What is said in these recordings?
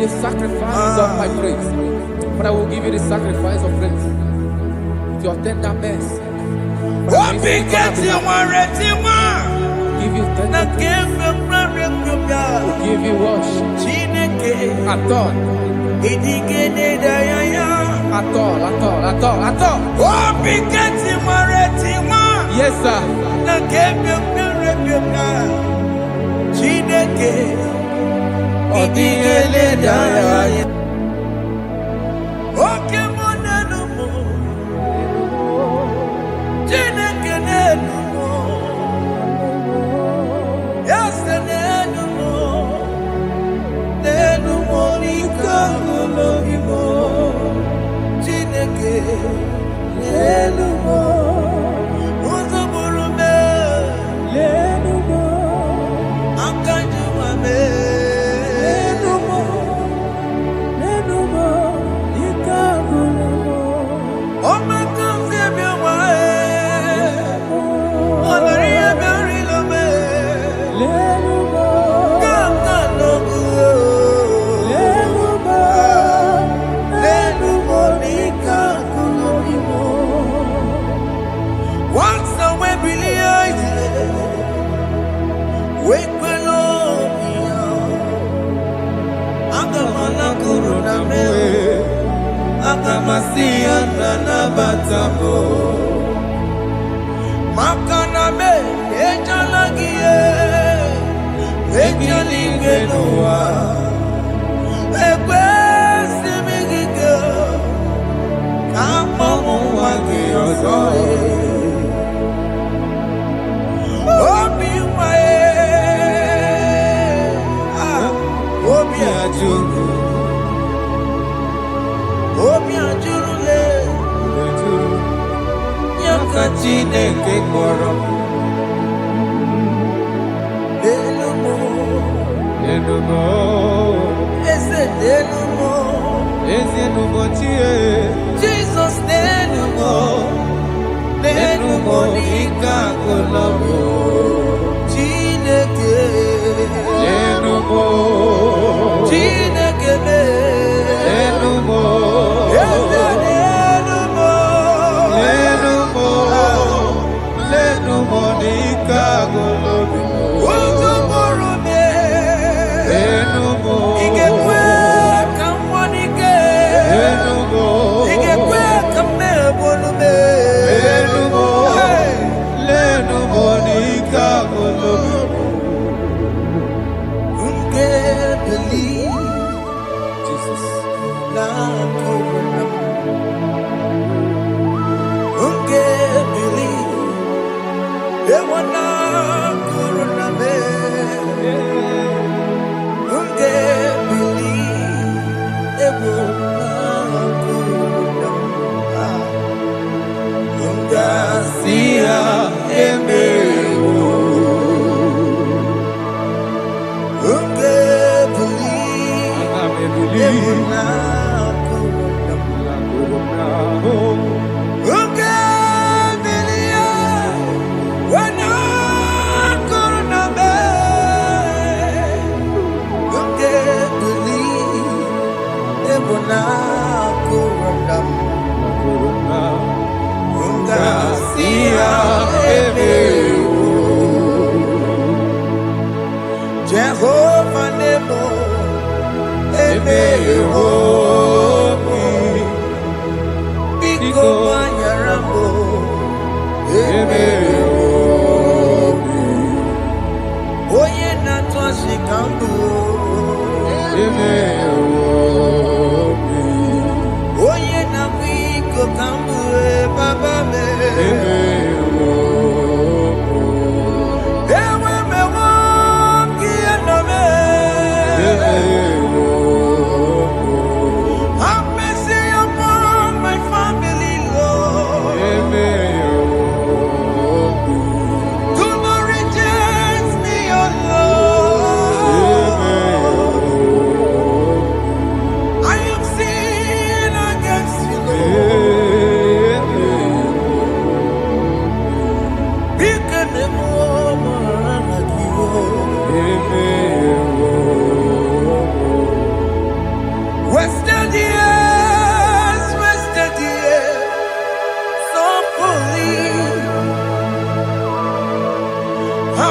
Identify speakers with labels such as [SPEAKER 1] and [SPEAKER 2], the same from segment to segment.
[SPEAKER 1] the sacrifice of my praise. Father, I will give you the sacrifice of praise. With your tender mercy. Give you tender praise. We'll give you worship. At all. Yes, sir.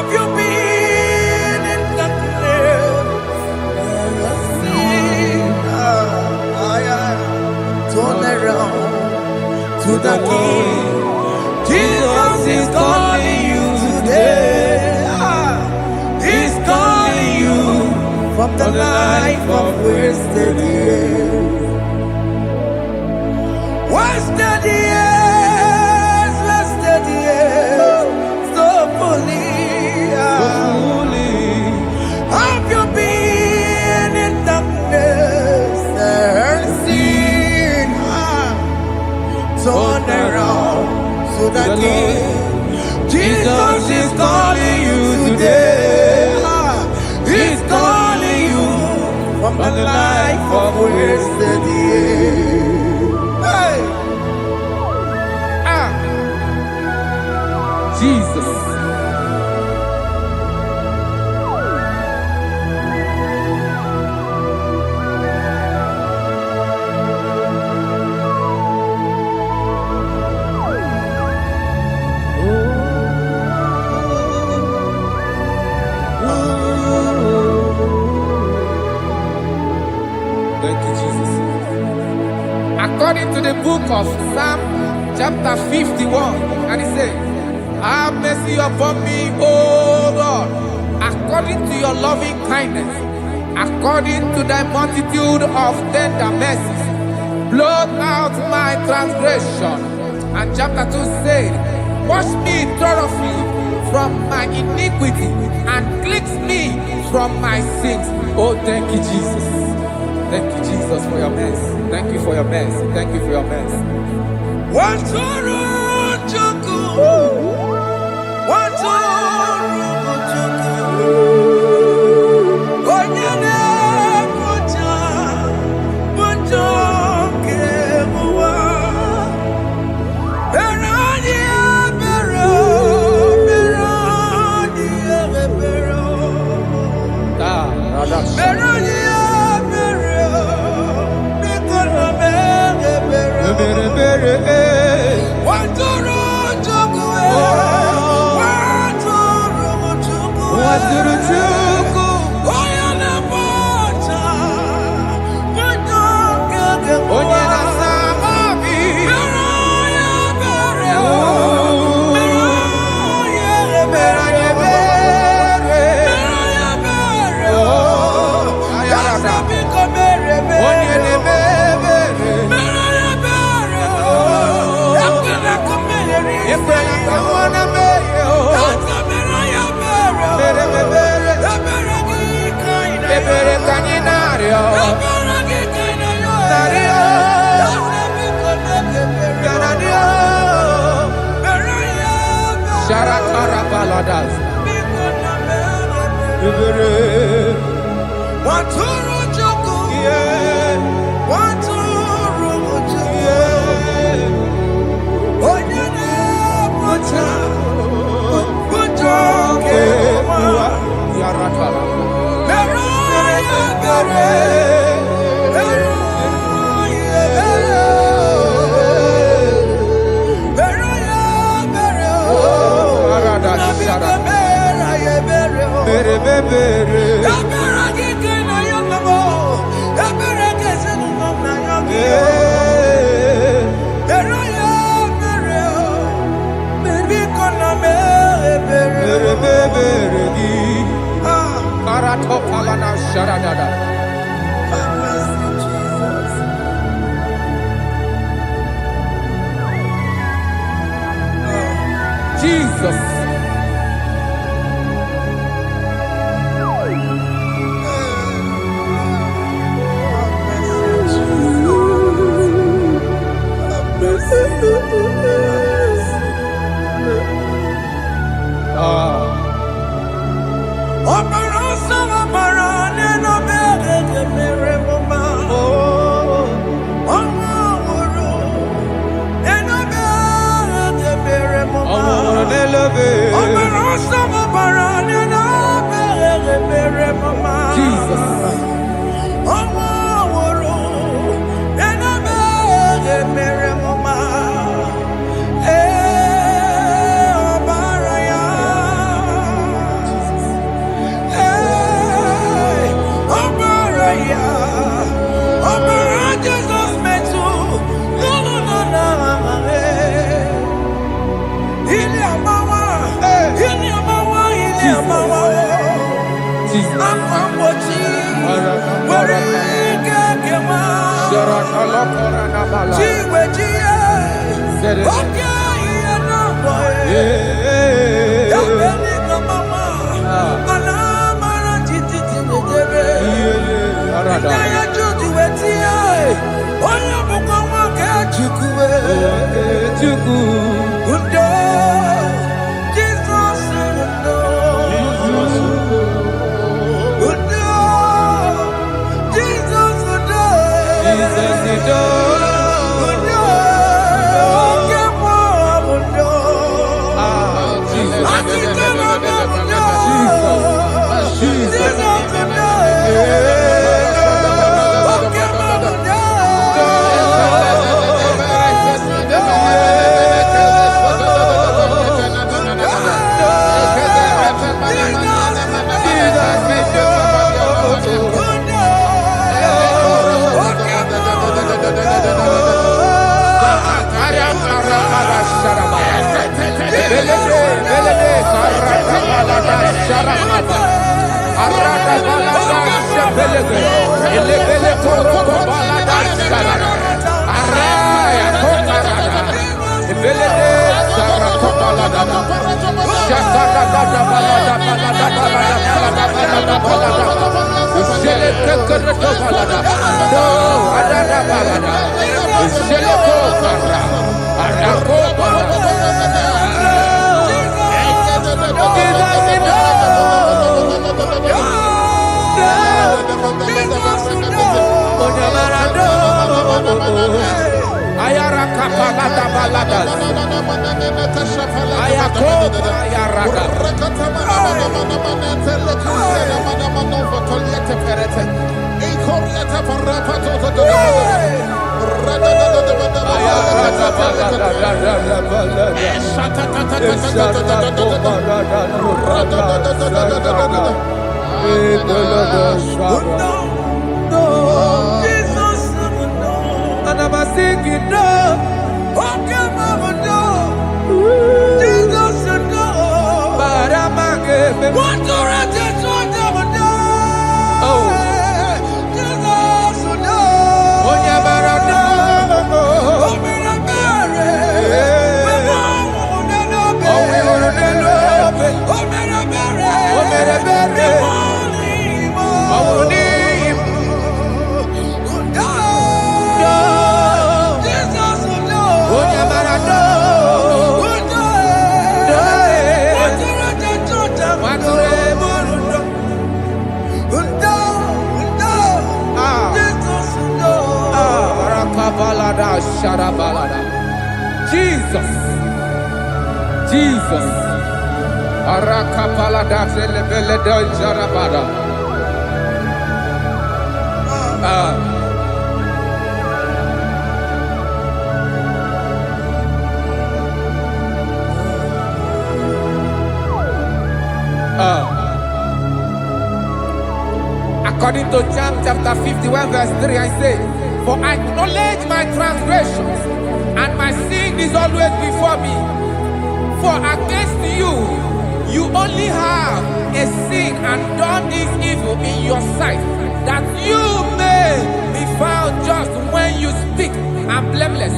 [SPEAKER 2] Have you been in the grave? Turn around to the King. Jesus is calling you today. He's calling you from the life of wasted years. Wasted years, wasted years, so fully. Have you been in darkness and seen? Turn around to the King. Jesus is calling you today. He's calling you from the life of wasted years. Hey.
[SPEAKER 1] Jesus. Thank you, Jesus. According to the book of Psalm chapter 51, and it says, have mercy upon me, O Lord, according to your loving kindness, according to thy multitude of tender mercies, blot out my transgression. And chapter 2 said, wash me thoroughly from my iniquity and cleanse me from my sins. Oh, thank you, Jesus. Thank you, Jesus, for your mercy. Thank you for your mercy. Thank you for your mercy. Jesus. Jesus.
[SPEAKER 2] Akwambochi. Warike kema. Chiwe chiye. Okay, no boy. Yabeni kamama. Alamara titi medebe. Inaya juti wetie. Oya mukama ke chukwe. Undo. Jesus undo. Undo. Jesus undo. Undo. Kemo undo. Akitana undo. Jesus undo.
[SPEAKER 1] Jesus. Jesus. Arakapalada zelebeleda jarabada. According to John chapter 51 verse 3, I say, for I acknowledge my transgressions, and my sin is always before me. For against you, you only have a sin and done this evil in your sight, that you may be found just when you speak, and blameless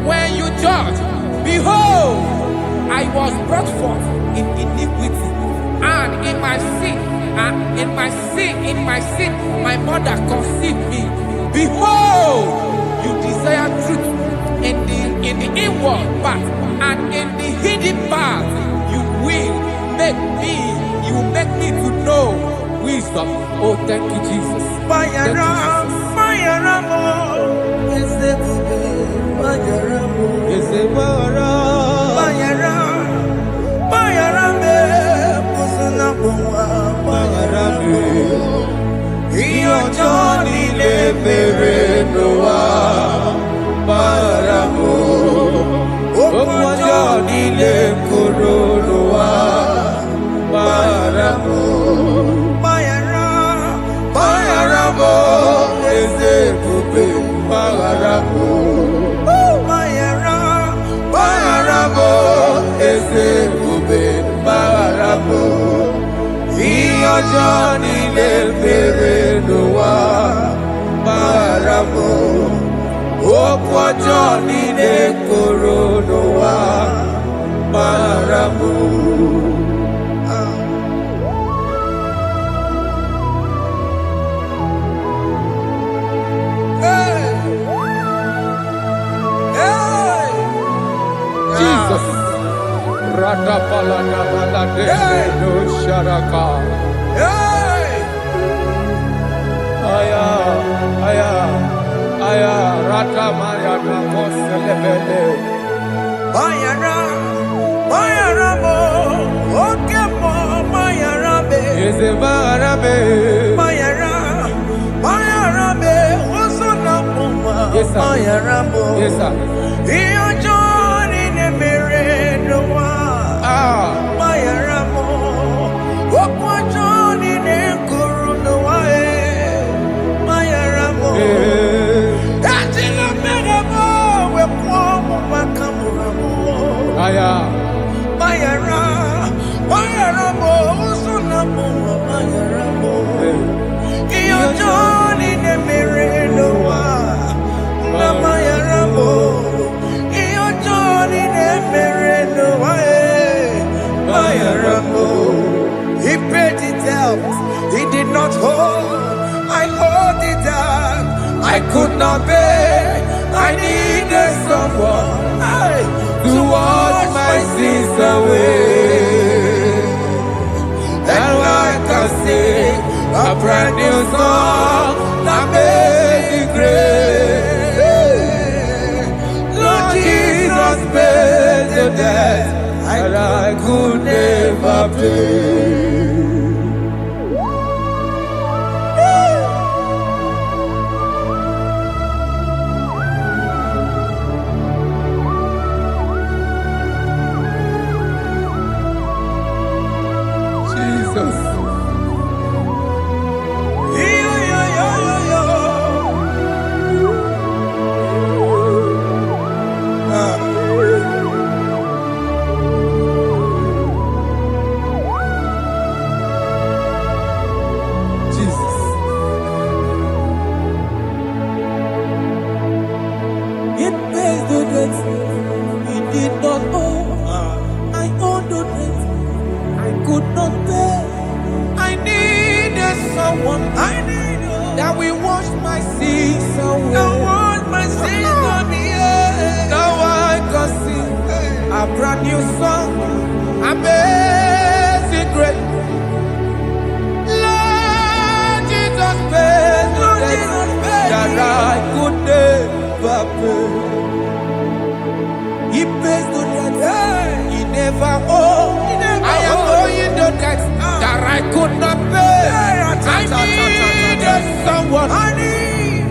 [SPEAKER 1] when you judge. Behold, I was brought forth in iniquity, and in my sin, my mother conceived me. Behold, you desire truth in the inward part, and in the hidden part you will make me to know wisdom. Oh, thank you, Jesus. ọjọ́ nílé bèrè ló wá bára mọ́. Òkú ọjọ́ nílé kóró ló wá bára mọ́. Jesus. Radapalada balade no sharaka. Aya, aya, aya, rata maya na koselebele.
[SPEAKER 2] Mayara, mayara mo, oke mo, mayara be.
[SPEAKER 1] Eze mayara be.
[SPEAKER 2] Mayara, mayara be, osona puma.
[SPEAKER 1] Yes sir.
[SPEAKER 2] Mayara mo.
[SPEAKER 1] Yes sir.
[SPEAKER 2] Iyo joni ne mere no wa. Mayara mo, okwa joni ne kuru no wa. Mayara mo. Ati na mere mo, we kwa mo makamura mo.
[SPEAKER 1] Aya.
[SPEAKER 2] Mayara, mayara mo, osona puma. Mayara mo. Iyo joni ne mere no wa. Na mayara mo. Iyo joni ne mere no wa. Mayara mo. He paid it out. He did not hold. I hold it out.
[SPEAKER 1] I could not bear. I needed someone to wash my sins away. And I can sing a brand new song that made me great. Lord Jesus paid the debt that I could never pay. Jesus. Jesus. It pays the debt he did not owe. I owed the debt I could not pay. I needed someone that will wash my sins away. Now I can sing a brand new song, amazing grace. Lord Jesus paid the debt that I could never pay. He pays the debt he never owed. I am owing the debt that I could not pay. I needed someone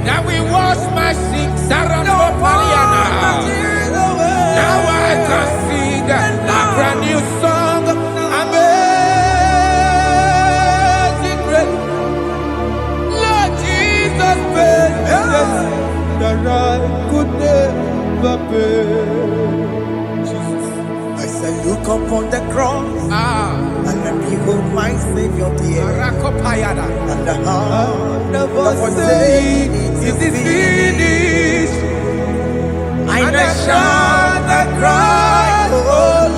[SPEAKER 1] that will wash my sins. Now I can sing a brand new song, amazing grace. Lord Jesus paid the debt that I could never pay. Jesus.
[SPEAKER 2] I said, look upon the cross and then behold my Savior there. And the heart
[SPEAKER 1] Never say it is finished. And I shout and cry, oh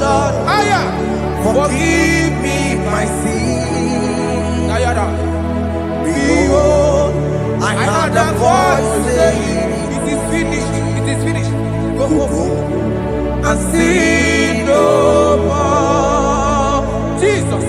[SPEAKER 1] Lord,
[SPEAKER 2] forgive me my sin.
[SPEAKER 1] Behold,
[SPEAKER 2] I heard a voice saying,
[SPEAKER 1] it is finished, it is finished.
[SPEAKER 2] go home
[SPEAKER 1] And sin no more. Jesus.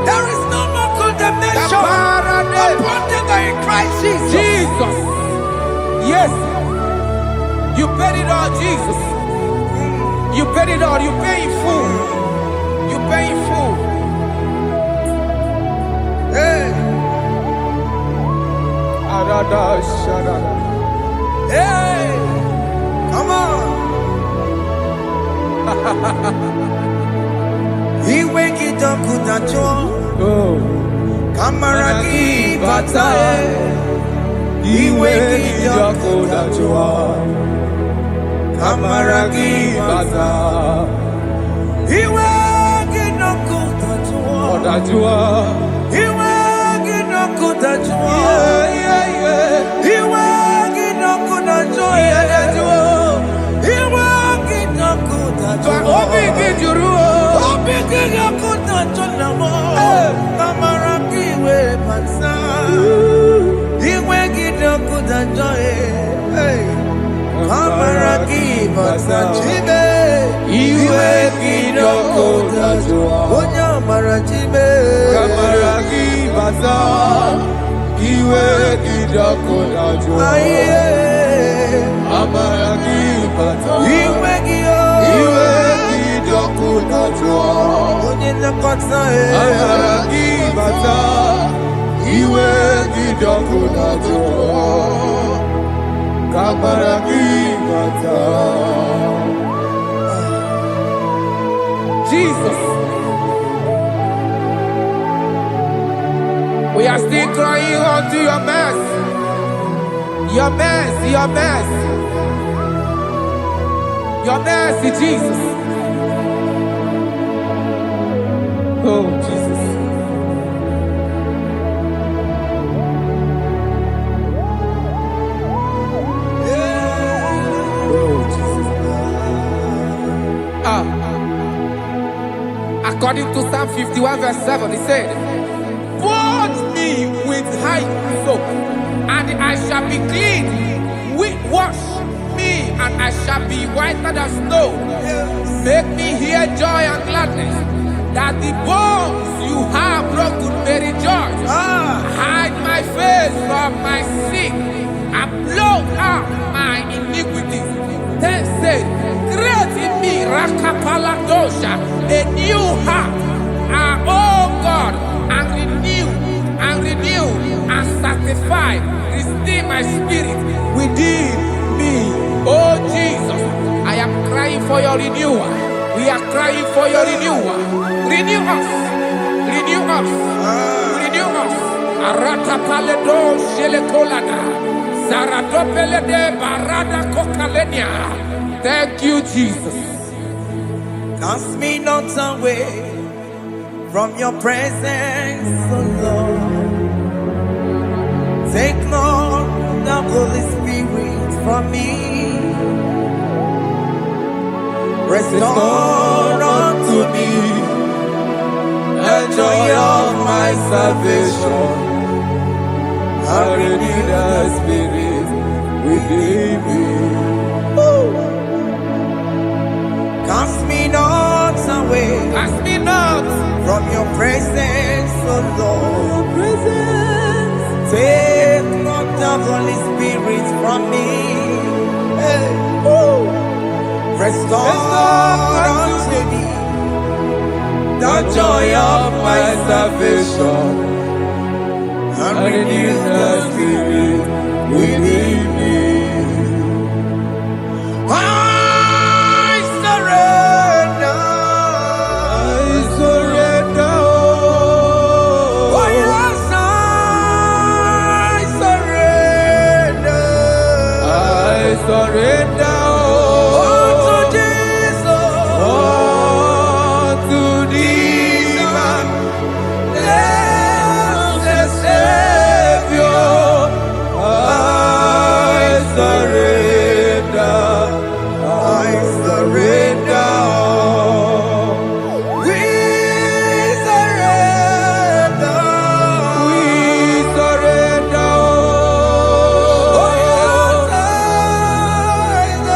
[SPEAKER 2] There is no more condemnation upon them that in Christ Jesus.
[SPEAKER 1] Jesus. Yes. You paid it all, Jesus. You paid it all. You pay in full. You pay in full.
[SPEAKER 2] Hey, hey, come on. He wake it up with a joy.
[SPEAKER 1] Oh.
[SPEAKER 2] Kamaraki batae. He wake it up with a joy. Amara gị bata. Iwe gị n'ọkụ dajụọ.
[SPEAKER 1] Ọ dajụọ.
[SPEAKER 2] Iwe gị n'ọkụ dajụọ. Iwe gị n'ọkụ dajụọ. Iwe gị n'ọkụ dajụọ.
[SPEAKER 1] Obi gị jụrụ.
[SPEAKER 2] Obi gị n'ọkụ dajụọ na mọ. Amara gị wee bata. Iwe gị n'ọkụ dajụọ. Amara gị bata. Chibe.
[SPEAKER 1] Iwe gị n'ọkụ dajụọ.
[SPEAKER 2] Onye amara chibe.
[SPEAKER 1] Amara gị bata. Iwe gị n'ọkụ dajụọ. Amara gị bata.
[SPEAKER 2] Iwe gị o.
[SPEAKER 1] Iwe gị n'ọkụ dajụọ.
[SPEAKER 2] Onye nlekọta
[SPEAKER 1] Amara gị bata. Iwe gị n'ọkụ dajụọ. Amara gị bata. Jesus. We are still crying unto your mercy. Your mercy, your mercy. Your mercy, Jesus. Oh, Jesus. Oh, Jesus. According to Psalm 51 verse 7, he said, "Wash me with hyssop, and I shall be clean. Wash me, and I shall be whiter than snow. Make me hear joy and gladness, that the bones you have broken may rejoice. Hide my face from my sin, and blot out my iniquities." Then said, "Create in me Rakapaladosha, a new heart, oh God, and renew, and sanctify, restore my spirit within me." Oh Jesus, I am crying for your renewal. We are crying for your renewal. Renew us, renew us, renew us. Arata paledo shelekolada, zaradopele de barada kokalenia. Thank you, Jesus.
[SPEAKER 2] Cast me not away from your presence, oh Lord. Take not the Holy Spirit from me. Restore unto me
[SPEAKER 1] The joy of my salvation, and renew the spirit within me.
[SPEAKER 2] Cast me not away
[SPEAKER 1] Cast me not
[SPEAKER 2] from your presence, oh Lord.
[SPEAKER 1] presence.
[SPEAKER 2] Take not the Holy Spirit from me. Hey. Restore unto me
[SPEAKER 1] The joy of my salvation,
[SPEAKER 2] and
[SPEAKER 1] and renew the spirit within me.
[SPEAKER 2] I surrender.
[SPEAKER 1] I surrender.
[SPEAKER 2] Oh yes, I surrender.
[SPEAKER 1] I surrender.
[SPEAKER 2] Oh, to Jesus.
[SPEAKER 1] Oh, to thee, man. Blessed Savior, I surrender. I surrender.
[SPEAKER 2] We surrender.
[SPEAKER 1] We surrender.
[SPEAKER 2] Oh yes, I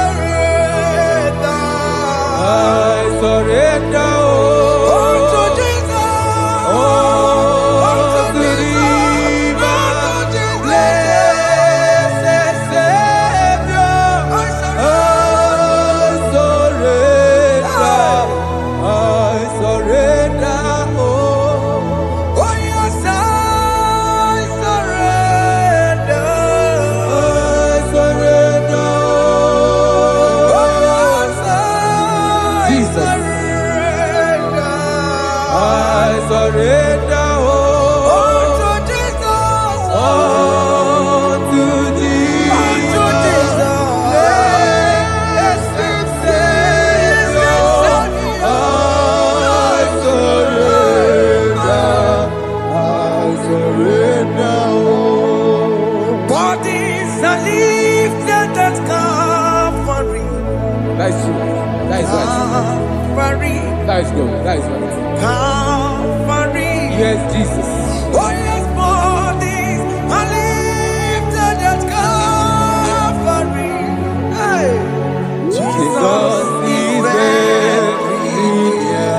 [SPEAKER 1] That is good. That is good.
[SPEAKER 2] Calvary.
[SPEAKER 1] Yes, Jesus.
[SPEAKER 2] Oh yes, bodies are lifted at Calvary. Hey.
[SPEAKER 1] Jesus is very near.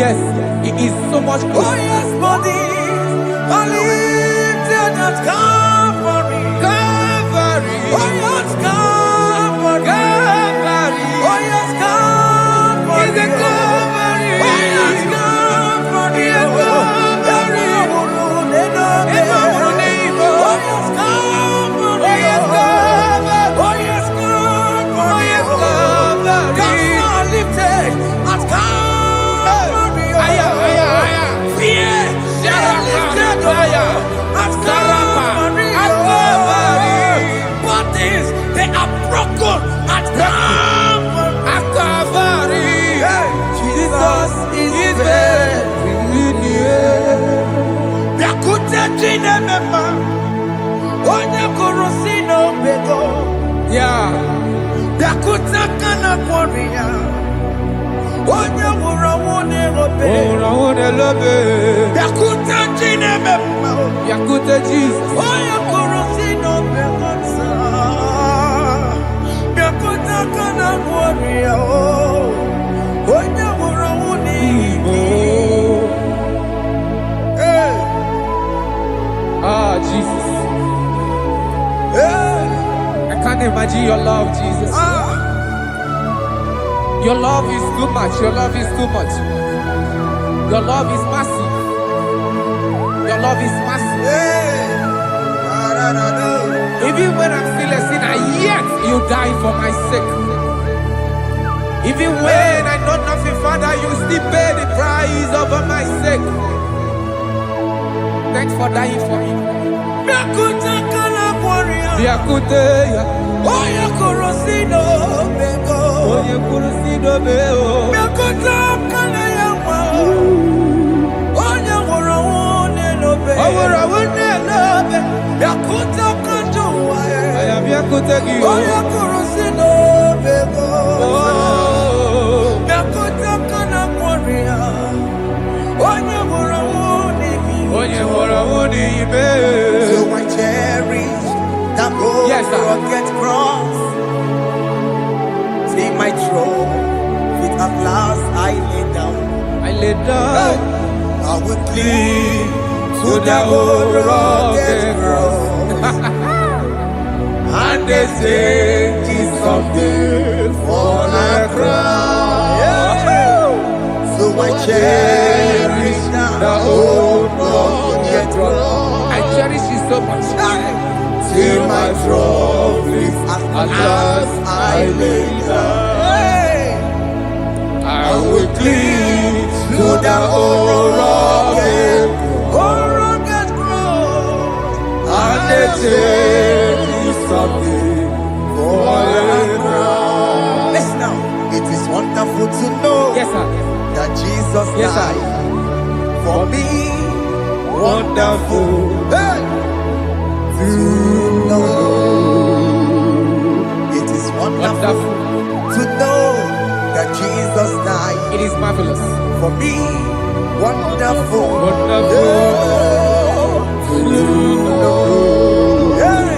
[SPEAKER 1] Yes, He is so much
[SPEAKER 2] Oh
[SPEAKER 1] close.
[SPEAKER 2] yes, bodies are lifted at Calvary.
[SPEAKER 1] Calvary.
[SPEAKER 2] Oh yes, Calvary.
[SPEAKER 1] Calvary.
[SPEAKER 2] Oh yes, Calvary.
[SPEAKER 1] Is a Calvary.
[SPEAKER 2] Oh yes, Calvary.
[SPEAKER 1] Is a Calvary.
[SPEAKER 2] Oh yes, Calvary.
[SPEAKER 1] Oh yes, Calvary.
[SPEAKER 2] Oh yes, Calvary.
[SPEAKER 1] Oh yes, Calvary.
[SPEAKER 2] Cast are lifted at Calvary.
[SPEAKER 1] Aya, aya, aya.
[SPEAKER 2] Fear
[SPEAKER 1] Shara,
[SPEAKER 2] lifted
[SPEAKER 1] aya.
[SPEAKER 2] at
[SPEAKER 1] Sarapa.
[SPEAKER 2] Calvary.
[SPEAKER 1] At Calvary.
[SPEAKER 2] Bodies, they are broken at Calvary.
[SPEAKER 1] At Calvary. Jesus is very near.
[SPEAKER 2] Biakute chinemema, onye kurusi n'obego.
[SPEAKER 1] Yeah.
[SPEAKER 2] Biakute kana kworiya, onye wurawo n'erobe.
[SPEAKER 1] Oh, I love it.
[SPEAKER 2] Biakute chinemema,
[SPEAKER 1] Yakute Jesus.
[SPEAKER 2] onye kurusi n'obego nsa. Biakute kana kworiya, onye wurawo n'erobe. Hey.
[SPEAKER 1] Ah, Jesus.
[SPEAKER 2] Hey.
[SPEAKER 1] I can't imagine your love, Jesus. Your love is too much. Your love is too much. Your love is massive. Your love is massive. Even when I'm still a sinner, yet you die for my sake. Even when I know nothing, Father, you still pay the price over my sake. Thanks for dying for me.
[SPEAKER 2] Biakute kana kworiya,
[SPEAKER 1] Biakute,
[SPEAKER 2] onye kurusi n'obego.
[SPEAKER 1] onye kurusi dobeo.
[SPEAKER 2] Biakute kana yawa, onye wurawo n'erobe.
[SPEAKER 1] Owura wune lobe.
[SPEAKER 2] Biakute kanjuwa,
[SPEAKER 1] Aya biakute gi.
[SPEAKER 2] onye kurusi n'obego.
[SPEAKER 1] Oh,
[SPEAKER 2] Biakute kana kworiya, onye wurawo n'erobe.
[SPEAKER 1] onye hora wuni ibe.
[SPEAKER 2] So I cherish that old
[SPEAKER 1] Yes, sir.
[SPEAKER 2] rugged cross. See my throne, with at last I lay down.
[SPEAKER 1] I lay down
[SPEAKER 2] I will cling
[SPEAKER 1] to
[SPEAKER 2] to
[SPEAKER 1] the
[SPEAKER 2] that old
[SPEAKER 1] old
[SPEAKER 2] rugged
[SPEAKER 1] rugged
[SPEAKER 2] cross.
[SPEAKER 1] and they say it's something for a crown.
[SPEAKER 2] So I cherish
[SPEAKER 1] The old rugged
[SPEAKER 2] cross.
[SPEAKER 1] I cherish it so much.
[SPEAKER 2] Till my throne is at last I lay down.
[SPEAKER 1] I will cling to the old rugged
[SPEAKER 2] cross.
[SPEAKER 1] and they say it's something for a crown.
[SPEAKER 2] Listen now, it is wonderful to know
[SPEAKER 1] Yes, sir.
[SPEAKER 2] that Jesus
[SPEAKER 1] Yes, sir.
[SPEAKER 2] died for me.
[SPEAKER 1] Wonderful.
[SPEAKER 2] Hey! To know. It is wonderful
[SPEAKER 1] Wonderful.
[SPEAKER 2] to know that Jesus died
[SPEAKER 1] It is marvelous.
[SPEAKER 2] for me. Wonderful.
[SPEAKER 1] Wonderful.
[SPEAKER 2] To know. Hey!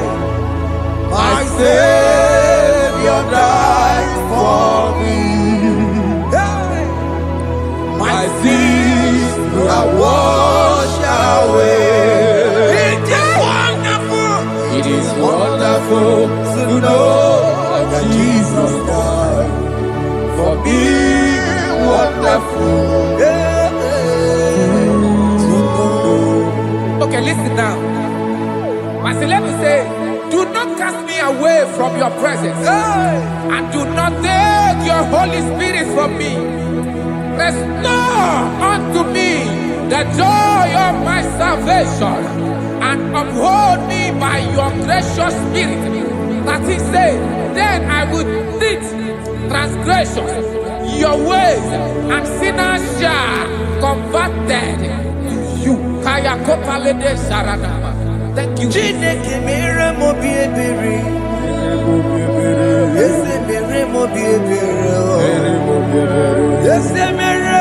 [SPEAKER 1] My Savior died for me.
[SPEAKER 2] Hey!
[SPEAKER 1] My sins are washed away.
[SPEAKER 2] It is wonderful.
[SPEAKER 1] It is wonderful to know that Jesus died for me. Wonderful. Okay, listen now. As the Bible says, do not cast me away from your presence, and do not take your Holy Spirit from me. Restore unto me the joy of my salvation, and uphold me by your gracious spirit. That he said, then I will teach transgressions your ways, and sinners shall converted to you. Kaya kopalede saranama. Thank you.
[SPEAKER 2] Chineke mere mo bi ebere. Ese mere mo bi ebere. Ese mere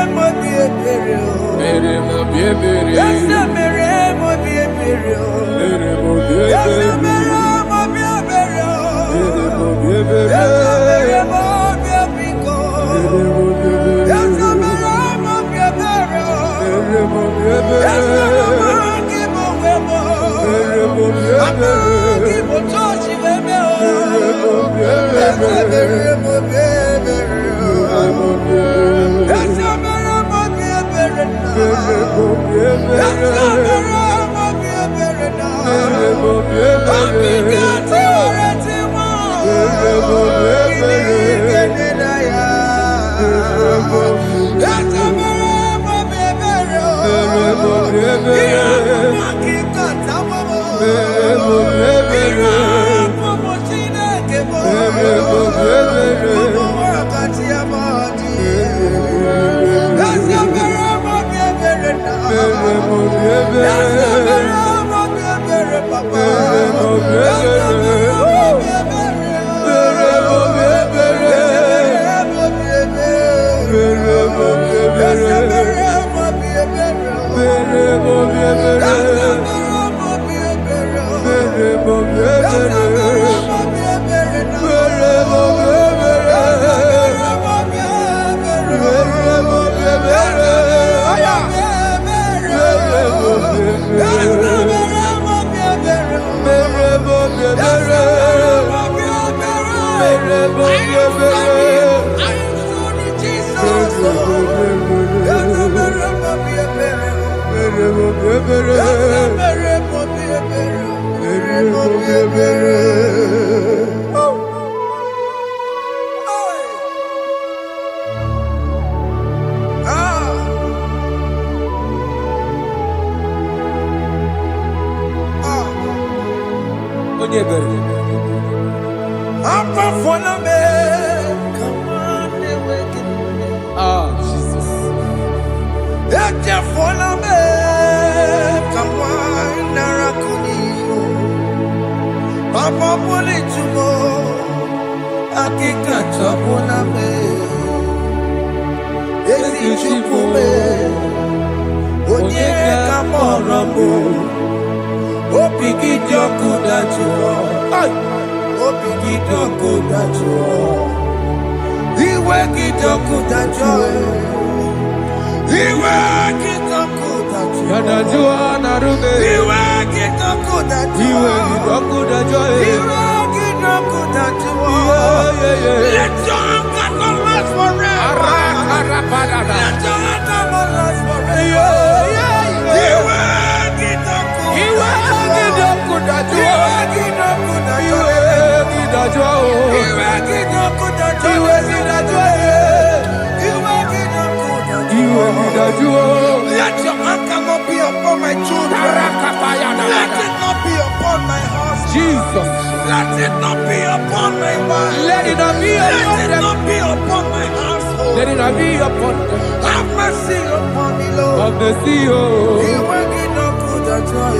[SPEAKER 2] Let your anger not be upon my children. Let it not be upon my husband.
[SPEAKER 1] Jesus.
[SPEAKER 2] Let it not be upon my wife.
[SPEAKER 1] Let it not be upon
[SPEAKER 2] Let it not be upon my household.
[SPEAKER 1] Let it not be upon them.
[SPEAKER 2] Have mercy upon me, Lord.
[SPEAKER 1] Of the sea, oh.
[SPEAKER 2] You will get no good at all.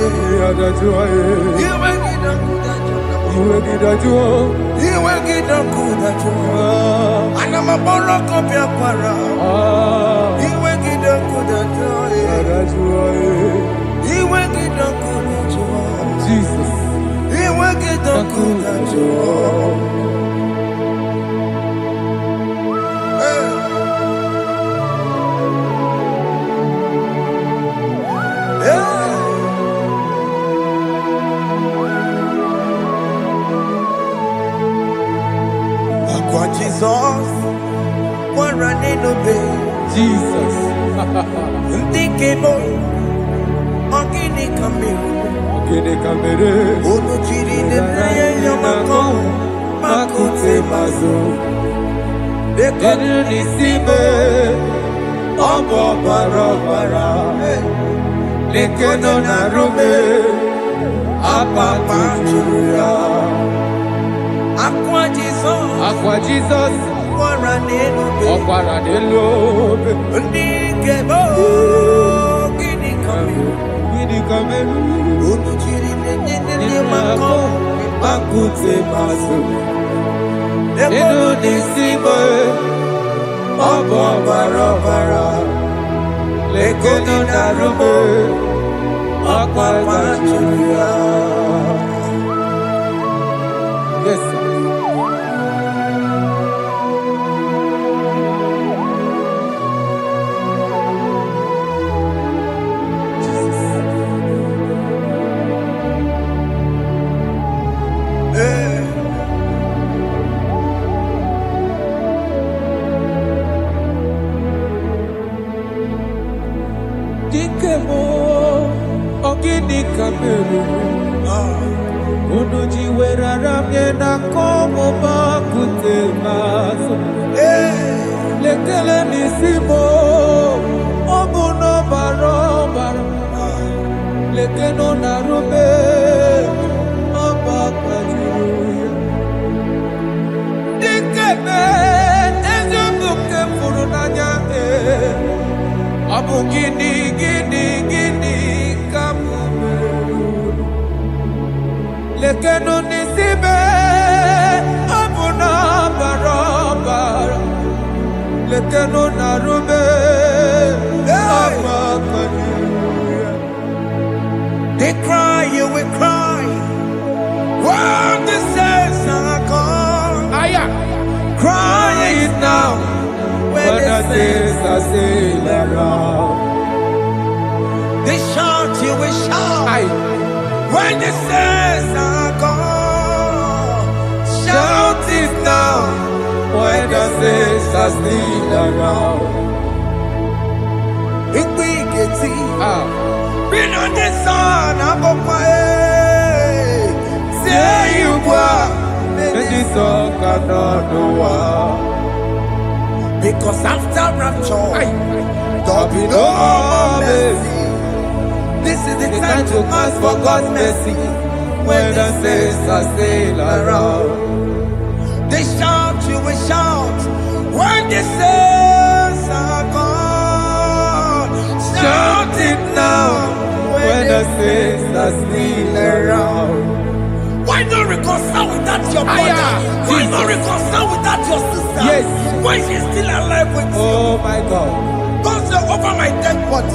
[SPEAKER 2] You will get no good at all.
[SPEAKER 1] You will get a joy.
[SPEAKER 2] You will get no good at all. And I'm a borrow of your para. You will get no good at all. You will get no good at all.
[SPEAKER 1] Jesus.
[SPEAKER 2] You will get no good at all. Jesus, we're running away.
[SPEAKER 1] Jesus.
[SPEAKER 2] Thinking more. Ogini kamere.
[SPEAKER 1] Ogini kamere.
[SPEAKER 2] Ono chiri ne neye yamako. Makute mazo.
[SPEAKER 1] Dekonu nisibe. Obo barabara. Dekonu narume. Apapa chuya.
[SPEAKER 2] Aqua Jesus.
[SPEAKER 1] Aqua Jesus. Okwara nelobe.
[SPEAKER 2] Ndikebo. Gini kamere.
[SPEAKER 1] Gini kamere.
[SPEAKER 2] Ono chiri ne mako.
[SPEAKER 1] Makute mazo. Dekonu nisibe. Obo barabara.
[SPEAKER 2] Lekeno narumo Akwa Julia.
[SPEAKER 1] Yes, sir. Dikemo ogini kamelu Unuji werara mjena komo bakute maso Lekele nisimo Obuno barobara Lekeno narube Abakajuya Dikeme Ezubuke furunanya Abu gini kamumeru Lekeno nisibe Abu na barabara Lekeno narube Abakajuya.
[SPEAKER 2] They cry, you will cry. When the saints are gone, cry it now.
[SPEAKER 1] When the saints are still around,
[SPEAKER 2] they shout, you will shout. When the saints are gone, shout it now.
[SPEAKER 1] When the saints are still around,
[SPEAKER 2] Igbo been on the sun, I'm up say you were,
[SPEAKER 1] and this song cannot do.
[SPEAKER 2] Because after rapture, there'll be no more mercy. This is the time to ask for God's mercy.
[SPEAKER 1] When the saints are still around,
[SPEAKER 2] they shout, you will shout. When the saints are gone, shout it now.
[SPEAKER 1] When the saints are still around.
[SPEAKER 2] Why not reconcile with that your brother? Why not reconcile with that your sister?
[SPEAKER 1] Yes.
[SPEAKER 2] Why she's still alive with you?
[SPEAKER 1] Oh my God.
[SPEAKER 2] Don't say over my dead body.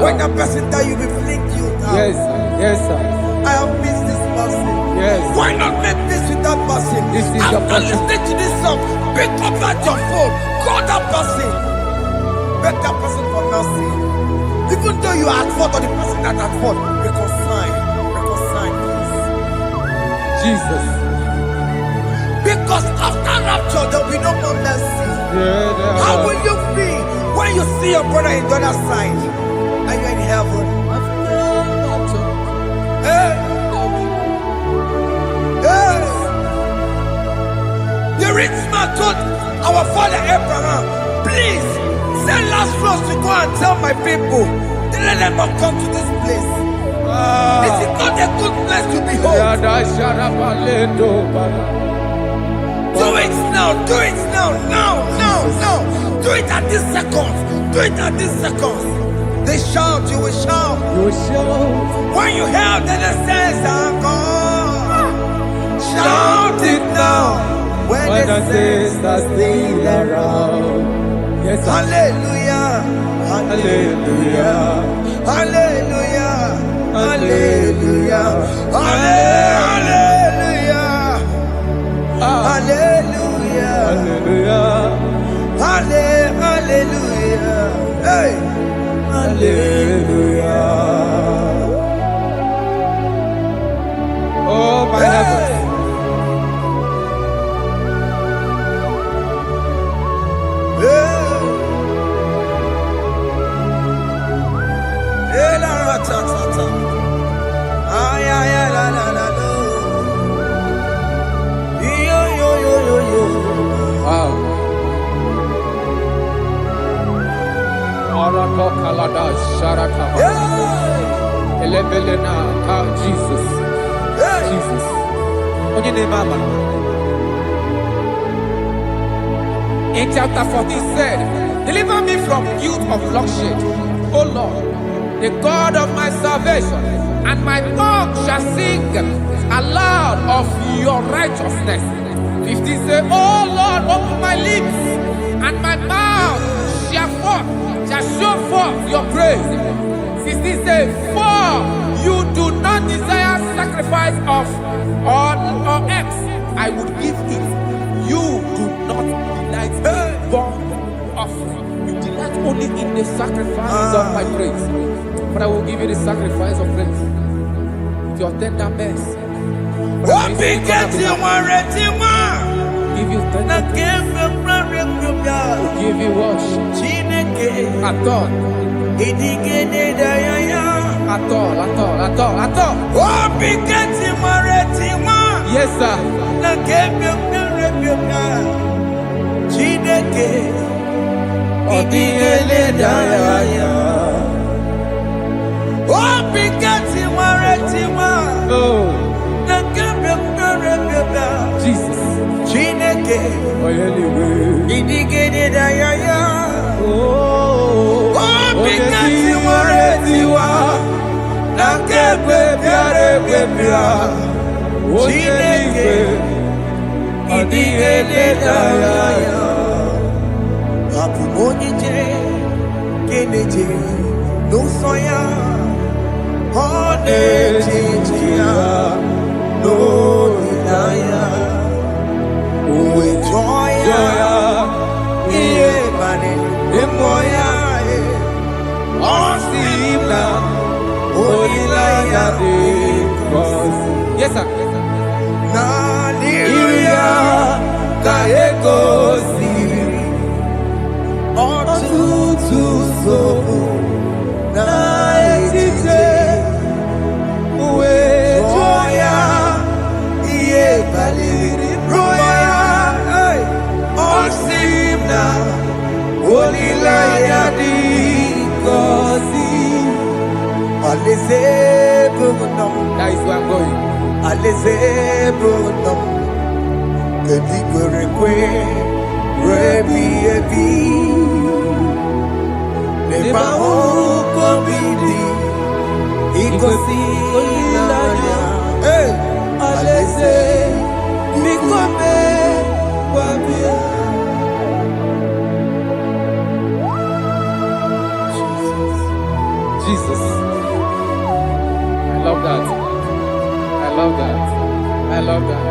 [SPEAKER 2] When the person die, you will fling you down.
[SPEAKER 1] Yes, sir. Yes, sir.
[SPEAKER 2] I have missed this person.
[SPEAKER 1] Yes.
[SPEAKER 2] Why not make peace with that person?
[SPEAKER 1] This is
[SPEAKER 2] After
[SPEAKER 1] your person.
[SPEAKER 2] listening to this song, pick up that your phone, call that person, beg that person for mercy. Even though you are at fault or the person that at fault, reconcile, please.
[SPEAKER 1] Jesus.
[SPEAKER 2] Because after rapture, there will be no more mercy. How will you feel when you see your brother in the other side and you're in heaven? Hey. Hey. The rich man told our father Abraham, please send Lazarus to go and tell my people to let them not come to this place. This is not a good place to behold. Do it now, do it now, now. Do it at this second. Do it at this second. They shout, you will shout.
[SPEAKER 1] You shout.
[SPEAKER 2] When you hear that the saints are gone, shout it now.
[SPEAKER 1] When the saints are still around. Yes, sir.
[SPEAKER 2] Hallelujah.
[SPEAKER 1] Hallelujah.
[SPEAKER 2] Hallelujah. Hallelujah. Hallelujah. Hallelujah.
[SPEAKER 1] Hallelujah.
[SPEAKER 2] Hallelujah. Hey.
[SPEAKER 1] Hallelujah. Oh, my heavens. Wow. Arako kalada sharakaba. Elebelena ka Jesus. Jesus. Onye name ama. In chapter 14 said, deliver me from guilt of bloodshed, O Lord, the God of my salvation, and my tongue shall sing aloud of your righteousness. 15 say, oh Lord, open my lips, and my mouth shall show forth your praise. 16 says, for you do not desire sacrifice of or eggs, I would give it. You do not delight in burnt offering. You delight only in the sacrifice of my praise. But I will give you the sacrifice of praise. With your tender mercy. Give you tender mercy. Give you worship. At all. Yes, sir. Jesus. Yes, sir. That is where I'm going. Jesus. I love that. I love that. I love that.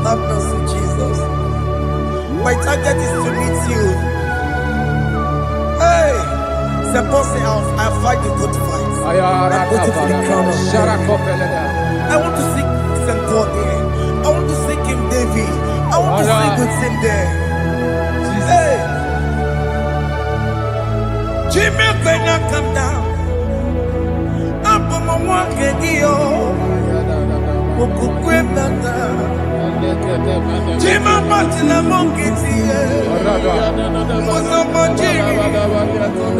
[SPEAKER 2] Have mercy, Jesus. My target is to meet you. Hey, suppose I fight the good fight. I put it for the crown of God. I want to seek St. Paul there. I want to seek King David. I want to sing with him there. Hey, Jimmy, when I come down, I'm on my walk again. Jima Martina Monkiti,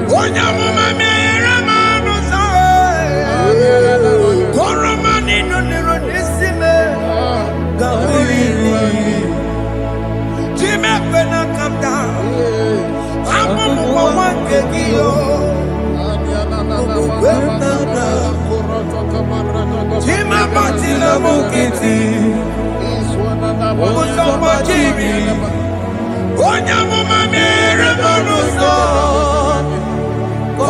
[SPEAKER 2] Onya Mama Rama Rosa, Koramani no Nero Nisime, Jima when I come down, I'm on one Kegio, Jima Martina Monkiti. onye amụma mere mmanụ nsọ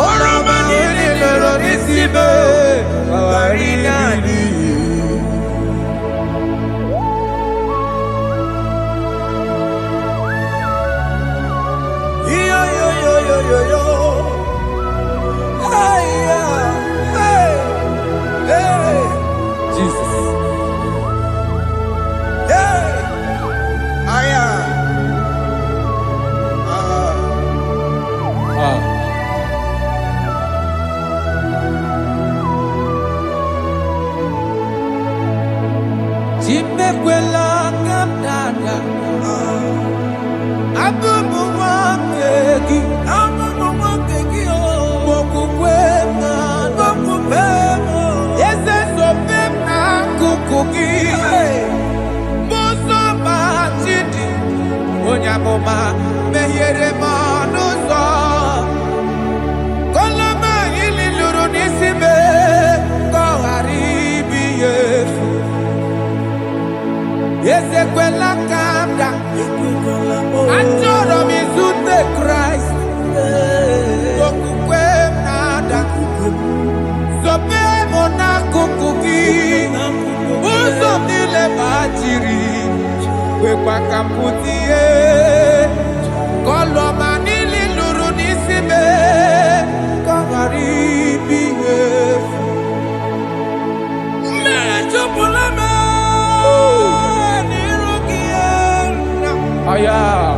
[SPEAKER 2] oroma niile lọrọ n'isi be ghara ịdị. Yo. Hey, hey.
[SPEAKER 1] Jesus.
[SPEAKER 2] Hey. Aya.
[SPEAKER 1] Chimekwela kapdada. Abubu wakegi. Mokukwe na dokupemo. Yese sopem na kukuki. Muso bachidi. Onyamoma mehiere manuso. Koloma ili luru nisibe. Koharibi yefu. Yese kwela kamda. Achoro mizute Christ. Dokukwe nada. Sope mona kukuki. Uzo nile bachiri. Wekwa kamputie. Koloma nili luru nisibe. Koharibi yefu.
[SPEAKER 2] Mejupulame.
[SPEAKER 1] Aya.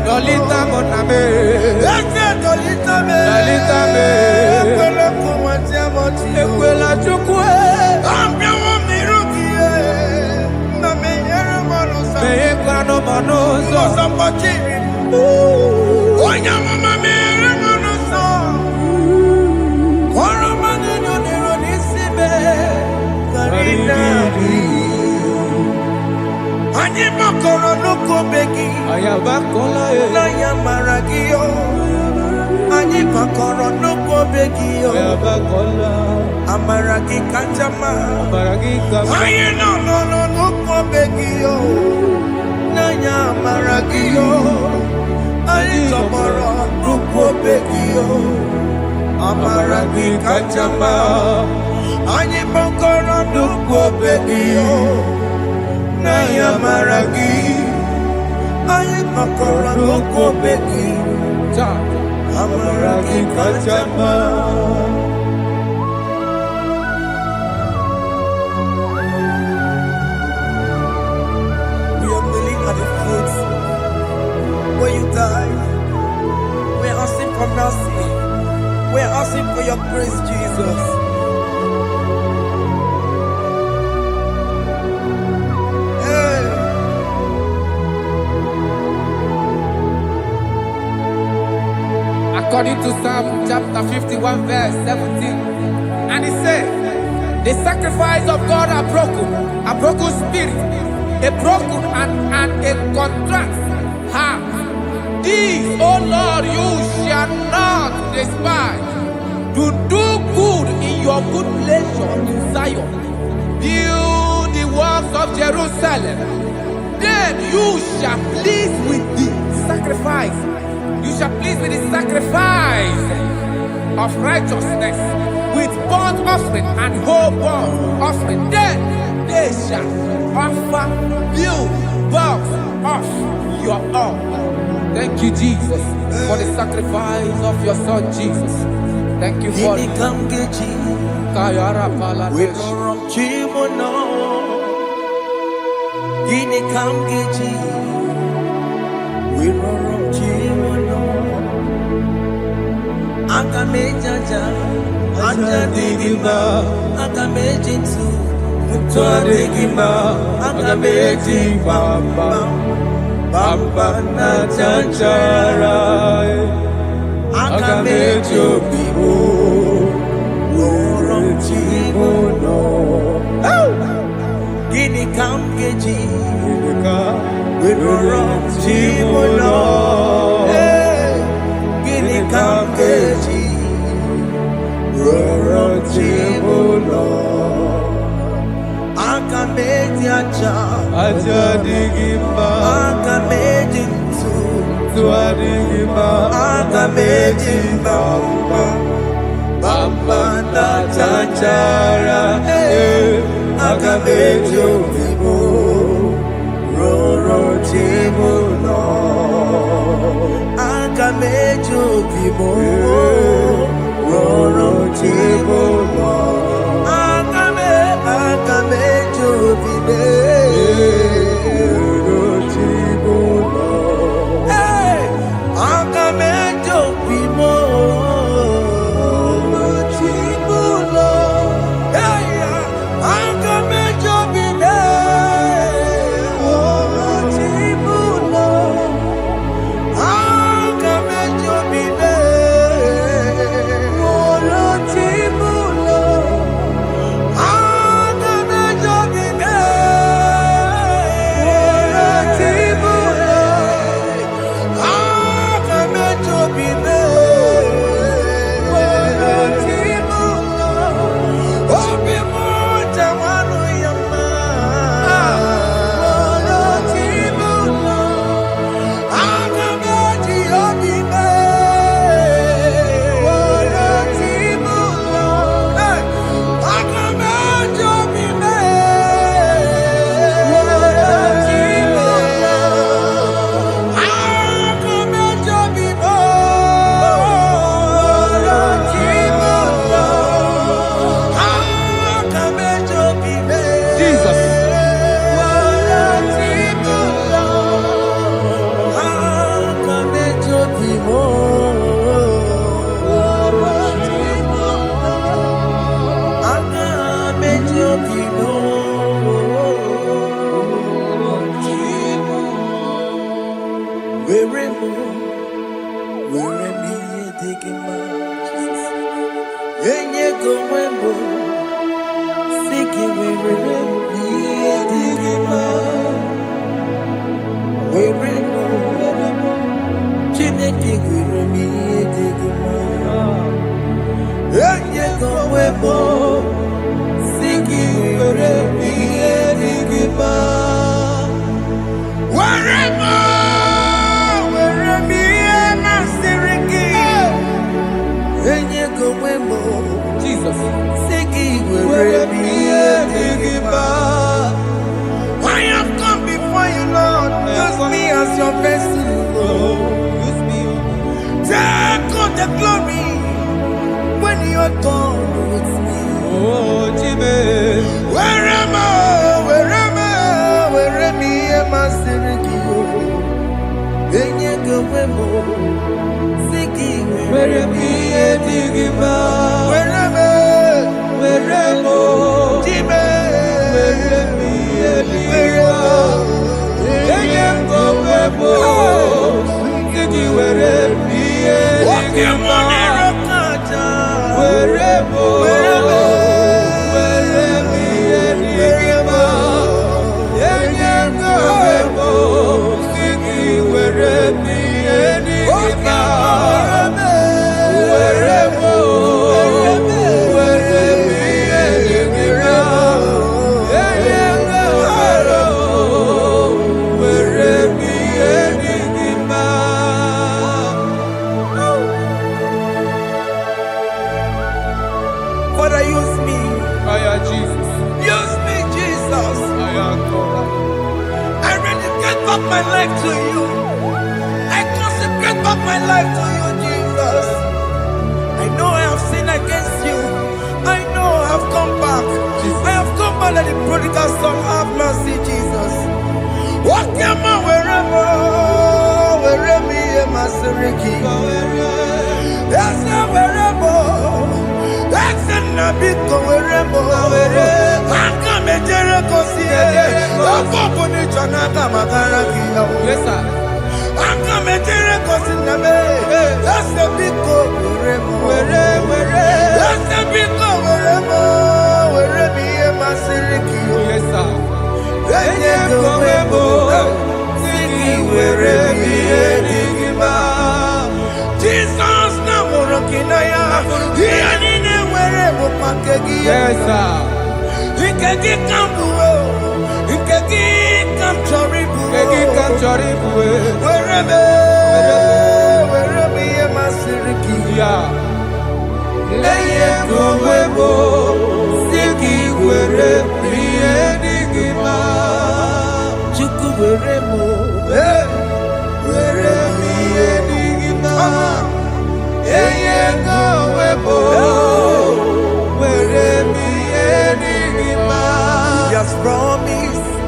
[SPEAKER 1] Dolita moname.
[SPEAKER 2] Dolita
[SPEAKER 1] me. Ekwela chukwe. Meye kwano manozo.
[SPEAKER 2] Onyamama mere manozo. Oromani noniro nisibe. Anyị bakọrọ n'ụkọ begi.
[SPEAKER 1] Ayabakola
[SPEAKER 2] N'anya mara gị yo. Anyị bakọrọ n'ụkọ begi yo.
[SPEAKER 1] Ayabakola.
[SPEAKER 2] Amara gị kacha mma.
[SPEAKER 1] Maragika.
[SPEAKER 2] Anyị nọ n'ụkọ begi yo. N'anya mara gị yo. Anyị tọgbọrọ n'ụkọ begi yo. Amara gị kacha mma. Anyị bakọrọ n'ụkọ begi yo. N'anya mara gị. Anyị bakọrọ n'ụkọ begi. Amara gị kacha mma. We are kneeling at the foot where you died. We are asking for mercy. We are asking for your grace, Jesus. Hey.
[SPEAKER 1] According to Psalm chapter 51 verse 17. And he said, the sacrifice of God are broken spirit, a broken and a contrite heart. These, O Lord, you shall not despise. To do good in your good pleasure in Zion. Build the works of Jerusalem. Then you shall please with the sacrifice. You shall please with the sacrifice of righteousness, with burnt offering and whole burnt offering. Then they shall offer you bulk of your own. Thank you, Jesus, for the sacrifice of your Son, Jesus. Thank you for
[SPEAKER 2] Gini kam geji.
[SPEAKER 1] Kayara
[SPEAKER 2] We
[SPEAKER 1] Paladesh.
[SPEAKER 2] rorom chimono. Gini kam geji. We rorom chimono. Aga mejaja. Aja digima. Aga mejinsu. Mutu adigima. Aga meji bamba. Bamba na chanchara. Aga meji obibo. Rorom chimono. Gini kam geji. We rorom chimono. Gini kam geji. Rorom chimono. Aga meji aja.
[SPEAKER 1] Aja digimba.
[SPEAKER 2] Aga meji ntu.
[SPEAKER 1] Tua digimba.
[SPEAKER 2] Aga meji mbamba. Bamba na chachara. Aga meji obibo. Roro chibo no. Aga meji obibo. Roro chibo no. Aga meji obibo. Roro chibo no. Hey, aga meji obibo. Roro chibo no. Hey, aga meji obibo. Roro chibo no. Aga meji obibo. Roro chibo no. Aga meji obibo. Roro chibo no. Aga meji obibo. Roro chibo no. Obi mo jamanu yama. Roro chibo no. Aga meji obibo. Roro chibo no. Aga meji obibo. Roro chibo no. Aga meji obibo. Roro chibo no. Aga meji obibo.
[SPEAKER 1] Jesus.
[SPEAKER 2] Roro chibo no. Aga meji obibo. Roro chibo no. Aga meji obibo. Roro chibo. Where me digging my Yenye go wembo Siki where me digging my Where Chineke where me digging my Yenye go wembo Siki where me digging my Where me na siriki Yenye go wembo
[SPEAKER 1] Jesus.
[SPEAKER 2] Siki
[SPEAKER 1] Where
[SPEAKER 2] where
[SPEAKER 1] me
[SPEAKER 2] me
[SPEAKER 1] digimba.
[SPEAKER 2] I have come before you, Lord. Use me as your vessel, Lord.
[SPEAKER 1] Use me.
[SPEAKER 2] Take all the glory when you are done with me.
[SPEAKER 1] Oh, Jimmy.
[SPEAKER 2] Where am I? Where am I? Sergio. Enye go wemo. Siki
[SPEAKER 1] Where me digimba.
[SPEAKER 2] Where am I?
[SPEAKER 1] Where mo.
[SPEAKER 2] Jimmy.
[SPEAKER 1] Where me digimba. Enye go webo. Siki where me digimba. Where mo. Where me digimba. Enye go webo. Siki where me digimba. Where mo.
[SPEAKER 2] Father, use me.
[SPEAKER 1] Jesus.
[SPEAKER 2] Use me, Jesus.
[SPEAKER 1] I am God.
[SPEAKER 2] I rededicate back my life to you. I consecrate back my life to you, Jesus. I know I have sinned against you. I know I have come back. I have come back like the prodigal son. Have mercy, Jesus. Walk your man wherever me and my Seriki. That's not wherever. That's not big wherever. I come and Jericho see it.
[SPEAKER 1] Yes, sir.
[SPEAKER 2] I come and Jericho see it. That's the big wherever. That's the big wherever me and my Seriki.
[SPEAKER 1] Yes, sir.
[SPEAKER 2] Jesus na morokina ya yani ne were mo pakegi
[SPEAKER 1] Yes, sir.
[SPEAKER 2] ikegi kambu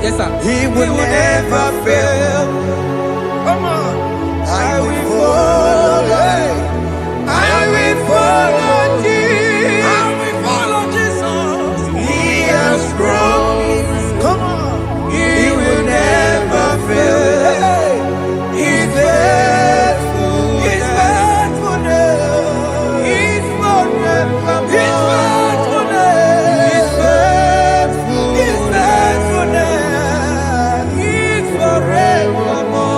[SPEAKER 1] Yes, sir.
[SPEAKER 2] He will never fail. Come on. I will follow. I will follow Jesus. I will follow Jesus. He has promised. Come on. He will never fail. He's faithful. He's faithful. He's forever. He's faithful. He's faithful. He's faithful. He's forevermore.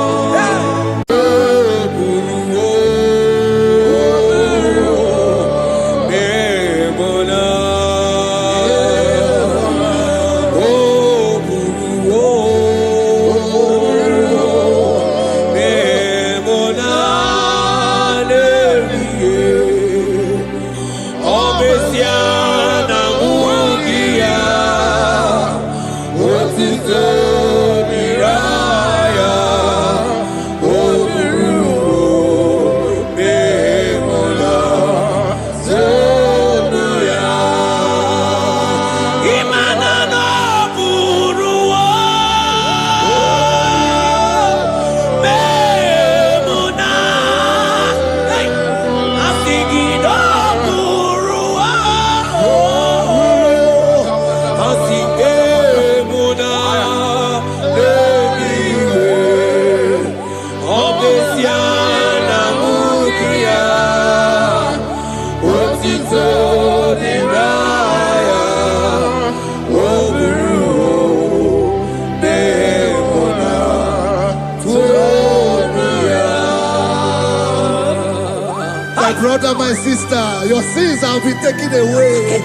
[SPEAKER 3] Brother, my sister, your sins have been taken away.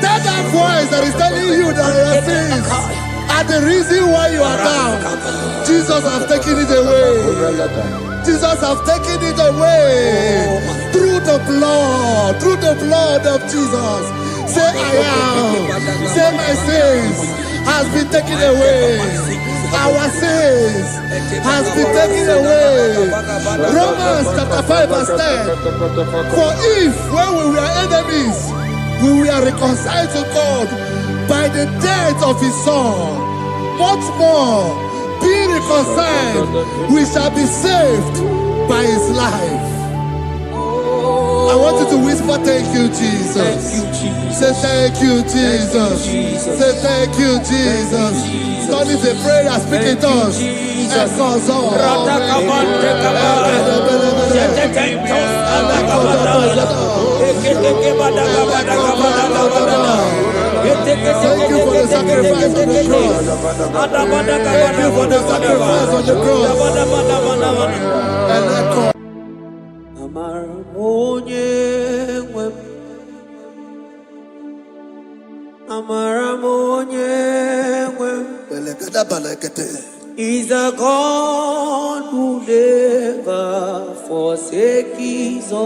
[SPEAKER 3] That voice that is telling you that your sins are the reason why you are down. Jesus has taken it away. Jesus has taken it away. Through the blood of Jesus. Say I am. Say my sins has been taken away. Our sins has been taken away. Romans chapter 5 verse 10. For if when we were enemies, we were reconciled to God by the death of his son, much more, being reconciled, we shall be saved by his life. I want you to whisper, thank you, Jesus.
[SPEAKER 1] Thank you, Jesus.
[SPEAKER 3] Say thank you, Jesus. Say thank you, Jesus. Turn it a prayer, speak in tongues. Thank you for the sacrifice on the cross. Thank you for the sacrifice on the cross.
[SPEAKER 2] He's a God who never forsake his own.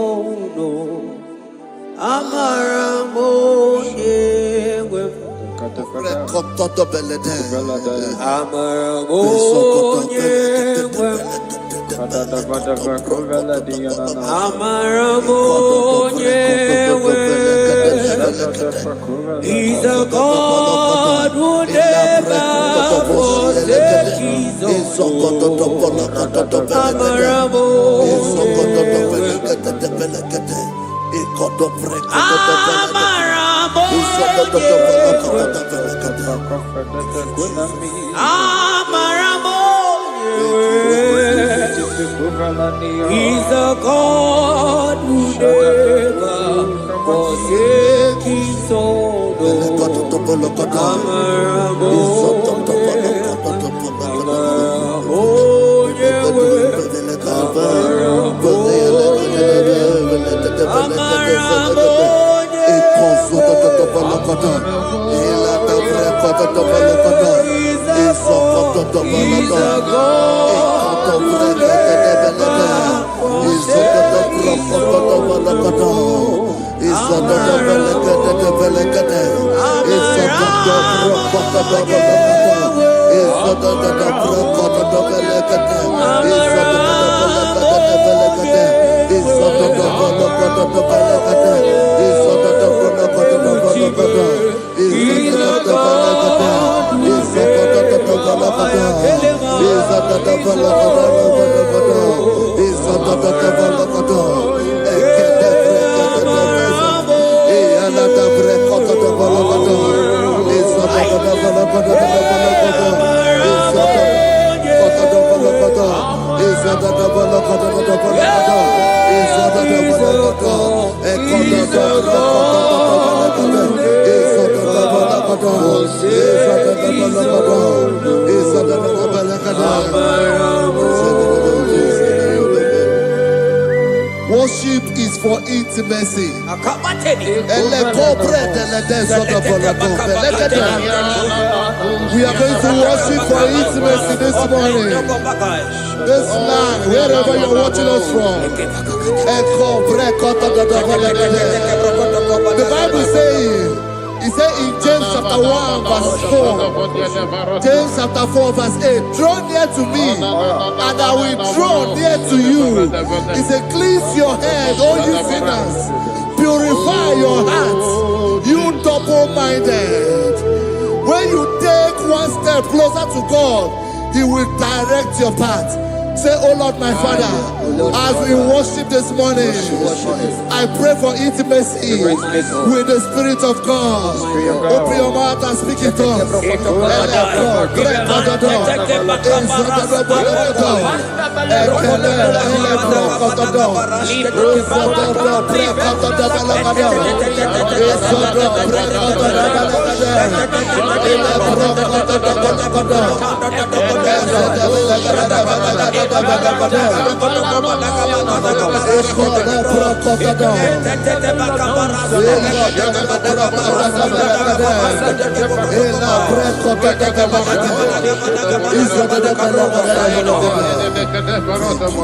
[SPEAKER 2] He's a God who never forsake his He's a God who never forsake his own.
[SPEAKER 3] Worship is for intimacy. We are going to worship for intimacy this morning. This land, wherever you're watching us from. The Bible says, it says in James chapter 1 verse 4, James chapter 4 verse 8, draw near to me and I will draw near to you. It says, cleanse your head, all you sinners. Purify your hearts, you double-minded. When you take one step closer to God, He will direct your path. Say, oh Lord, my Father, as we worship this morning, I pray for intimacy with the Spirit of God. Open your mouth and speak it to us.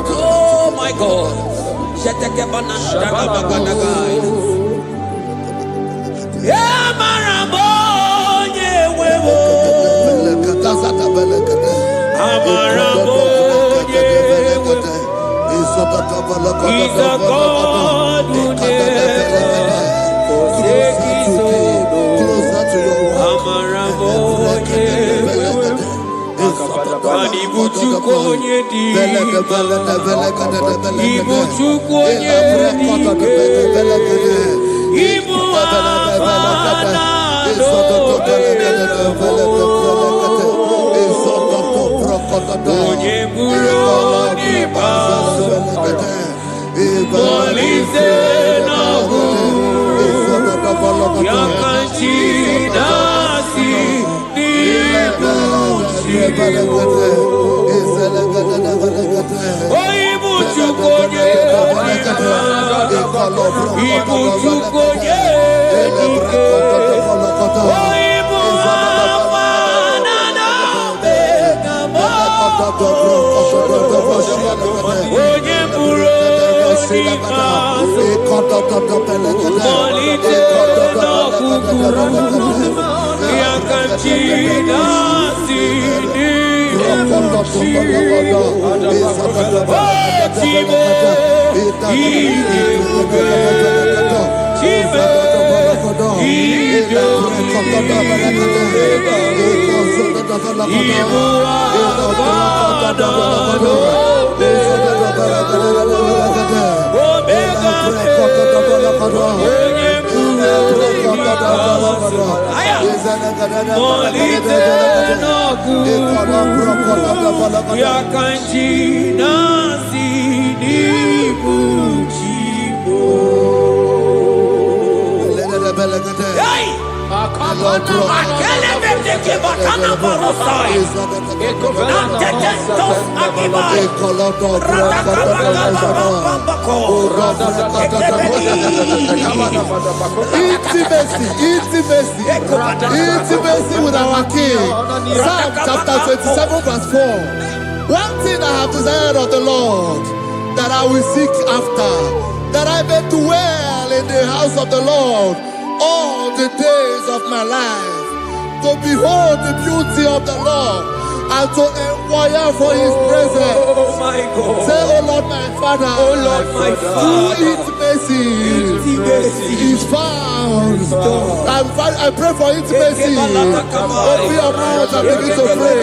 [SPEAKER 2] Oh my God. He's a God who never forsakes his own.
[SPEAKER 3] Intimacy with our King. Psalm chapter 27 verse 4. One thing I have desired of the Lord, that I will seek after, that I may dwell in the house of the Lord all the days of my life, to behold the beauty of the Lord and to inquire for his presence.
[SPEAKER 2] Oh my God.
[SPEAKER 3] Say, oh Lord my Father,
[SPEAKER 2] Oh Lord my Father,
[SPEAKER 3] intimacy is found. I pray for intimacy. Open your mouth and begin to pray.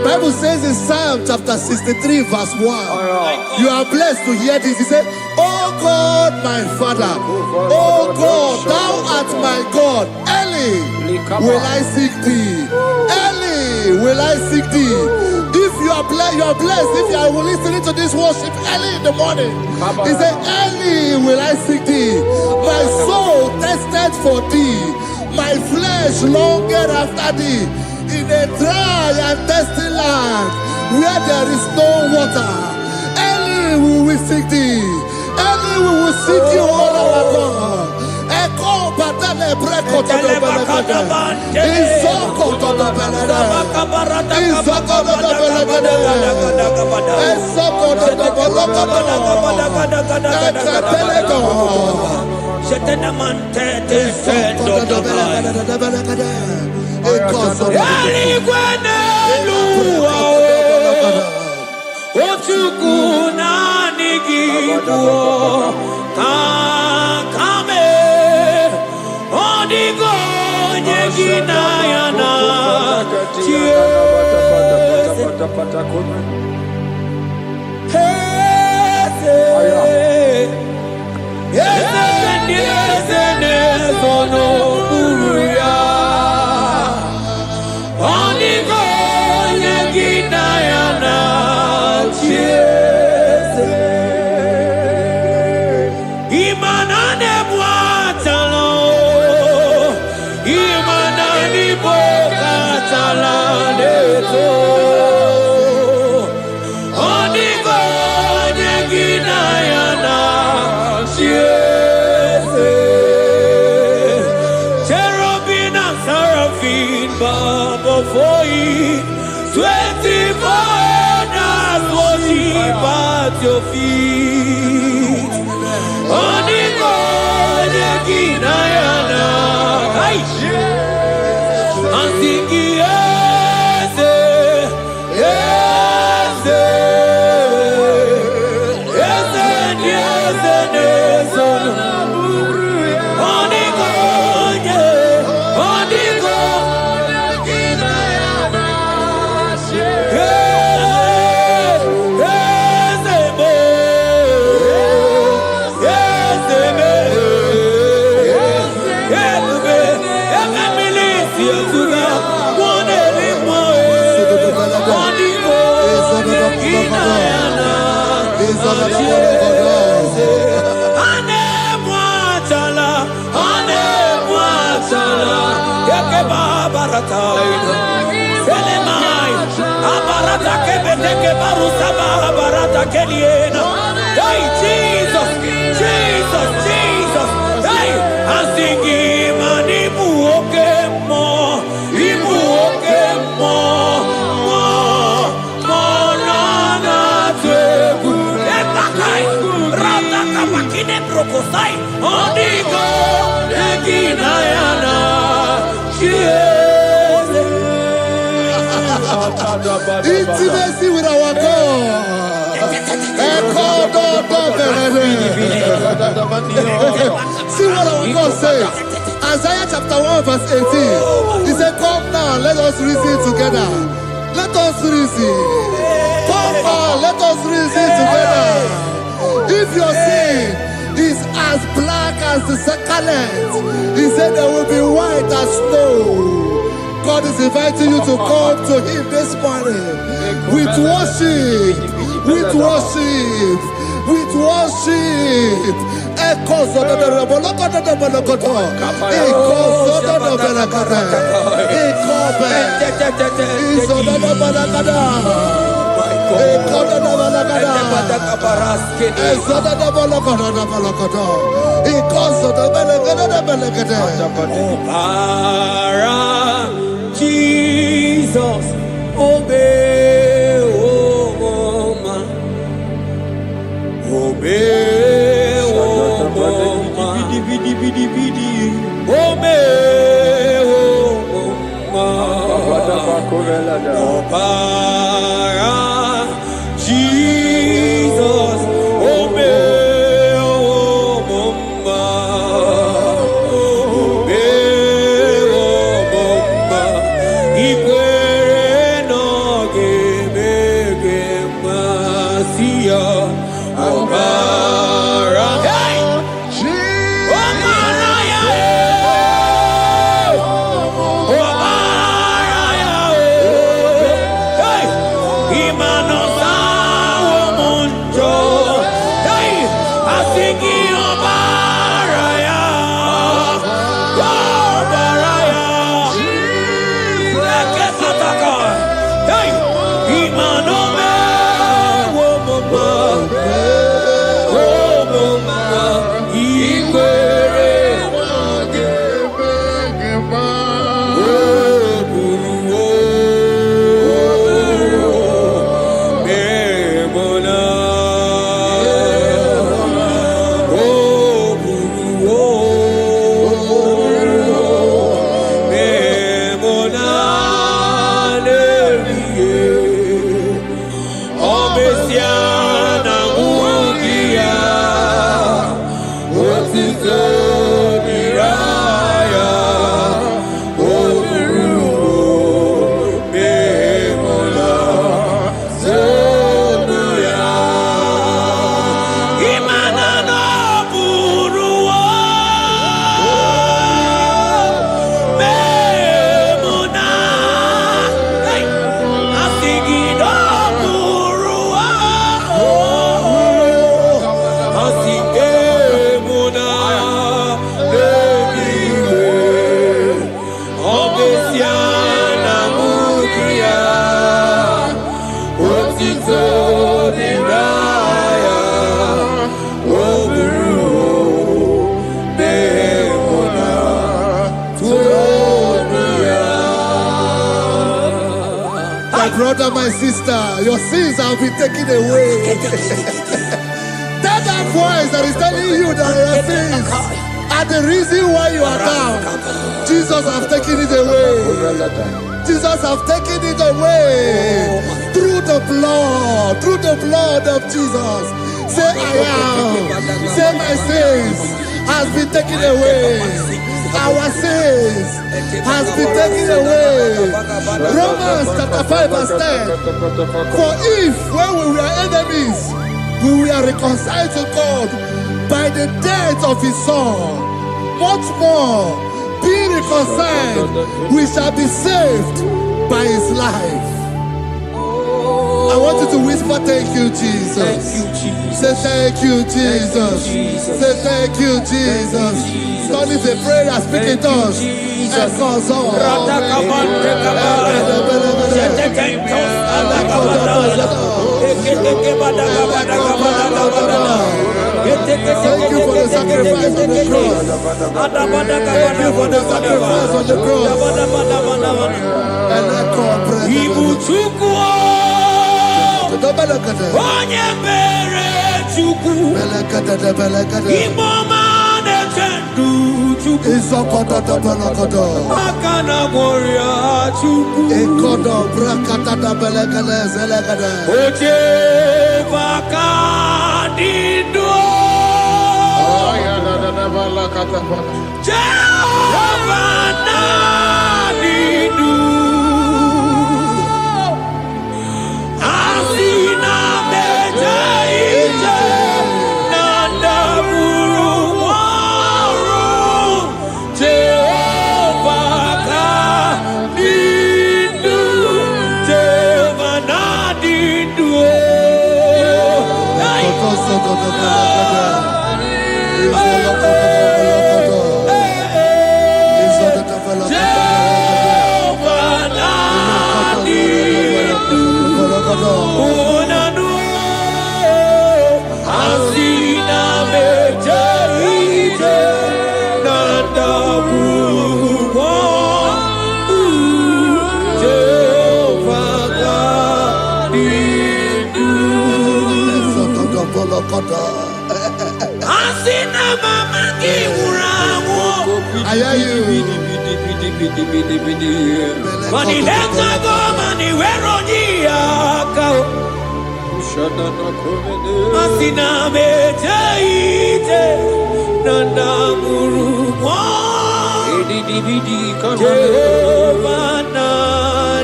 [SPEAKER 3] Bible says in Psalm chapter 63 verse 1, you are blessed to hear this. He said, oh God, my Father, oh God, thou art my God. Early will I seek thee. Early will I seek thee. If you are blessed, if you are listening to this worship early in the morning, he said, early will I seek thee. My soul thirsted for thee, my flesh longed after thee, in a dry and thirsty land where there is no water. Early will we seek thee. Early we will seek you, O our God.
[SPEAKER 2] Ochuku nanigibuo kakame odigo nyegina yana
[SPEAKER 4] Before you, 24 hours worship at your feet. Onigo Neginayana, and singing yes, yes, yes, yes, yes, Onigo, Onigo. Hey, Jesus, Jesus, Jesus. Hey, I'm singing, man, Ibu okemo, na tebu. Epakai, rata kapakine brokosai. Onigo, Neginayana,
[SPEAKER 3] Intimacy with our God. See what our God says. Isaiah chapter 1 verse 18. He said, come now, let us reason together. Let us reason. Come now, let us reason together. If your sin is as black as the scarlet, he said there will be white as snow. God is inviting you to come to Him this morning with worship, with worship, with worship. Echoes of the
[SPEAKER 4] Jesus, obey, oh mama, obey, oh mama, obey, oh mama, Jesus, obey, oh mama. Obesiana mugia, otito diraya, oburu memola, zonuya. Imana no buruwa, memona. Hey, asigi no buruwa, asige mona lebiwe, obesiana mugia, otito diraya, oburu memola, zonuya.
[SPEAKER 3] My brother, my sister, your sins have been taken away. That voice that is telling you that your sins are the reason why you are down. Jesus has taken it away. Jesus has taken it away. Through the blood of Jesus. Say I am. Say my sins has been taken away. Our sins has been taken away. Romans chapter 5 verse 10. For if when we were enemies, we were reconciled to God by the death of his son, much more, being reconciled, we shall be saved by his life. I want you to whisper, thank you, Jesus.
[SPEAKER 4] Thank you, Jesus.
[SPEAKER 3] Say thank you, Jesus.
[SPEAKER 4] Thank you, Jesus.
[SPEAKER 3] Say thank you, Jesus. Turn it a prayer, speak in tongues. Echoes all. Thank you for the sacrifice on the cross. Thank you for the sacrifice on the cross. And echo,
[SPEAKER 4] Ibuchukwu, onye mere Chukwu, Imoma na-eche ndụ Chukwu, aka na gboria Chukwu, oche baka dị ndụ, Jehova na dị ndụ. Asina meje ije na ndaburu waru, Jehova ka dindu, Jehova na dindu. Mani lenga go mani weroji akao, asina meje ije nanda murumwa, Jehova na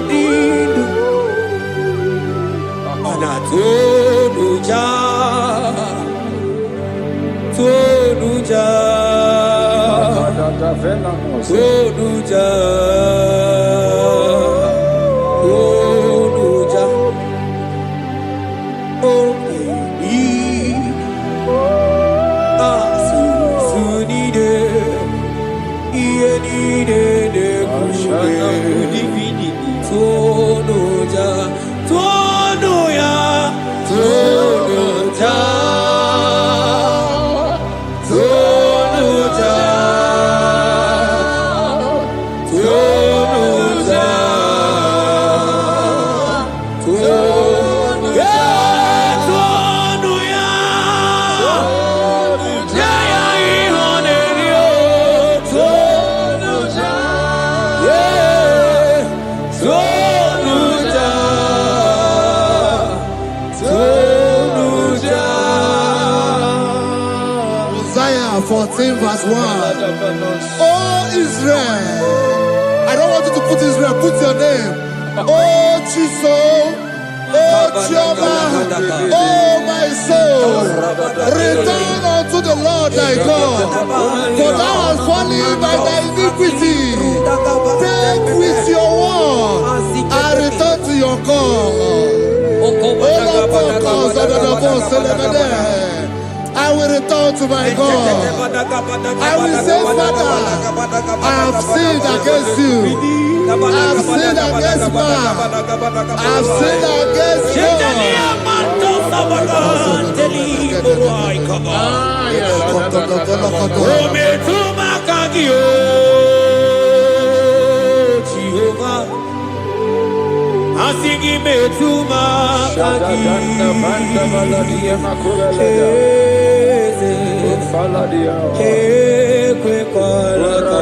[SPEAKER 4] dindu, anatonuja, tonuja. Onuja, Onuja, Obi, Asunide, Ienide, Divini, Tonuja, Tonuya, Tonuja.
[SPEAKER 3] Isaiah 14 verse 1. Oh Israel. I don't want you to put Israel, put your name. Oh Chiso. Oh Jehovah. Oh my soul. Return unto the Lord thy God. For thou hast fallen by thy iniquity. Take with your word and return to your God. I will return to my God. I will say, Father, I have sinned against you. I have sinned against man. I have sinned against
[SPEAKER 4] Jehovah, Asigi metuma kagi, ekwe kwalaka,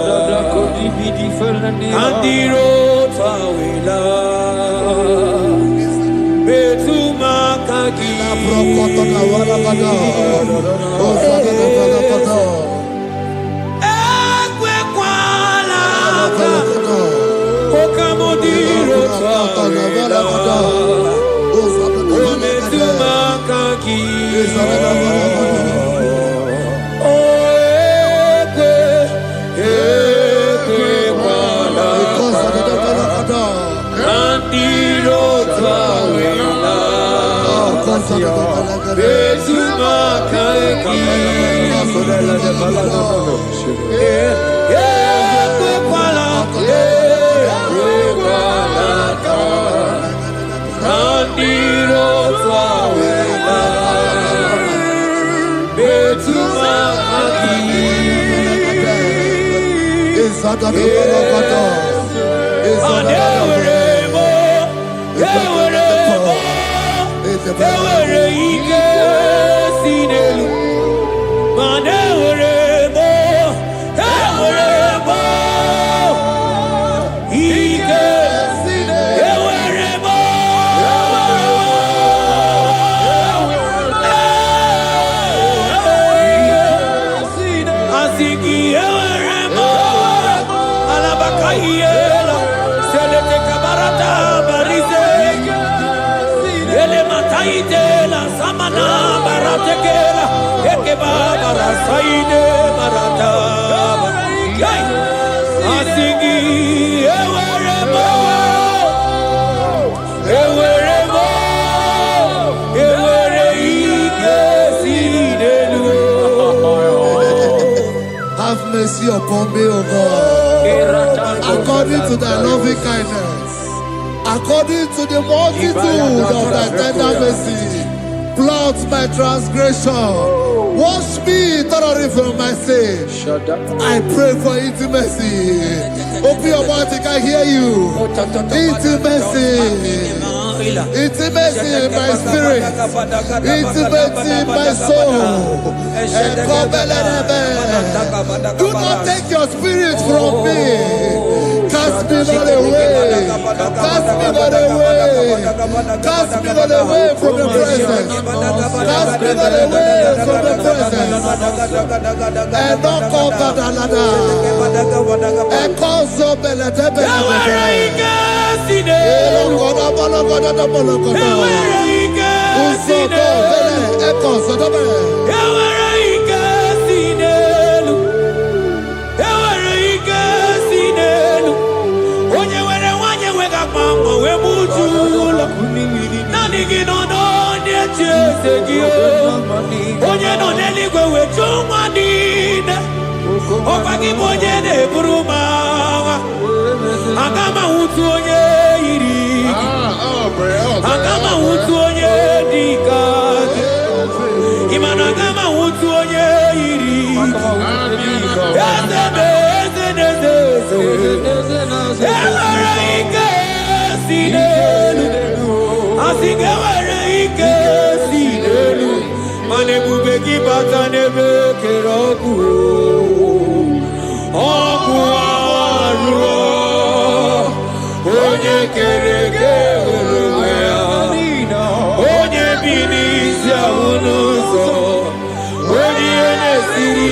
[SPEAKER 4] kandiro tawela, metuma kagi, ekwe kwalaka. Okamodiro tawela, ometuma kagi, ekwe kwalaka, kandiro tawela, metuma kagi, ekwe kwalaka. Kandiro tawela, betuma kagi, adeweremo, ewere ike sinelu, adeweremo, ike.
[SPEAKER 3] Have mercy upon me, O God, according to thy loving kindness, according to the multitude of thy tender mercy. Blot my transgression, wash me thoroughly from my sin. I pray for intimacy. Open your mouth, I can hear you. Intimacy. Intimacy in my spirit, intimacy in my soul. Do not take your spirit from me. Cast me not away. Cast me not away. Cast me not away from the presence. Cast me not away from the presence. And not come back another. And cause of Agama utu onye iri, agama utu onye dika, imana agama utu onye iri, ewere ike sinelu, asige ewere ike sinelu, mane bube kibata nebe keroku, oku aruo. Onye kereke onwe ya, onye bi n'isi ahụ n'ụzọ, onye na-esiri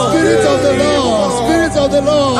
[SPEAKER 3] Spirit of the Lord, Spirit of the Lord.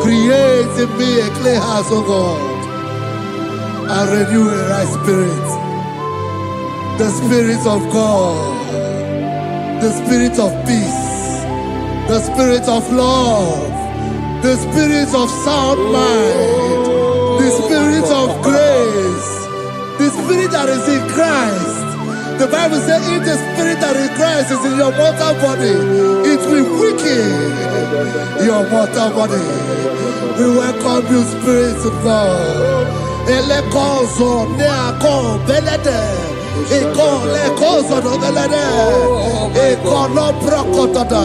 [SPEAKER 3] Create in me a clean house, O God, and renew a right spirit. The Spirit of God, the Spirit of peace, the Spirit of love, the Spirit of sound mind, the Spirit of grace, the Spirit that is in Christ. The Bible says, if the Spirit that is in Christ is in your mortal body, it will weaken your mortal body. We welcome you, Spirit of God. Elekozo neako belede, eko lekozo no belede, eko no prokotoda,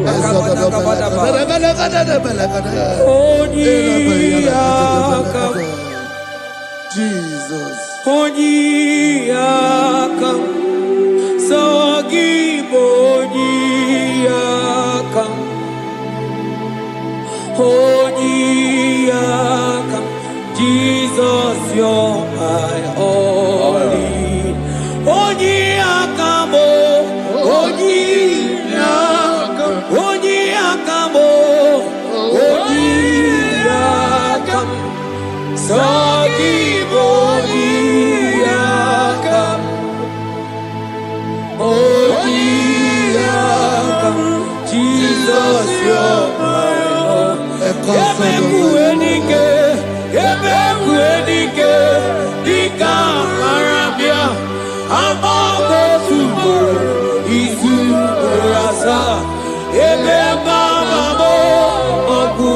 [SPEAKER 3] ezo no belede. Jesus.
[SPEAKER 4] Onyiyaka, Sagibo Onyiyaka, Onyiyaka, Jesus, you're my only. Onyiyaka mo, Onyiyaka, Onyiyaka mo, Onyiyaka, Sagibo Onyiyaka, Onyiyaka, Jesus, you're my Lord. Ebekuenike, ebekuenike, dika marabia, amago subo, isu rasa, ebe mama mo, ogu.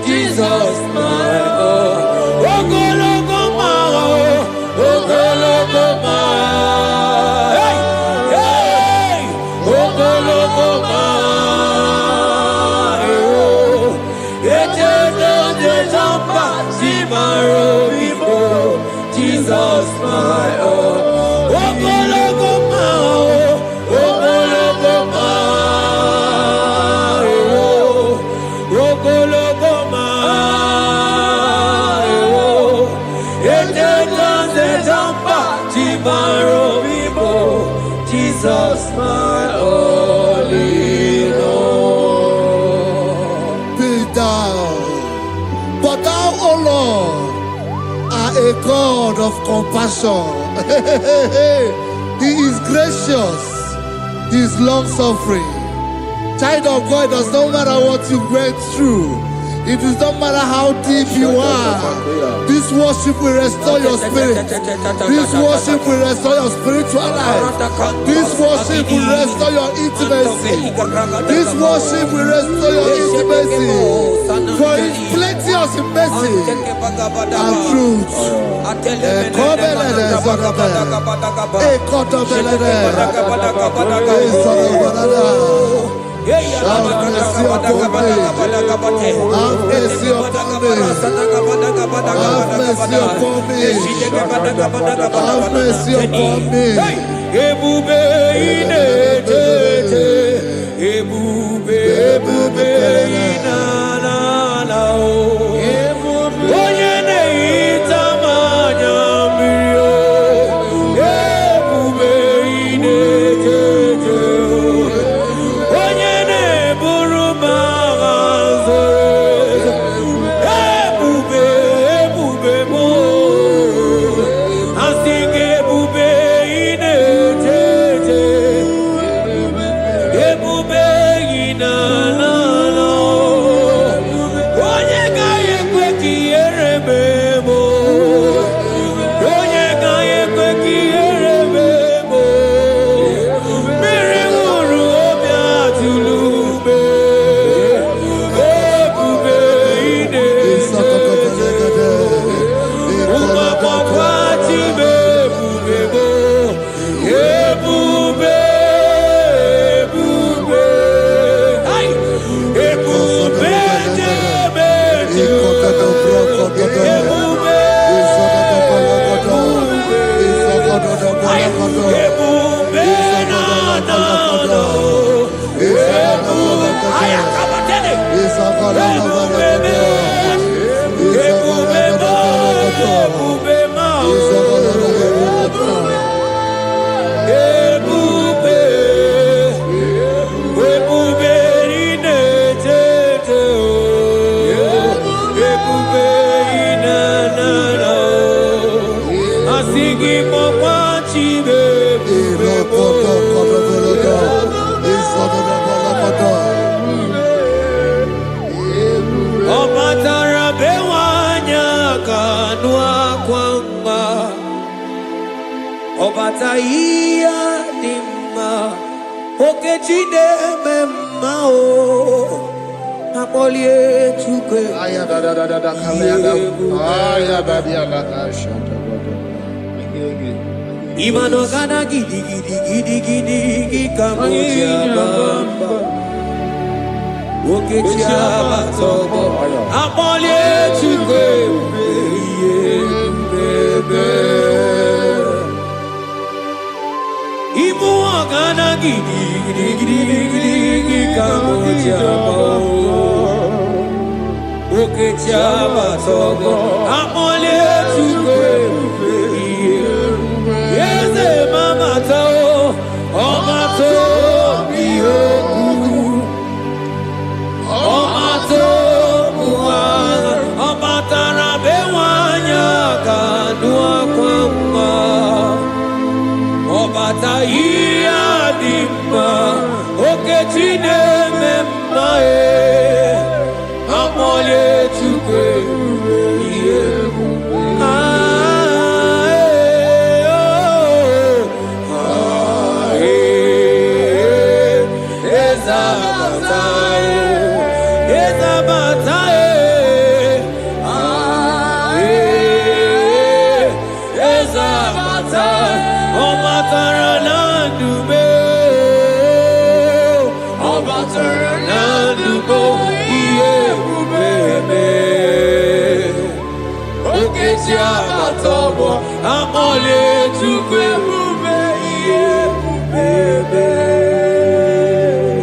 [SPEAKER 4] Jesus, my God. Ogologo ma, ogologo ma. Hey, hey, ogologo ma. Jesus, my oh, ogologo ma, ogologo ma, ogologo ma, Jesus, my only Lord.
[SPEAKER 3] Be thou, but thou, O Lord, are a God of compassion. He is gracious. He is long-suffering. Child of God, it does not matter what you went through. It does not matter how deep you are. This worship will restore your spirit. This worship will restore your spiritual life. This worship will restore your intimacy. This worship will restore your intimacy. For His plenteous in mercy and truth. Have mercy upon me. Have mercy upon me. Have mercy upon me. Have mercy upon me.
[SPEAKER 4] Ebube inetete, ebube inanana o. Onye na-ehita mmanya mmiri o. Ebube inetete o. Onye na-eburu m agha nzọ. Ebube m o. Asị gị ebube inetete. Ebube inanana o. Onye gaghị ekwe ka ihere mee m o. Onye gaghị ekwe ka ihere mee m o. Mmiri ṅụrụ obi atụrụ ume. Ebube inetete. Ụmụagbọghọ achị m ebube m. Ebube, ebube. Ai! Ebube jebe jebe. Ebube. Ai! Ebube na na na. Ebube. Ai, akabatele. Ebube me. Ebube ma. Ebube ma. Ebube. Ebube inetete o. Ebube inanana o. Asị gị kpọkwa chi m ebube m o. Ọ batara be nwanyị aka nụ akwa mma. Ọ bata ihe dị mma. Okechi na-eme mma o. Akpọlie Chukwu. Imano gana gidi gidi gidi gidi gidi kamoji abamba. Okechi abatogo. Akpọlie Chukwu ebube. Ibu ọgana gidi gidi gidi gidi gidi kamoji abamba. Okechi abatogo. Akpọlie Chukwu ebube. Eze mama tao, ọma to bihoku, ọma to buwa, ọma tara be nwanyị aka nụ akwa mma, ọba ta ihe dị mma, Okechi na-eme mma akpọlie Chukwu ihe.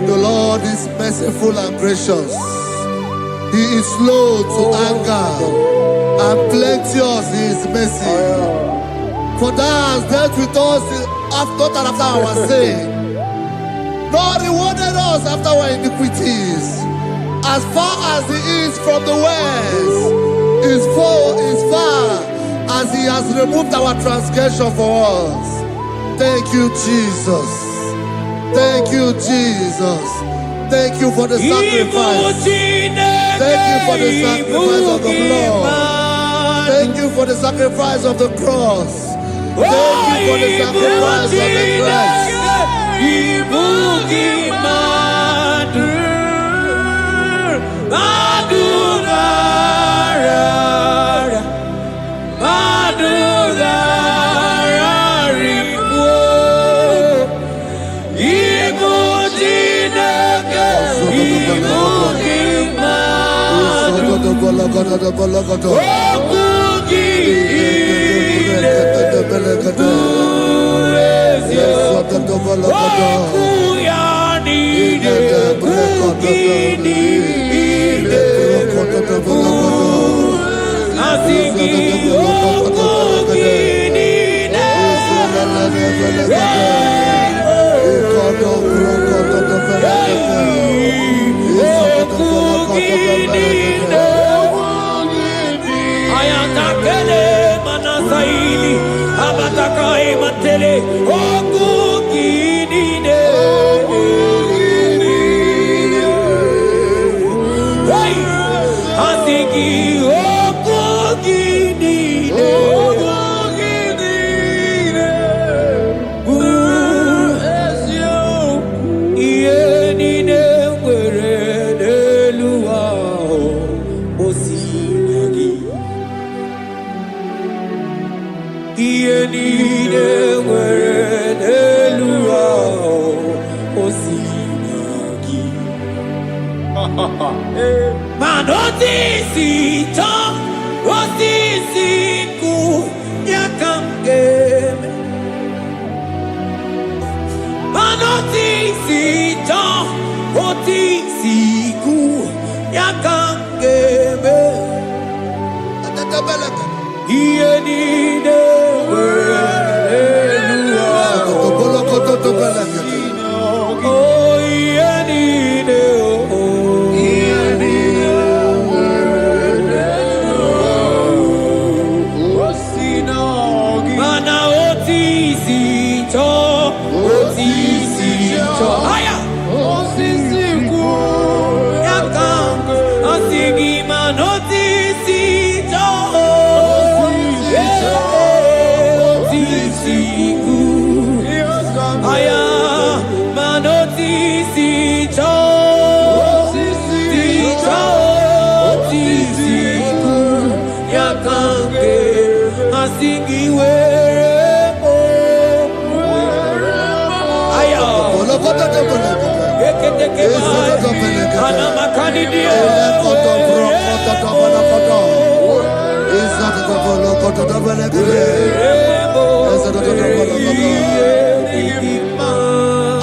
[SPEAKER 3] The Lord is merciful and gracious. He is slow to anger and plenteous in his mercy. For thou hast dealt with us not after our sin, nor rewarded us after our iniquities. As far as the east from the west is far as he has removed our transgression for us. Thank you, Jesus. Thank you, Jesus. Thank you for the sacrifice. Thank you for the sacrifice of the blood. Thank you for the sacrifice of the cross. Thank you for the sacrifice of the Christ.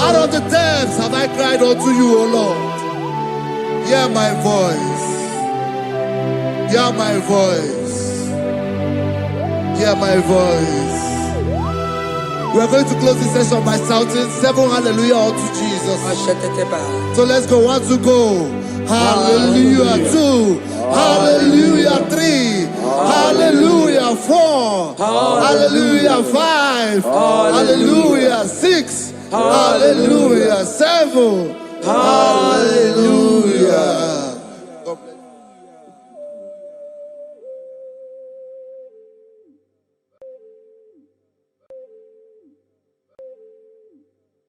[SPEAKER 3] Out of the depths have I cried unto you, O Lord. Hear my voice. Hear my voice. Hear my voice. We are going to close this session by shouting 7 hallelujah unto Jesus. So let's go. 1, 2, go. Hallelujah. 2. Hallelujah. 3. Hallelujah. 4. Hallelujah. 5. Hallelujah. 6. Hallelujah. 7. Hallelujah. God bless you.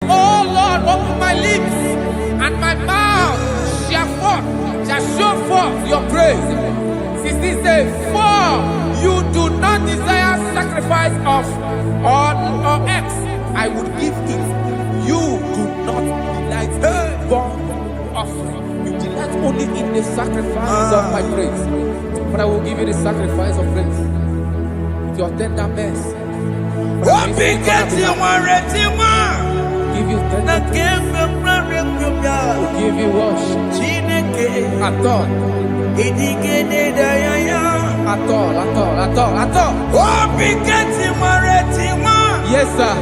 [SPEAKER 1] Oh Lord, open my lips, and my mouth shall show forth your praise. 16 says, for you do not desire sacrifice, of or X, I would give it. You do not delight in burnt offering. You delight only in the sacrifice of my praise. But I will give you the sacrifice of praise. With your tender mercy. Give you tender mercy. Give you worship. At all. At all. Yes, sir.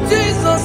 [SPEAKER 2] Jesus,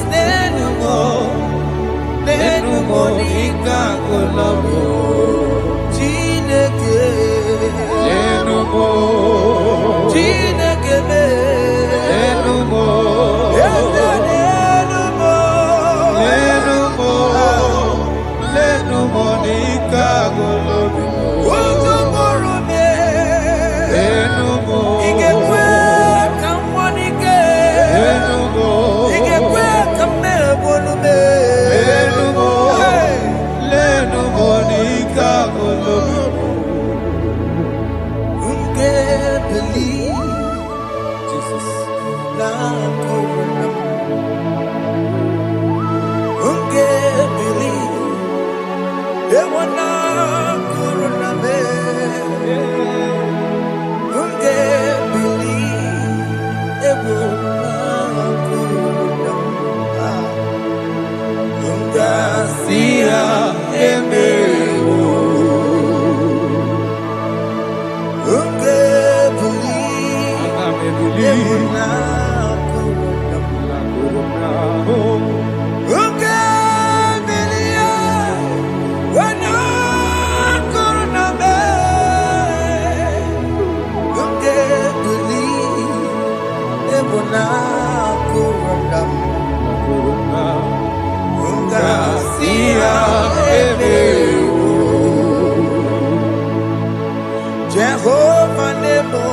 [SPEAKER 2] Jehovah Nebo,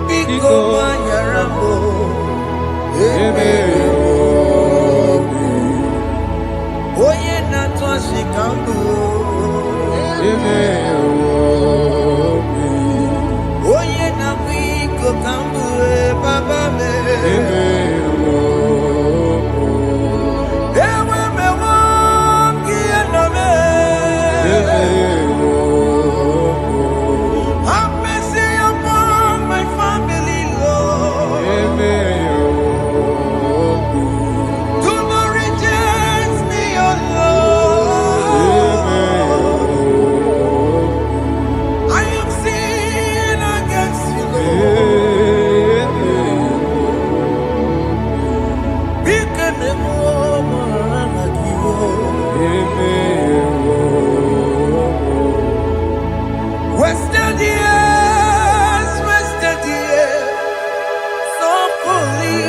[SPEAKER 2] Biko Banyarambo, Oye Natwa Shikambu, Oye Nabiko Kambu, Baba me. Wasted years, so fully.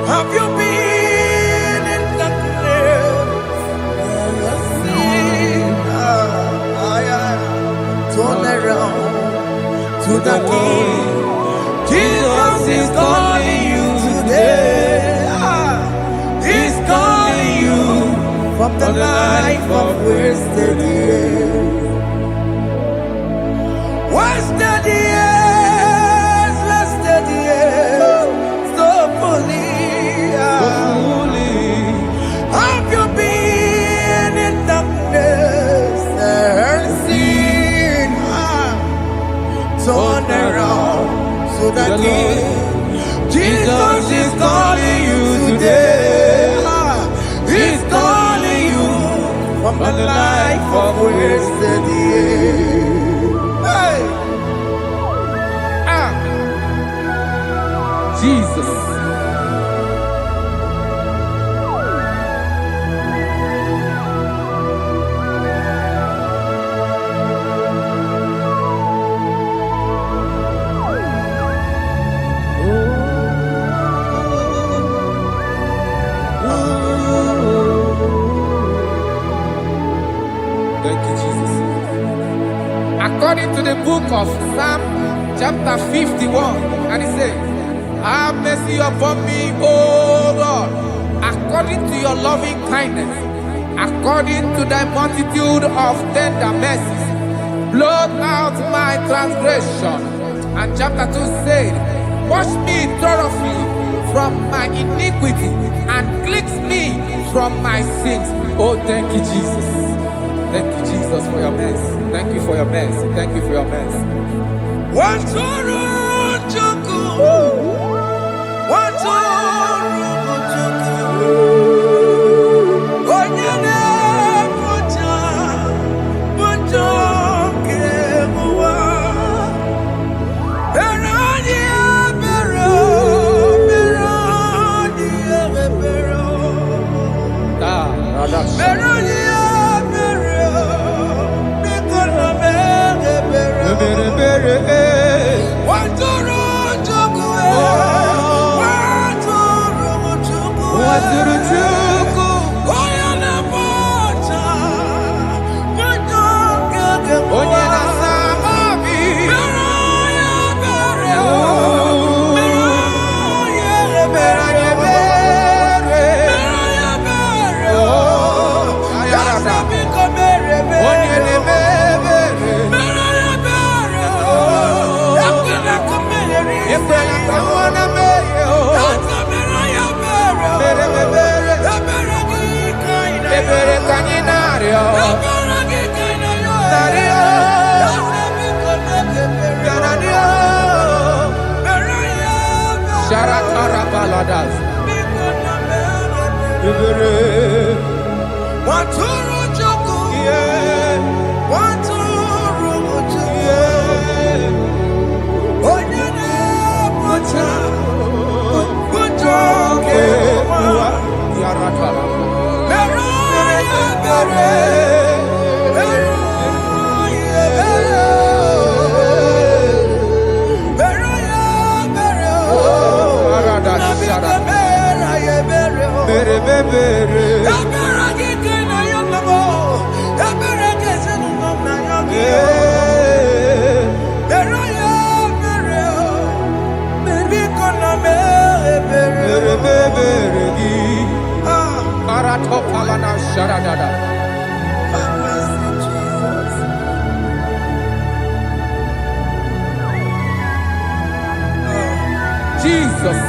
[SPEAKER 2] Have you been in darkness? Turn around to the King. Jesus is calling you today. He's calling you from the life of wasted years. Wasted years, so fully. Have you been in darkness and seen? Turn around so that Jesus is calling you today. He's calling you from the life of wasted years. Hey.
[SPEAKER 1] Jesus. Thank you, Jesus. According to the book of Psalm, chapter 51, and it says, have mercy upon me, O Lord, according to your loving kindness, according to thy multitude of tender mercies, blot out my transgression. And chapter 2 said, wash me thoroughly from my iniquity and cleanse me from my sins. Oh, thank you, Jesus. Thank you, Jesus, for your mercy. Thank you for your mercy. Thank you for your mercy. Jesus.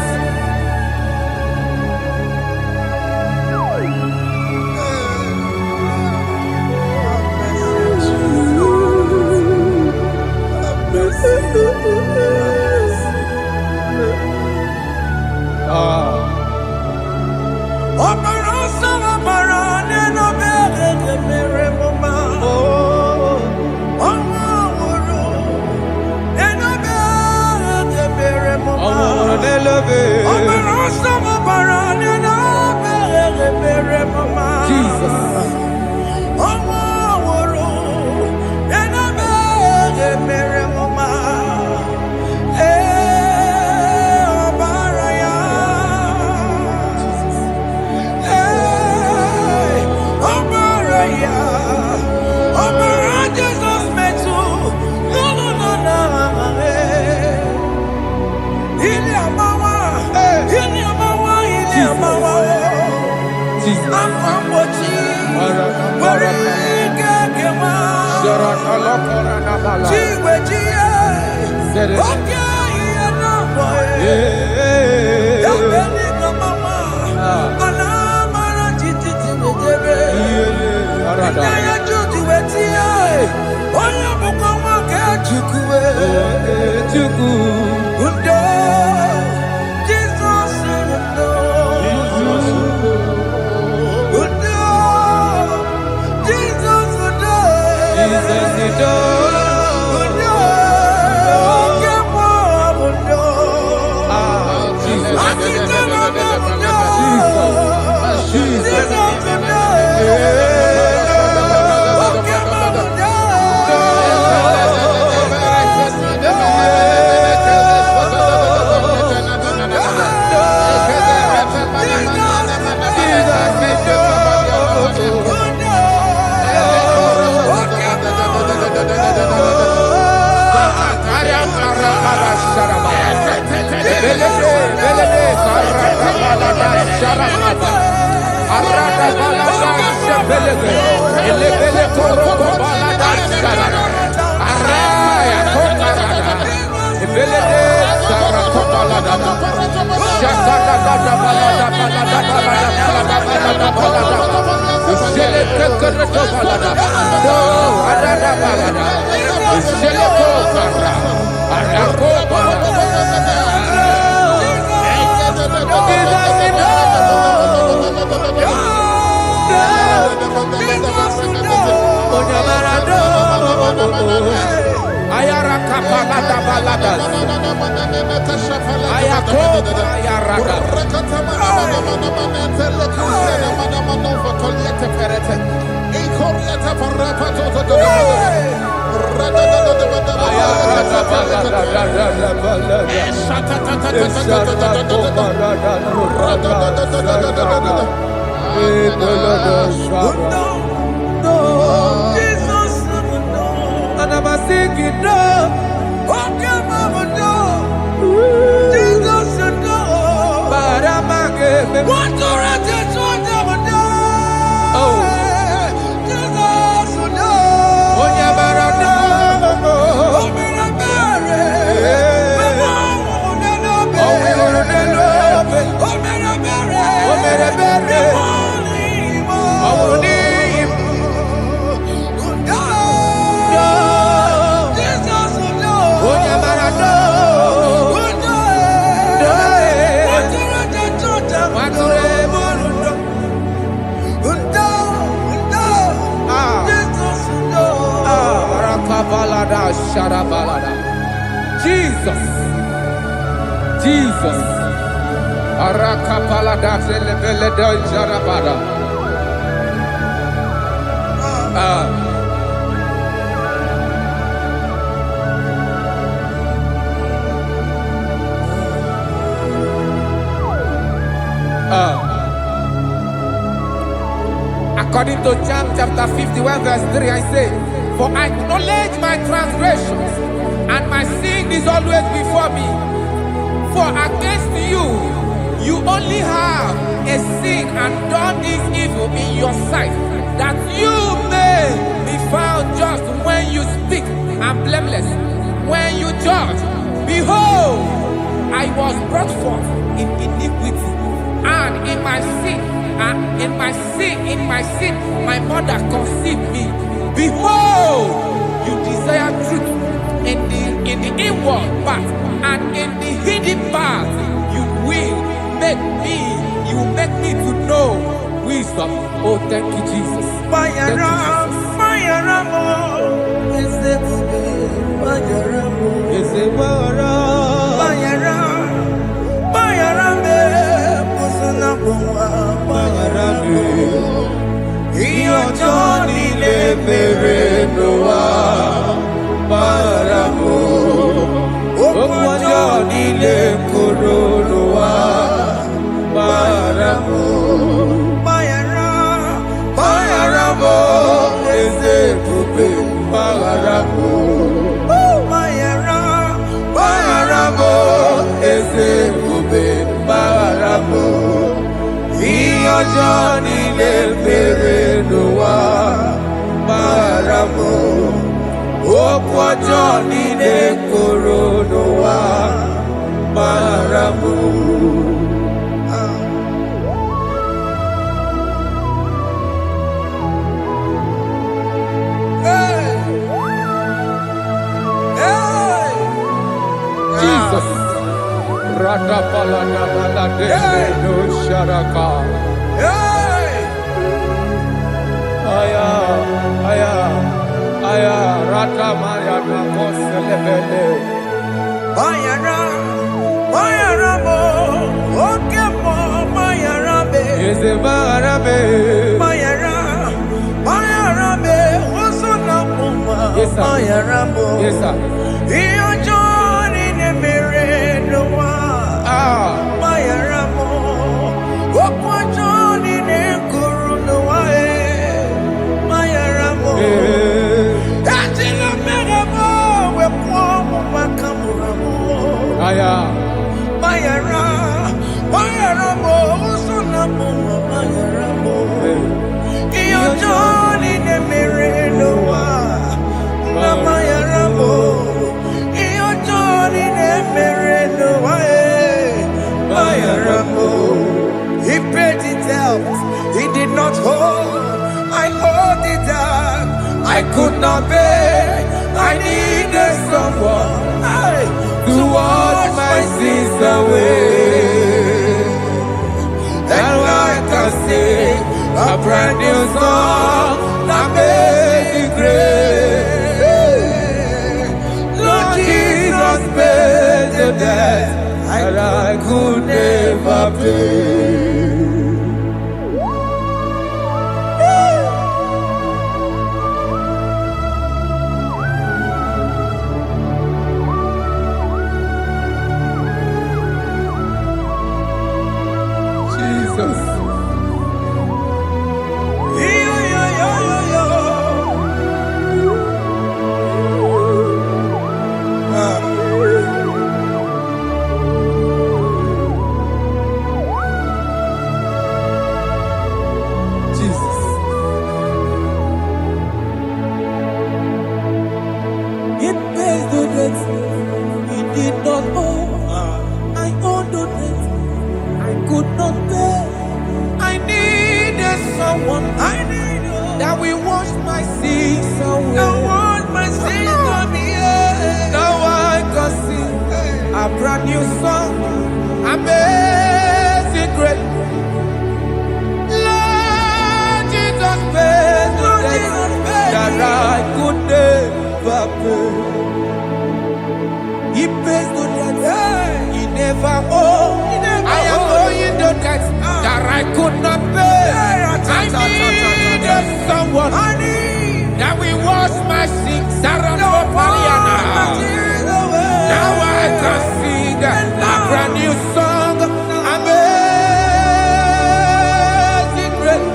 [SPEAKER 2] Love it.
[SPEAKER 1] According to John chapter 51 verse 3, I say, for I acknowledge my transgressions, and my sin is always before me. For against you, you only have a sin and done this evil in your sight, that you may be found just when you speak and blameless when you judge. Behold, I was brought forth in iniquity, and in my sin, my mother conceived me. Behold, you desire truth in the inward part, and in the hidden part you will make me to know wisdom. Oh, thank you, Jesus. Thank you,
[SPEAKER 2] He
[SPEAKER 4] Johnny Nemerenoa Maramo Okwa Johnny Nekoronoa Maramo
[SPEAKER 1] Jesus. Radapalana balade no sharaka. Aya, aya, aya, rata maya na koselebele.
[SPEAKER 2] Mayara, Mayara mo, oke mo, Mayara be.
[SPEAKER 1] Eze marabe.
[SPEAKER 2] Mayara, Mayara be, osuna puma,
[SPEAKER 1] Yes, sir.
[SPEAKER 2] Mayara mo.
[SPEAKER 1] Yes, sir.
[SPEAKER 2] Iyo Johnny Nemerenoa. Mayara mo, okwa Johnny Nekoronoa. Mayara mo. Ajila meramo, we pomo makamuramo.
[SPEAKER 1] Aya.
[SPEAKER 2] Mayara, Mayara mo, usuna mo, Mayara mo. Iyo Johnny Nemerenoa. Na Mayara mo. Iyo Johnny Nemerenoa. Mayara mo. He paid it out. He did not hold. I hold it out. I could not bear. I needed someone
[SPEAKER 1] To wash my sins away. And I can sing a brand new song. Amazing grace. Lord Jesus paid the debt that I could never pay. Jesus. Jesus.
[SPEAKER 4] It pays the debt he did not owe. I owe the debt I could not pay.
[SPEAKER 1] I needed someone that will wash my sins away. Now I can sing a brand new song. Amazing grace. Lord Jesus paid the debt that I could never pay. He pays the debt he never owed. I am owing the debt that I could not pay. I needed someone that will wash my sins. Now I can sing a brand new song. Amazing grace.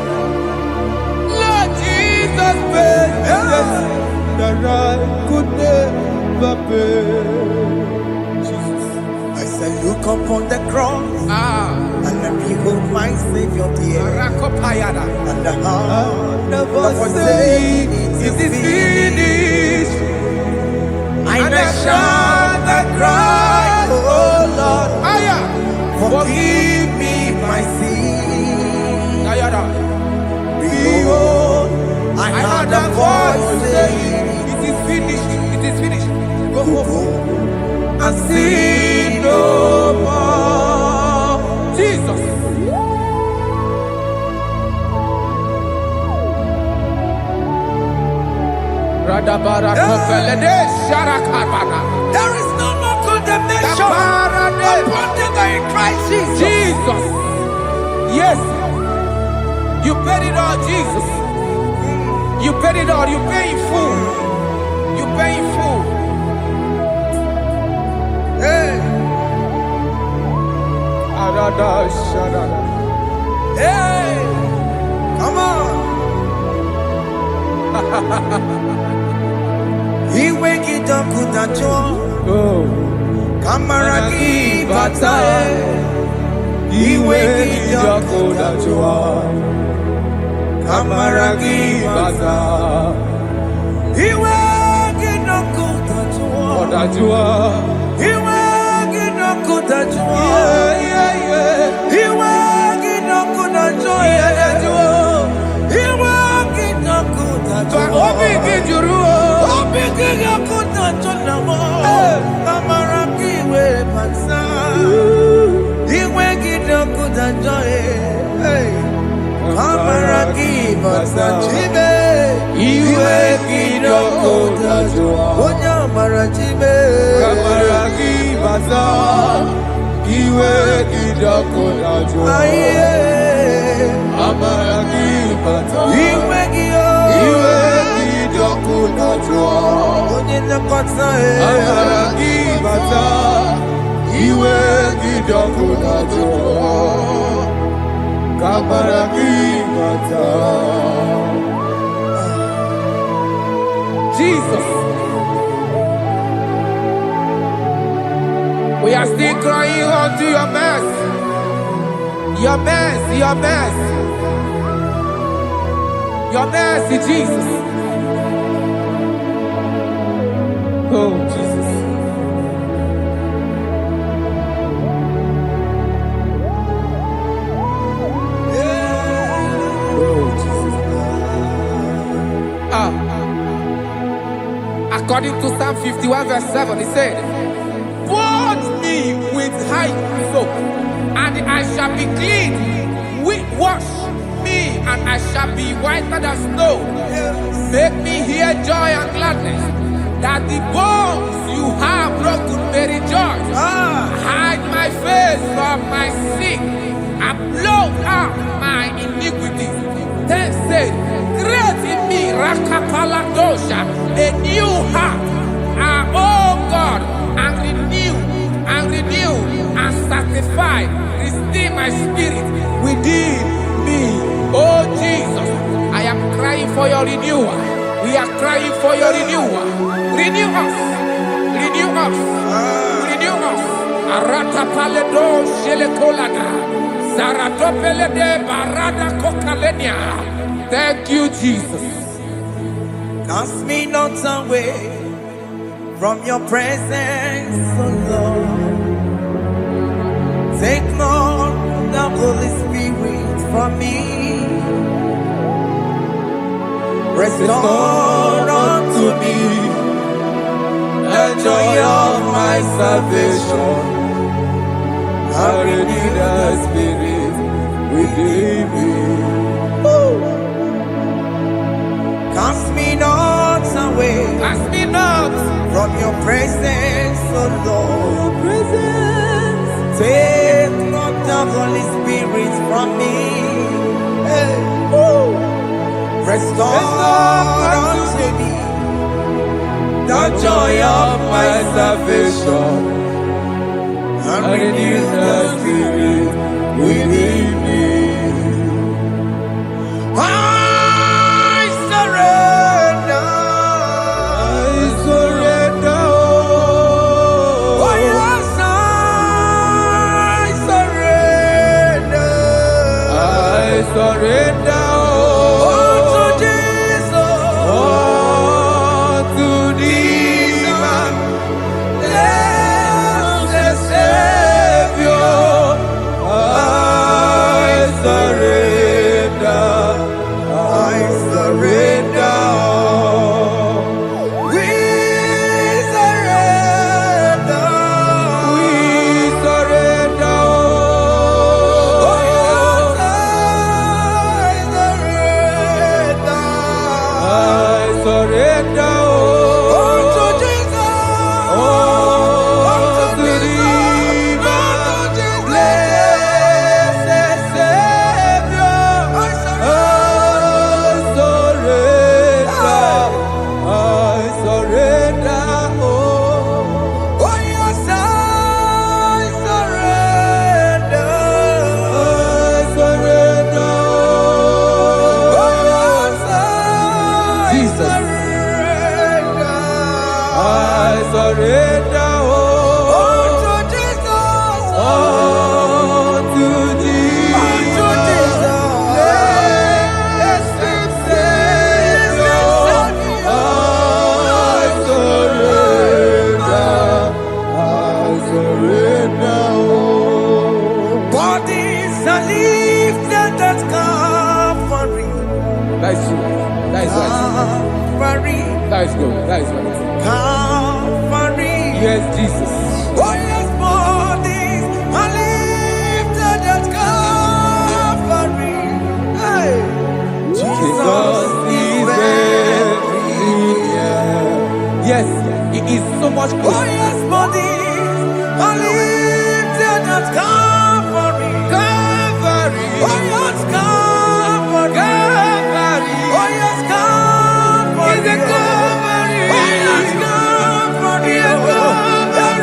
[SPEAKER 1] Lord Jesus paid the debt that I could never pay. Jesus.
[SPEAKER 2] I said, look upon the cross and then behold my Savior there.
[SPEAKER 1] Rakopayada.
[SPEAKER 2] And the heart
[SPEAKER 1] The
[SPEAKER 2] that
[SPEAKER 1] voice
[SPEAKER 2] was
[SPEAKER 1] saying,
[SPEAKER 2] saying,
[SPEAKER 1] it is finished.
[SPEAKER 2] I
[SPEAKER 1] And I
[SPEAKER 2] shall
[SPEAKER 1] shout and cry, oh Lord, Aya,
[SPEAKER 2] forgive me my sin.
[SPEAKER 1] Ayada.
[SPEAKER 2] Behold, I heard a voice saying,
[SPEAKER 1] it is finished, it is finished. Go
[SPEAKER 2] go
[SPEAKER 1] home and sin no more. Jesus.
[SPEAKER 2] There is no more condemnation upon them that in Christ Jesus.
[SPEAKER 1] Jesus. Yes. You paid it all, Jesus. You paid it all. You pay in full. You pay in full.
[SPEAKER 2] Hey, hey, come on. He wake it up with a joy.
[SPEAKER 1] Oh.
[SPEAKER 2] Kamaraki batae.
[SPEAKER 4] iwe kijoko dajua, kamaragi bata. Iwe kijoko dajua, dajua. Iwe kijoko dajua, iwe kijoko dajua, dajua. Iwe kijoko dajua, obi kijuru, obi kijoko dajua mo, kamaragi we bata. Iwe kijoko dajua, kamaragi bata. Chibe, iwe kijoko dajua, onya marachibe, kamaragi bata. Iwe kijoko dajua, kamaragi bata. Iwe kijoko dajua, onya nakota, kamaragi bata. Iwe kijoko dajua, kamaragi bata.
[SPEAKER 1] Jesus. We are still crying unto your mercy. Your mercy, your mercy. Your mercy, Jesus. Oh, Jesus. According to Psalm 51 verse 7, it said, "Wash me with high soap, and I shall be clean. Wash me, and I shall be whiter than snow. Make me hear joy and gladness, that the bones you have broken may rejoice. Hide my face from my sin, and blot out my iniquities." Then said, "Create in me Rakapaladosha, a new heart, oh God, and renew, and sanctify, restore my spirit within me." Oh Jesus, I am crying for your renewal. We are crying for your renewal. Renew us, renew us, renew us. Arata paledo shelekolada, zaratopele de barada kokalenia. Thank you, Jesus.
[SPEAKER 2] Cast me not away from your presence, oh Lord. Take not the Holy Spirit from me. Restore unto me the joy of my salvation. I renew the spirit within me. Cast me not away,
[SPEAKER 1] Cast me not
[SPEAKER 2] from your presence, oh Lord. Take not the Holy Spirit from me. Hey. Restore unto me the joy of my salvation, and renew the spirit within me. I surrender. Oh yes, I surrender.
[SPEAKER 4] I surrender.
[SPEAKER 2] are lifted at Calvary.
[SPEAKER 1] That is true. That is right.
[SPEAKER 2] Calvary.
[SPEAKER 1] That is good. That is right.
[SPEAKER 2] Calvary.
[SPEAKER 1] Yes, Jesus.
[SPEAKER 2] Oh yes, bodies are lifted at Calvary. Hey. Jesus is everywhere.
[SPEAKER 1] Yes, it is so much
[SPEAKER 2] Oh
[SPEAKER 1] closer.
[SPEAKER 2] yes, bodies are lifted at Calvary.
[SPEAKER 1] Calvary.
[SPEAKER 2] Oh yes, Calvary.
[SPEAKER 1] Calvary.
[SPEAKER 2] Oh yes, Calvary.
[SPEAKER 1] Is it Calvary?
[SPEAKER 2] Oh yes, Calvary.
[SPEAKER 1] Yes, Calvary.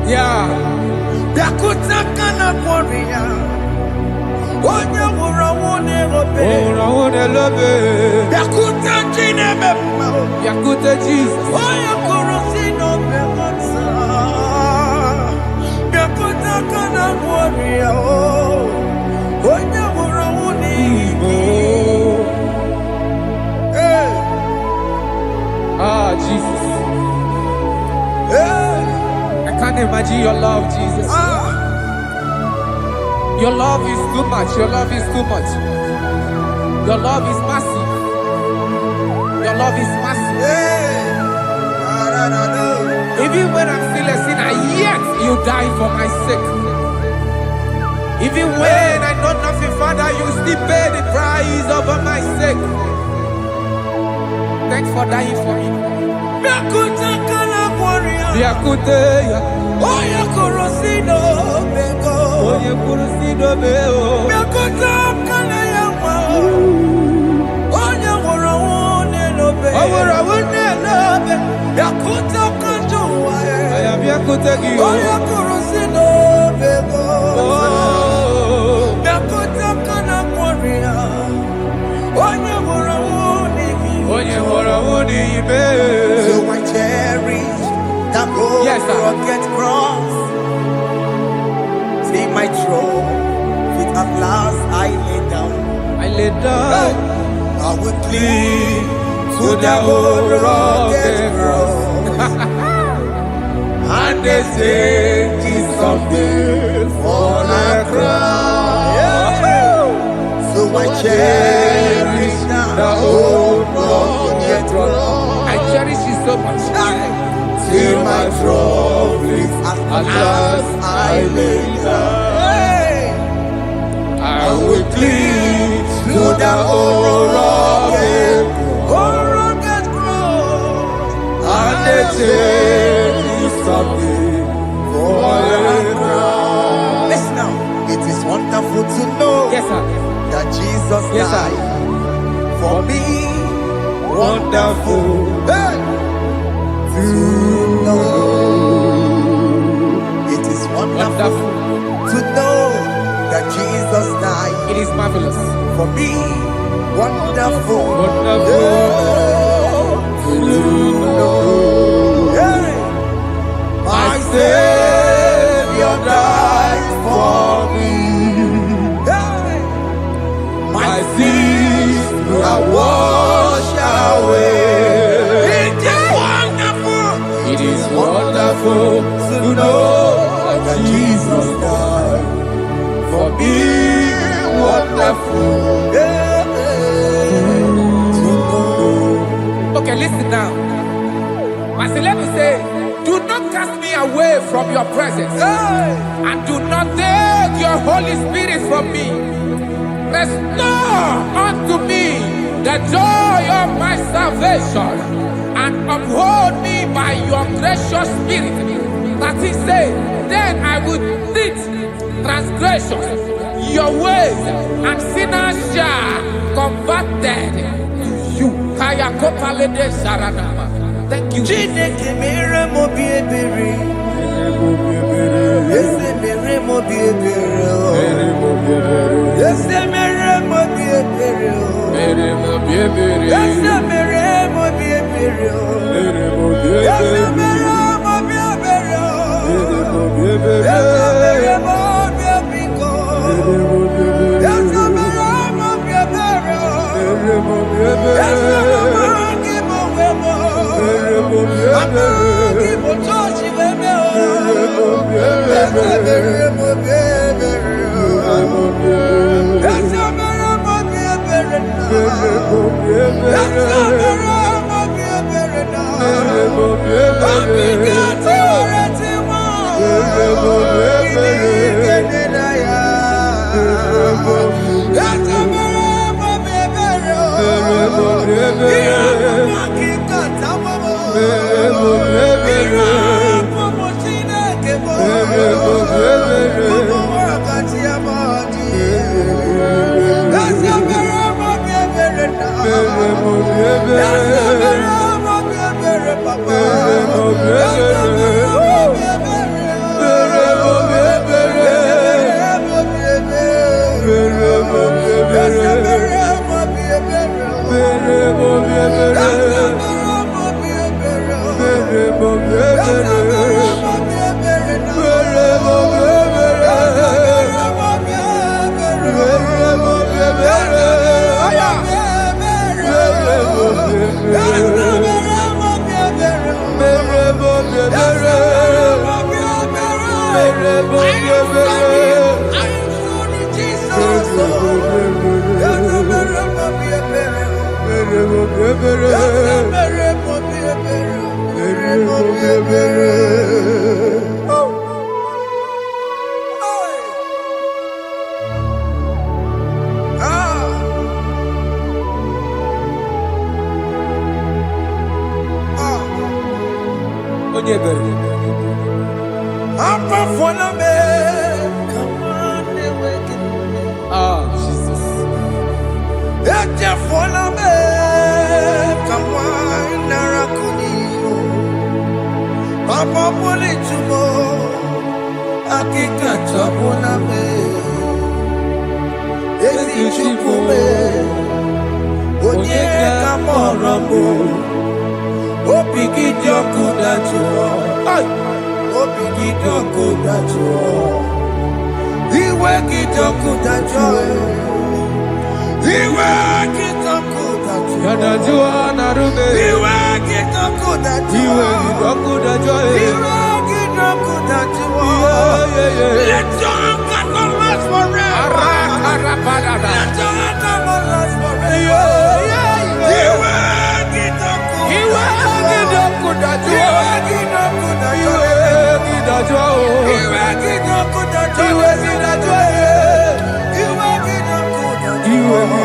[SPEAKER 1] Yeah.
[SPEAKER 2] Biakutakana kwaria. Onya wurawone obe.
[SPEAKER 1] Oh, I want to love it.
[SPEAKER 2] Biakutakine mema.
[SPEAKER 1] Yakute Jesus.
[SPEAKER 2] Onya kurosino begonsa. Biakutakana kwaria. Onya wurawone
[SPEAKER 1] Igbo.
[SPEAKER 2] Hey.
[SPEAKER 1] Ah, Jesus.
[SPEAKER 2] Hey.
[SPEAKER 1] I can't imagine your love, Jesus. Your love is too much. Your love is too much. Your love is massive. Your love is massive.
[SPEAKER 2] Hey.
[SPEAKER 1] Even when I'm still a sinner, yet you die for my sake. Even when I know nothing, Father, you still pay the price over my sake. Thanks for dying for me.
[SPEAKER 2] Biakutakana kwaria.
[SPEAKER 1] Yakute,
[SPEAKER 2] Onya kurosino bego.
[SPEAKER 1] Oye kurusido beo.
[SPEAKER 2] Biakutakana yawa. Onya wurawone lobe.
[SPEAKER 1] Awura wune lobe.
[SPEAKER 2] Biakutakanjuwa.
[SPEAKER 1] I am Yakute Gio.
[SPEAKER 2] Onya kurosino bego.
[SPEAKER 1] Oh,
[SPEAKER 2] Biakutakana kwaria. Onya wurawone
[SPEAKER 1] Oye wura wune ibe.
[SPEAKER 2] So I cherish that
[SPEAKER 1] Yes, sir.
[SPEAKER 2] rugged cross. See my throne, with at last I lay down.
[SPEAKER 1] I lay down
[SPEAKER 2] I will cling
[SPEAKER 1] to the old rugged cross. And they say it's something for the crown.
[SPEAKER 2] So I cherish
[SPEAKER 1] The old rugged cross. I cherish it so much.
[SPEAKER 2] Till my trophies at last I lay down.
[SPEAKER 1] I will cling to the old rugged
[SPEAKER 2] cross.
[SPEAKER 1] and they say it's something for the crown.
[SPEAKER 2] Listen now, it is wonderful to know
[SPEAKER 1] Yes, sir.
[SPEAKER 2] that Jesus
[SPEAKER 1] Yes, sir.
[SPEAKER 2] died for me.
[SPEAKER 1] Wonderful.
[SPEAKER 2] Hey! To know. It is wonderful
[SPEAKER 1] Wonderful.
[SPEAKER 2] to know that Jesus died
[SPEAKER 1] It is marvelous.
[SPEAKER 2] for me. Wonderful.
[SPEAKER 1] Wonderful.
[SPEAKER 2] Hey!
[SPEAKER 1] My Savior died for me.
[SPEAKER 2] Hey!
[SPEAKER 1] My sins are washed away.
[SPEAKER 2] It is wonderful.
[SPEAKER 1] It is wonderful to know that Jesus died for me. Wonderful. Okay, listen now. My celeb say, do not cast me away from your presence, and do not take your Holy Spirit from me. Restore unto me the joy of my salvation, and uphold me by your gracious spirit. That is say, then I will teach transgressions your ways, and sinners shall converted to you. Kaya kopalede saranama. Thank you.
[SPEAKER 2] Chineke mere mo bi ebere. Ese mere mo bi ebere. Ese mere mo bi ebere. Ese mere mo bi ebere. Ese mere mo bi ebere. Ese mere mo bi ebiko. Ese mere mo bi ebere. Ese mere
[SPEAKER 1] Jesus.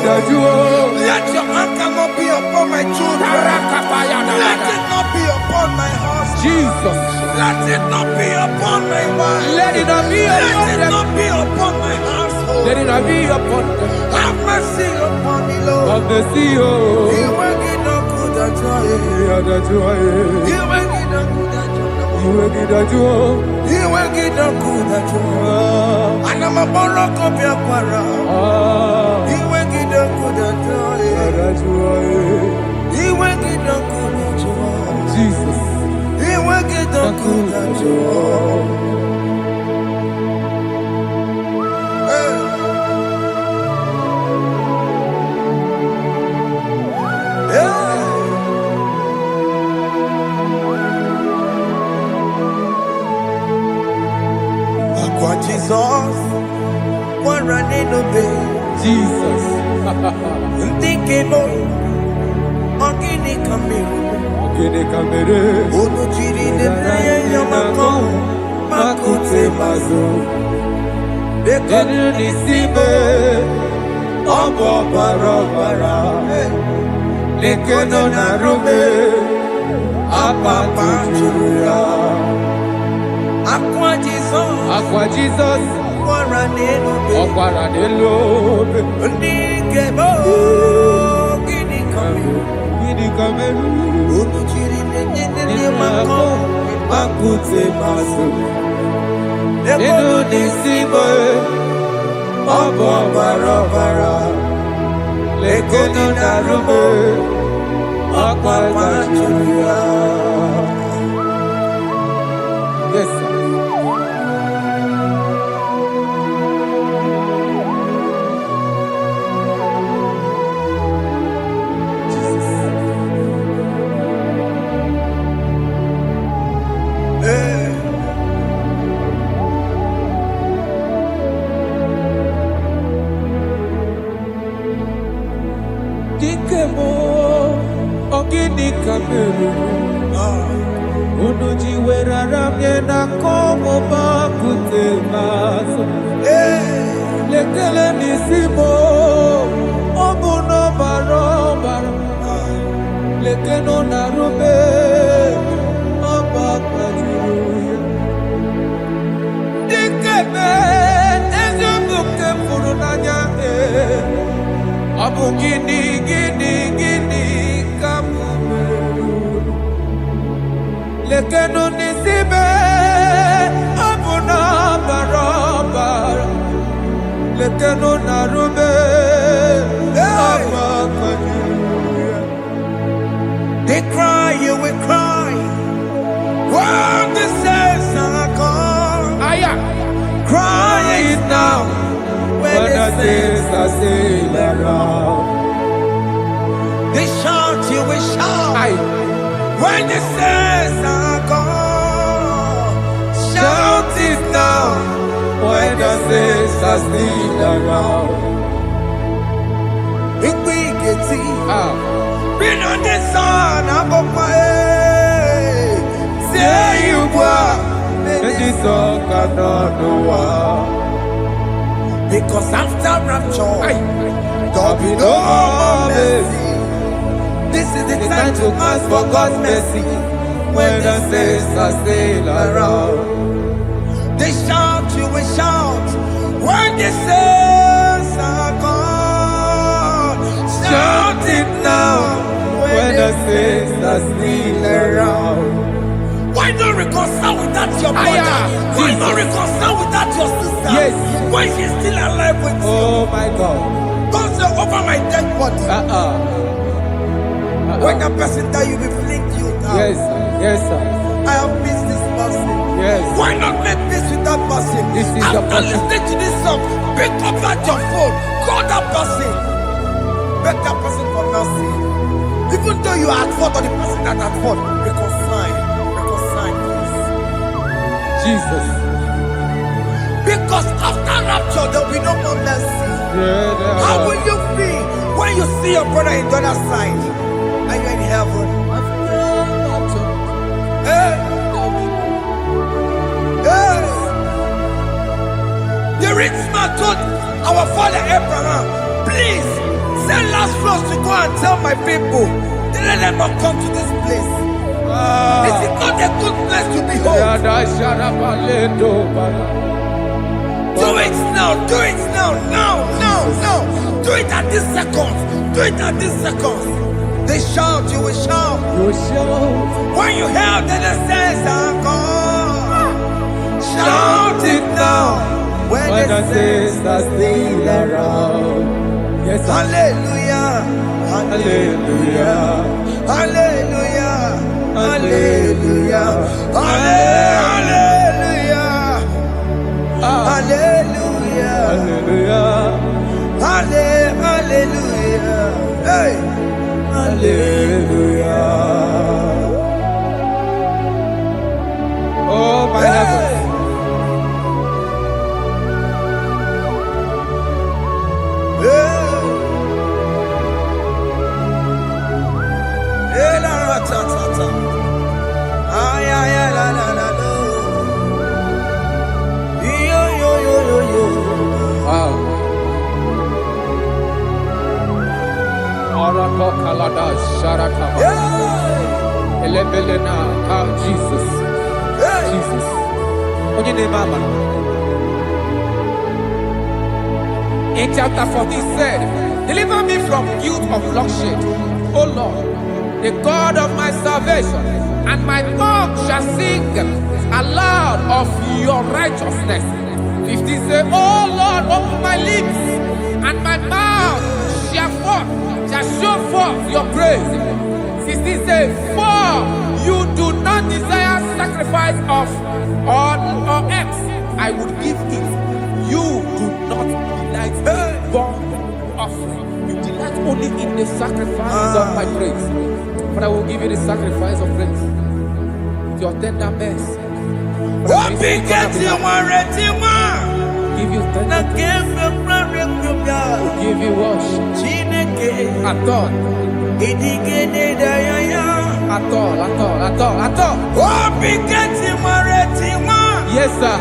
[SPEAKER 2] Let your anger not be upon my children. Let it not be upon my house.
[SPEAKER 1] Jesus.
[SPEAKER 2] Let it not be upon my wife.
[SPEAKER 1] Let it not be upon
[SPEAKER 2] Let it
[SPEAKER 1] them.
[SPEAKER 2] not be upon my household.
[SPEAKER 1] Let it not be upon them.
[SPEAKER 2] Have mercy upon me, Lord.
[SPEAKER 1] Of the sea, oh.
[SPEAKER 2] You will get no good at joy. You will get no good at joy. You will get no good at joy. And I'm a borrow copy of Para. You will get no good at joy. You will get no good at joy.
[SPEAKER 1] Jesus.
[SPEAKER 2] You will get no good at joy. Jesus, one running obey.
[SPEAKER 1] Jesus.
[SPEAKER 2] Thinking of Ogini Kamere. Unu chiri de prayer yamako. Makute mazo. Bekonu nisibe. Obo barabara. Lekono narume. Apa churuya. Aqua Jesus,
[SPEAKER 1] Okwaranelo,
[SPEAKER 2] Ndikebo, Gini Kameru, Unuchiri mako
[SPEAKER 4] makute maso.
[SPEAKER 2] Ego nisimo Obo barabara Lego narumo Akwa machuria.
[SPEAKER 1] Yes, sir. Dikemo, ogini kameru. Unuji weraram yena komo bakute maso. Lekele nisimo, obuno barobara. Lekeno narube, abakajuya. Dikeme, ezobuke furunanya. Abu gini kamu lekeno nisibe abu na barabara lekeno narube
[SPEAKER 2] They cry, you will cry. When the saints are gone, cry it now. When the saints are still around, they shout, you will shout. When the saints are gone, shout it now.
[SPEAKER 4] When the saints are still around.
[SPEAKER 2] Big get been on the sun, I'm on my head. Say you were,
[SPEAKER 4] and the song cannot know why.
[SPEAKER 2] Because after rapture, there'll be no more mercy. This is the time to ask for God's mercy.
[SPEAKER 4] When the saints are still around,
[SPEAKER 2] they shout, you will shout. When the saints are gone, shout it now.
[SPEAKER 4] When the saints are still around.
[SPEAKER 2] Why not reconcile without your brother? Why not reconcile without your sister?
[SPEAKER 4] Yes.
[SPEAKER 2] Why she's still alive with you?
[SPEAKER 4] Oh my God.
[SPEAKER 2] Don't say over my dead body. When that person die, you will fling you down.
[SPEAKER 4] Yes, yes, sir.
[SPEAKER 2] I have missed this person.
[SPEAKER 4] Yes.
[SPEAKER 2] Why not make peace with that person?
[SPEAKER 4] This is the
[SPEAKER 2] After
[SPEAKER 4] person.
[SPEAKER 2] listening to this song, pick up that your phone, call that person, beg that person for mercy. Even though you are at fault or the person that at fault, reconcile, please.
[SPEAKER 4] Jesus.
[SPEAKER 2] Because after rapture, there will be no more mercy.
[SPEAKER 4] Yeah,
[SPEAKER 2] How will you feel when you see your brother in the other side and you're in heaven? Hey. Hey. The rich man told our father Abraham, please send Lazarus to go and tell my people to let them not come to this place. This is not a good place to behold. Do it now, do it now, now. Do it at this second. Do it at this second. They shout, you will shout. When you hear that the saints are gone, shout it now. When the saints are still around.
[SPEAKER 4] Yes, sir.
[SPEAKER 2] Hallelujah.
[SPEAKER 4] Hallelujah.
[SPEAKER 2] Hallelujah. Hallelujah. Hallelujah. Hallelujah.
[SPEAKER 4] Hallelujah.
[SPEAKER 2] Hallelujah. Hey.
[SPEAKER 4] Hallelujah. Oh my heavens. Wow. Arakokalada Sharakaba. Elebelena. Jesus. Jesus. What's your name, Mama? In chapter 14 said, deliver me from guilt of bloodshed, O Lord,
[SPEAKER 1] the God of my salvation, and my tongue shall sing aloud of your righteousness. 15 say, oh Lord, open my lips, and my mouth shall show forth your praise. 16 say, for you do not desire sacrifice of or eggs, I would give it. You do not delight in burnt offering. You delight only in the sacrifice of my praise. But I will give you the sacrifice of praise. With your tender mercy. Give you tender give you worship. At all. At all. Yes, sir.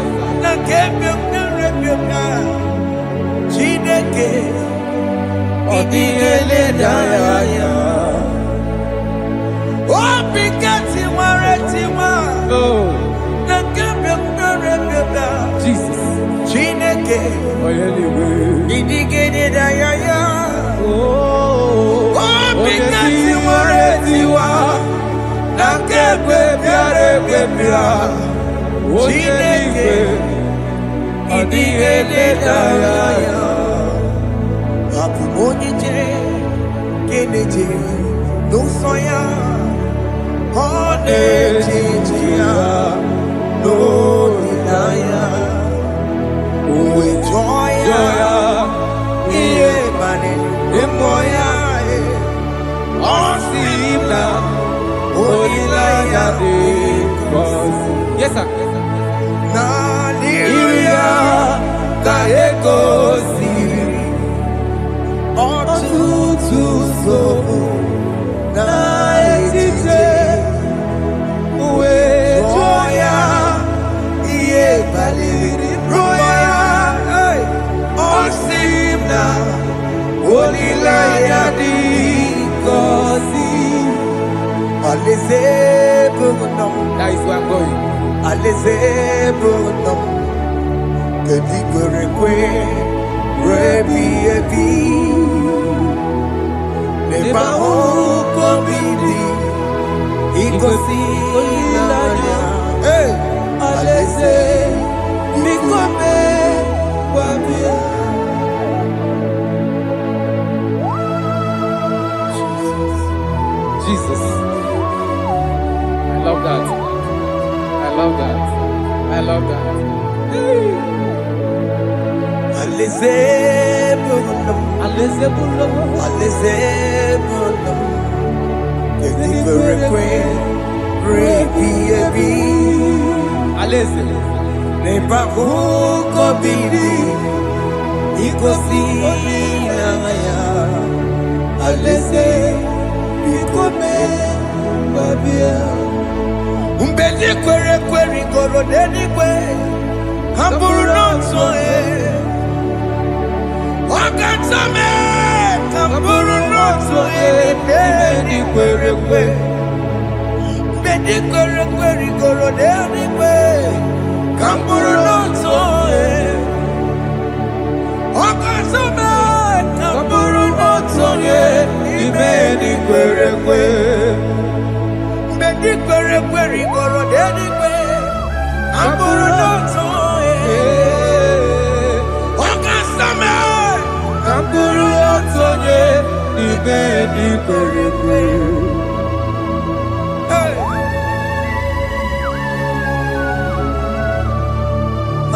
[SPEAKER 1] Jesus. Yes, sir. That is where I'm going. Jesus. I love that. I love that. I love that.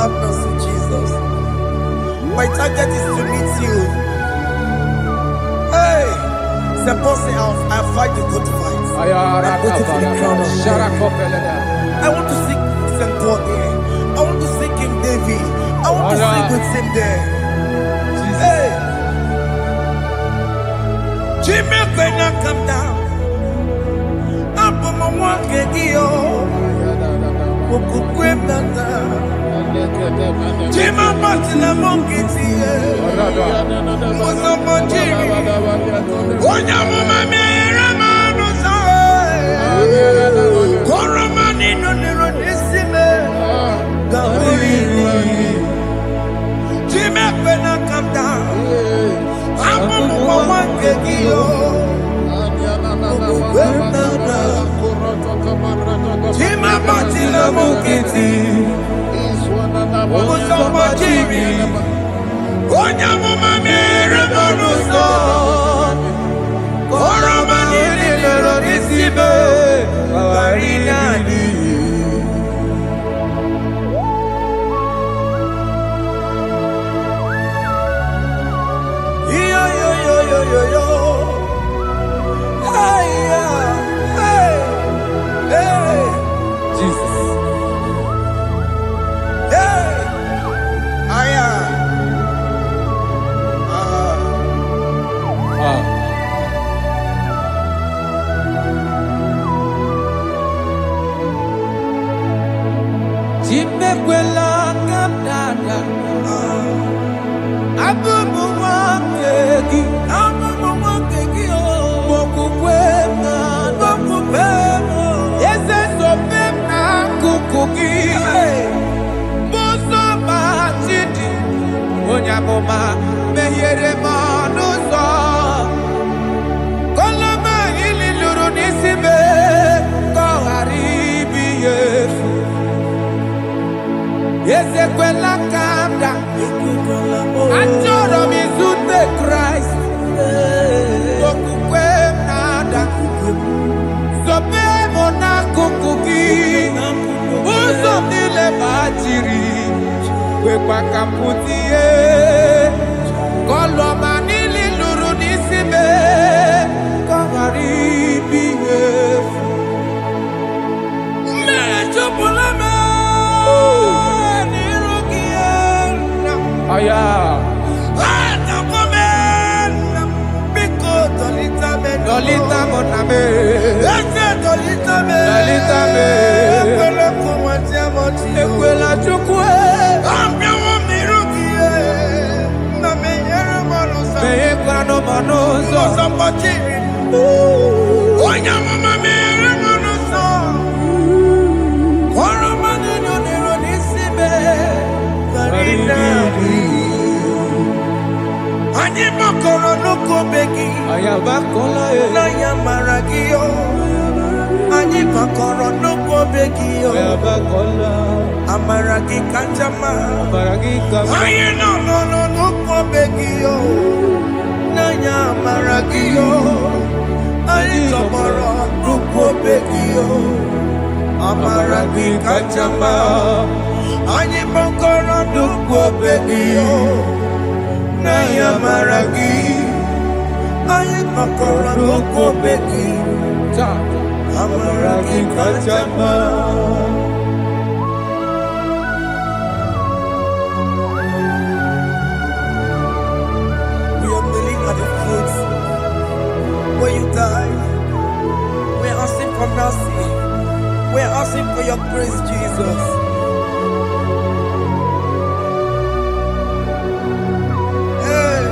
[SPEAKER 2] Have mercy, Jesus. My target is to meet you. Hey, suppose I fight the good fight. I'm waiting for the crown of I want to seek St. Paul there. I want to seek King David. I want to sing with him there. Hey, Jimmy, when I come down, I'm on my walk again. Jima Patina Monkiti, Mosamonjiri, Onyamama Ramano Sai, Koromani no Nerodissime, Gaburi, Jima when I come down, I'm on my one mama mere bonuso. Koroma nini lero nisibe. Kawarina ni. Yo yo yo yo yo yo. Hey hey hey.
[SPEAKER 1] Jesus.
[SPEAKER 2] Hey. Aya.
[SPEAKER 1] Chimekwela kapdada. Abubu wakegi.
[SPEAKER 2] Abubu wakegi o.
[SPEAKER 1] Bokukwe na.
[SPEAKER 2] Bokukwe mo.
[SPEAKER 1] Yese sope na kukugi. Buso machidi. Onyamoma mehiere manuso. Koloma ili luru nisibe. Koharibi yefu. Yese kwela kamda. Anjoro mizute Christ. Bokukwe nada. Sope mona kukugi. Uso nile bajiri. Wekwa kamputie. Koloma nili luru nisibe. Koharibi yefu.
[SPEAKER 2] Mechopulame.
[SPEAKER 1] Aya. Dolita moname.
[SPEAKER 2] Dolita me.
[SPEAKER 1] Ekwela chukwe. Meye kwano monozo.
[SPEAKER 2] Anyị makọrọ n'ụkwụ begi.
[SPEAKER 1] Ayabakola
[SPEAKER 2] na ya mara gị o. Anyị makọrọ n'ụkwụ begi o.
[SPEAKER 1] Ayabakola.
[SPEAKER 2] Amara gị kacha mma.
[SPEAKER 1] Baragika.
[SPEAKER 2] Anyị nọ n'ụkwụ begi o. Na ya mara gị o. Anyị tọgbọrọ n'ụkwụ begi o. Amara gị kacha mma. Anyị makọrọ n'ụkwụ begi o. Na ya mara gị. Anyị makọrọ n'ụkwụ begi. Amara gị kacha mma. We are kneeling at the foot where you died. We are asking for mercy. We are asking for your grace, Jesus. Hey.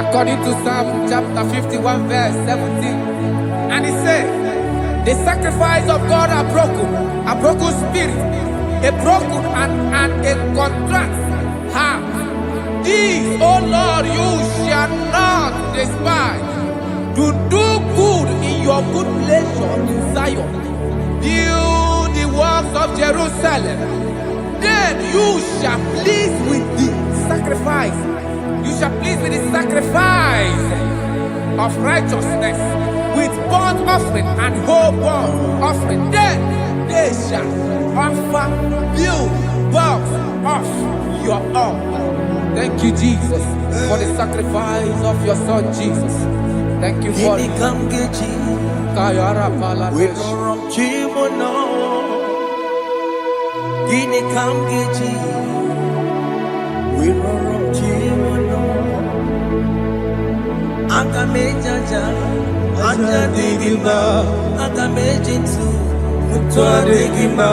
[SPEAKER 1] According to Psalm chapter 51 verse 17. And he said, the sacrifice of God are broken spirit, a broken and a contrite heart. These, O Lord, you shall not despise. To do good in your good pleasure in Zion. Build the walls of Jerusalem. Then you shall please with the sacrifice. You shall please with the sacrifice of righteousness, with burnt offering and whole burnt offering. Then they shall offer you bulk of your own. Thank you, Jesus, for the sacrifice of your Son, Jesus. Thank you for
[SPEAKER 2] Gini kam geji.
[SPEAKER 1] Kayara Paladesh.
[SPEAKER 2] We don't chimono. Gini kam geji. We don't chimono. Akamejaja. Anja digima. Akamejinsu. Mutwa digima.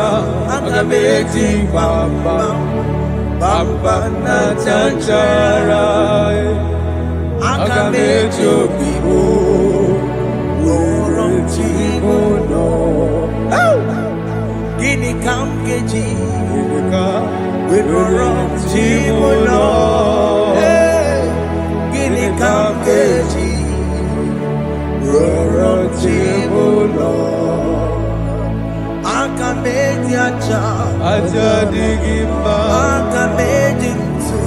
[SPEAKER 2] Akameji bamba. Bamba na chanchara. Akameji obibo. Orom chimono. Gini kam geji. We orom chimono. Gini kam geji. We orom chimono. Akameji aja
[SPEAKER 4] Ajadigima
[SPEAKER 2] aga mejintu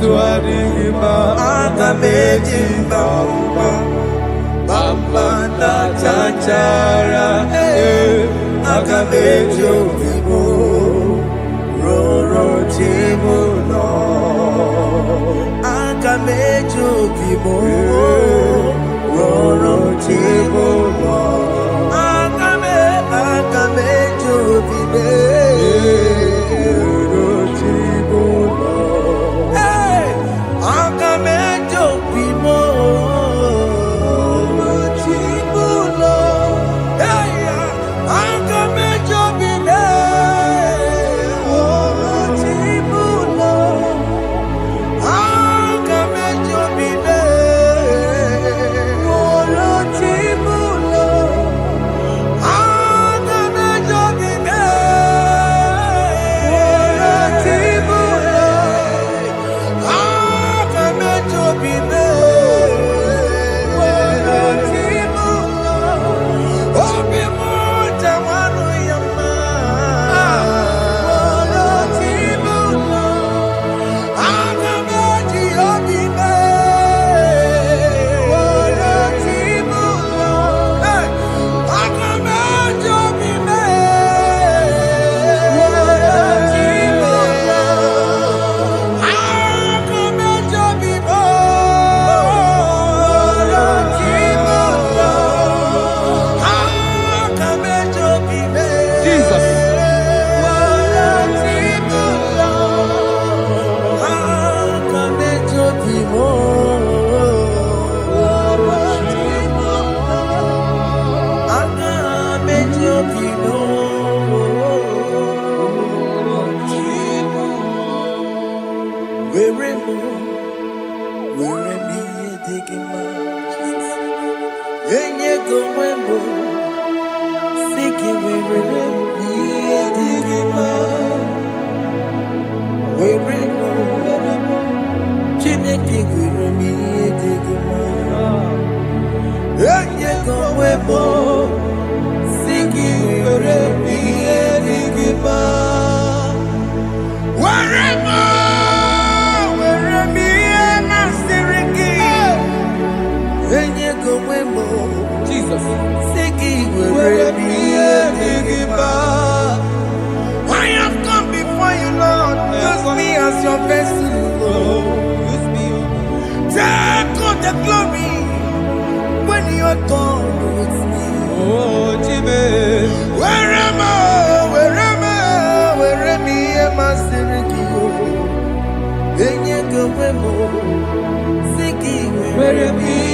[SPEAKER 4] Tuadigima
[SPEAKER 2] aga mejimba
[SPEAKER 4] Bamba na chachara
[SPEAKER 2] aga mejo vivo roro timu no aga mejo vivo roro timu no aga mejo vivo roro timu no aga mejo vivo
[SPEAKER 1] Jesus.
[SPEAKER 2] I have come before you, Lord. Use me as your vessel.
[SPEAKER 1] Use me.
[SPEAKER 2] Take all the glory when you are done with me.
[SPEAKER 1] Oh, Jimmy.
[SPEAKER 2] Where am I? Am I singing you? Then you go singing.
[SPEAKER 1] Where am I?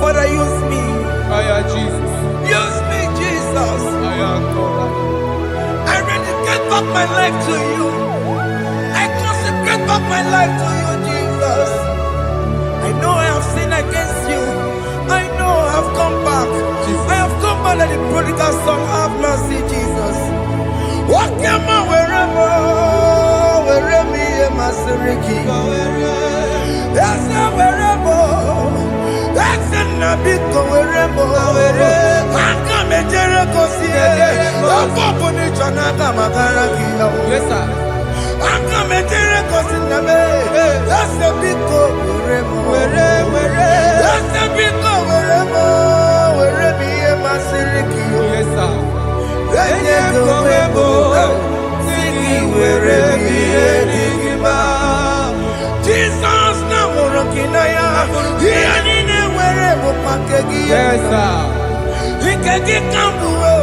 [SPEAKER 2] Father, use me.
[SPEAKER 1] Jesus.
[SPEAKER 2] Use me, Jesus. I dedicate back my life to you. I consecrate back my life to you, Jesus. I know I have sinned against you. I know I have come back. I have come back like the prodigal son. Have mercy, Jesus. Walk your man wherever me and my Seriki. That's not wherever. That's not big wherever. I come and Jericho see it. I'm open it to yes, sir. I come and Jericho see the that's the big wherever. That's the big wherever me and my Seriki.
[SPEAKER 1] Yes, sir.
[SPEAKER 2] Then you go wherever Jesus na morokinaya yani wherever pakegi
[SPEAKER 1] Yes, sir.
[SPEAKER 2] ikegi kambuo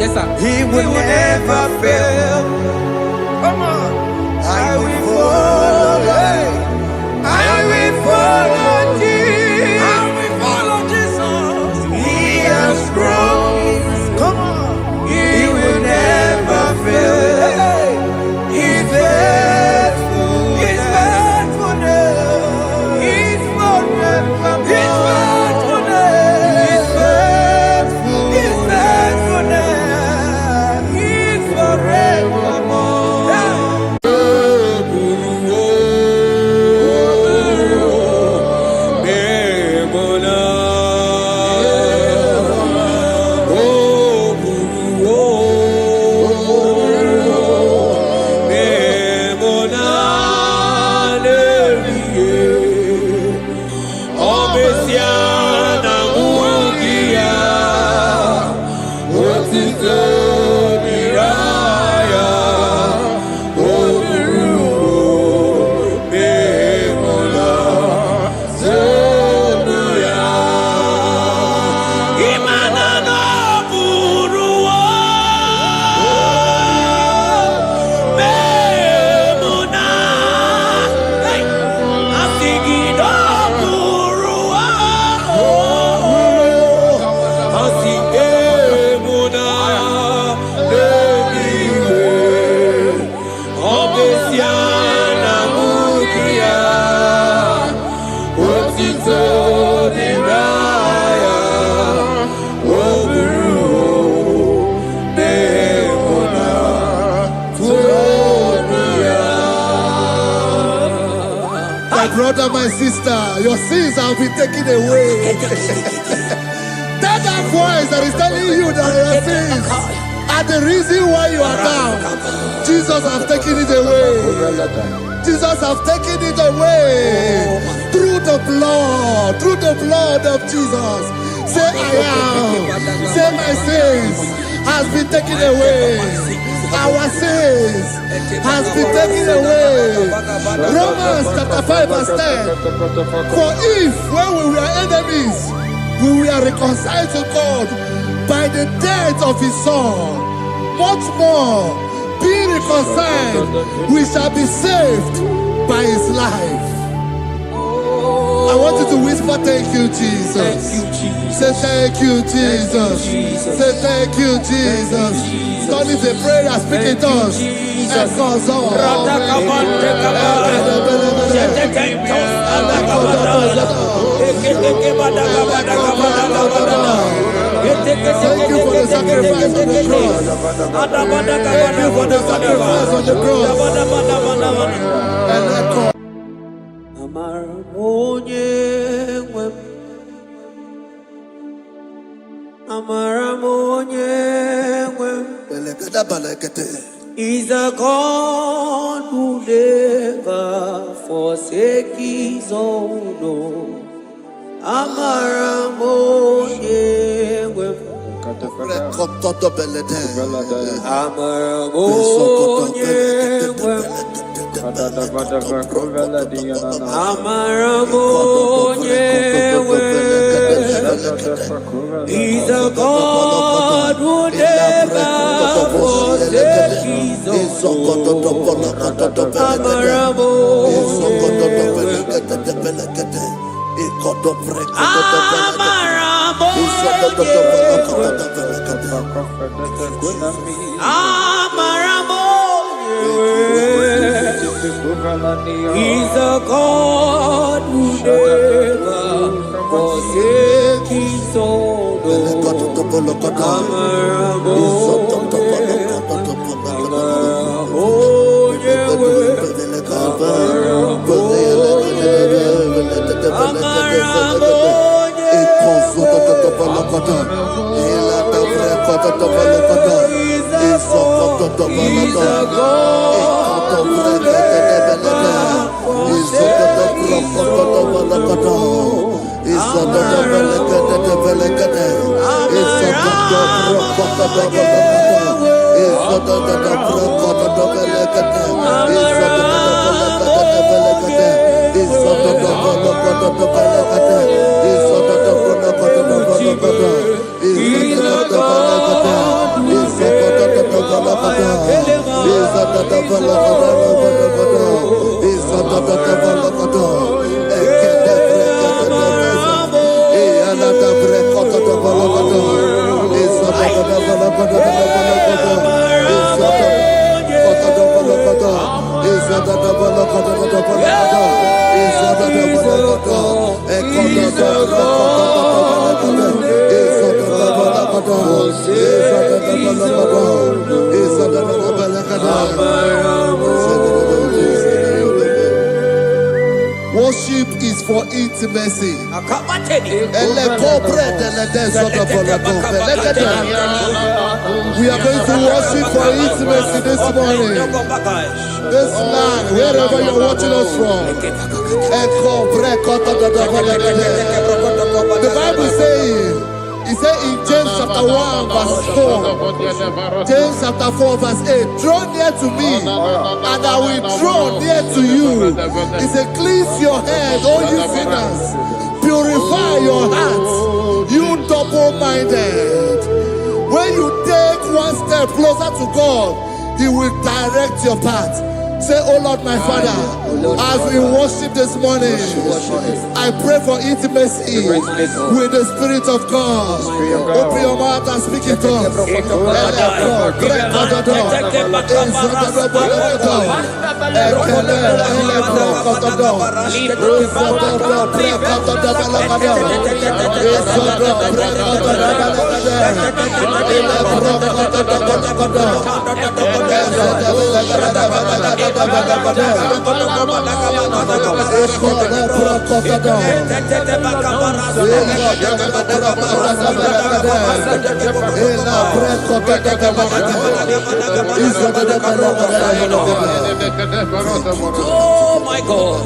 [SPEAKER 1] Yes, sir.
[SPEAKER 2] He will never fail. Come on. I will follow. I will follow Jesus. I will follow Jesus. He has promised. Come on. He will never fail. He's faithful. He's faithfulness. He's forevermore. He's faithfulness. He's faithful. He's faithfulness. He's forevermore.
[SPEAKER 3] My brother, my sister, your sins have been taken away. That voice that is telling you that your sins are the reason why you are down. Jesus has taken it away. Jesus has taken it away. Through the blood of Jesus. Say I am. Say my sins has been taken away. Our sins has been taken away. Romans chapter 5 verse 10. For if when we were enemies, we were reconciled to God by the death of his son, much more, being reconciled, we shall be saved by his life. I want you to whisper, thank you, Jesus.
[SPEAKER 4] Thank you, Jesus.
[SPEAKER 3] Say thank you, Jesus.
[SPEAKER 4] Thank you, Jesus.
[SPEAKER 3] Say thank you, Jesus. God is a prayer, speak in tongues. Echoes all. Thank you for the sacrifice on the cross. Thank you for the sacrifice on the cross. And echo.
[SPEAKER 4] He's a God who never forsake his own. He's a God who never forsake his He's a God who never forsake his own.
[SPEAKER 3] He's Worship is for intimacy. We are going to worship for intimacy this morning. This land, wherever you're watching us from. The Bible says, it says in James chapter 1 verse 4, James chapter 4 verse 8, draw near to me and I will draw near to you. It says, cleanse your head, all you sinners, purify your hearts, you double-minded. When you take one step closer to God, He will direct your path. Say, oh Lord, my Father, as we worship this morning, I pray for intimacy with the Spirit of God. Open your mouth and speak in tongues.
[SPEAKER 2] Oh my God.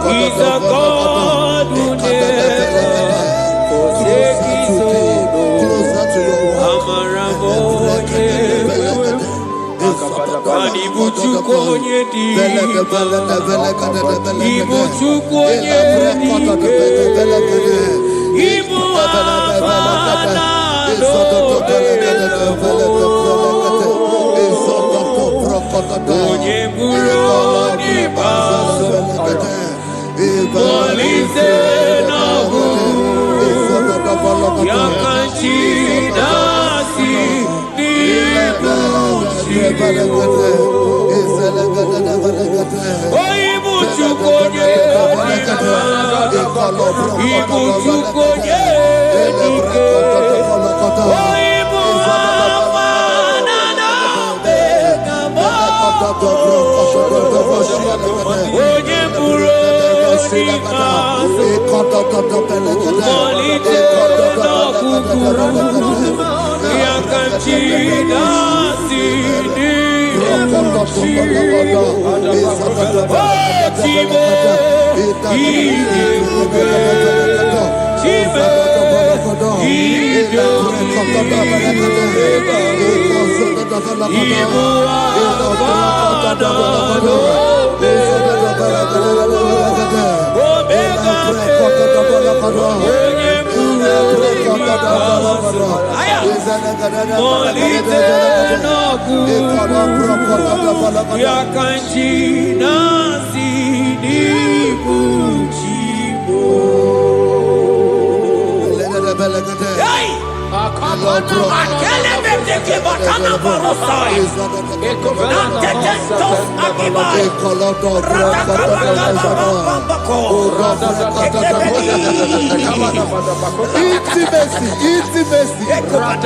[SPEAKER 4] He's a God who never forsakes his own.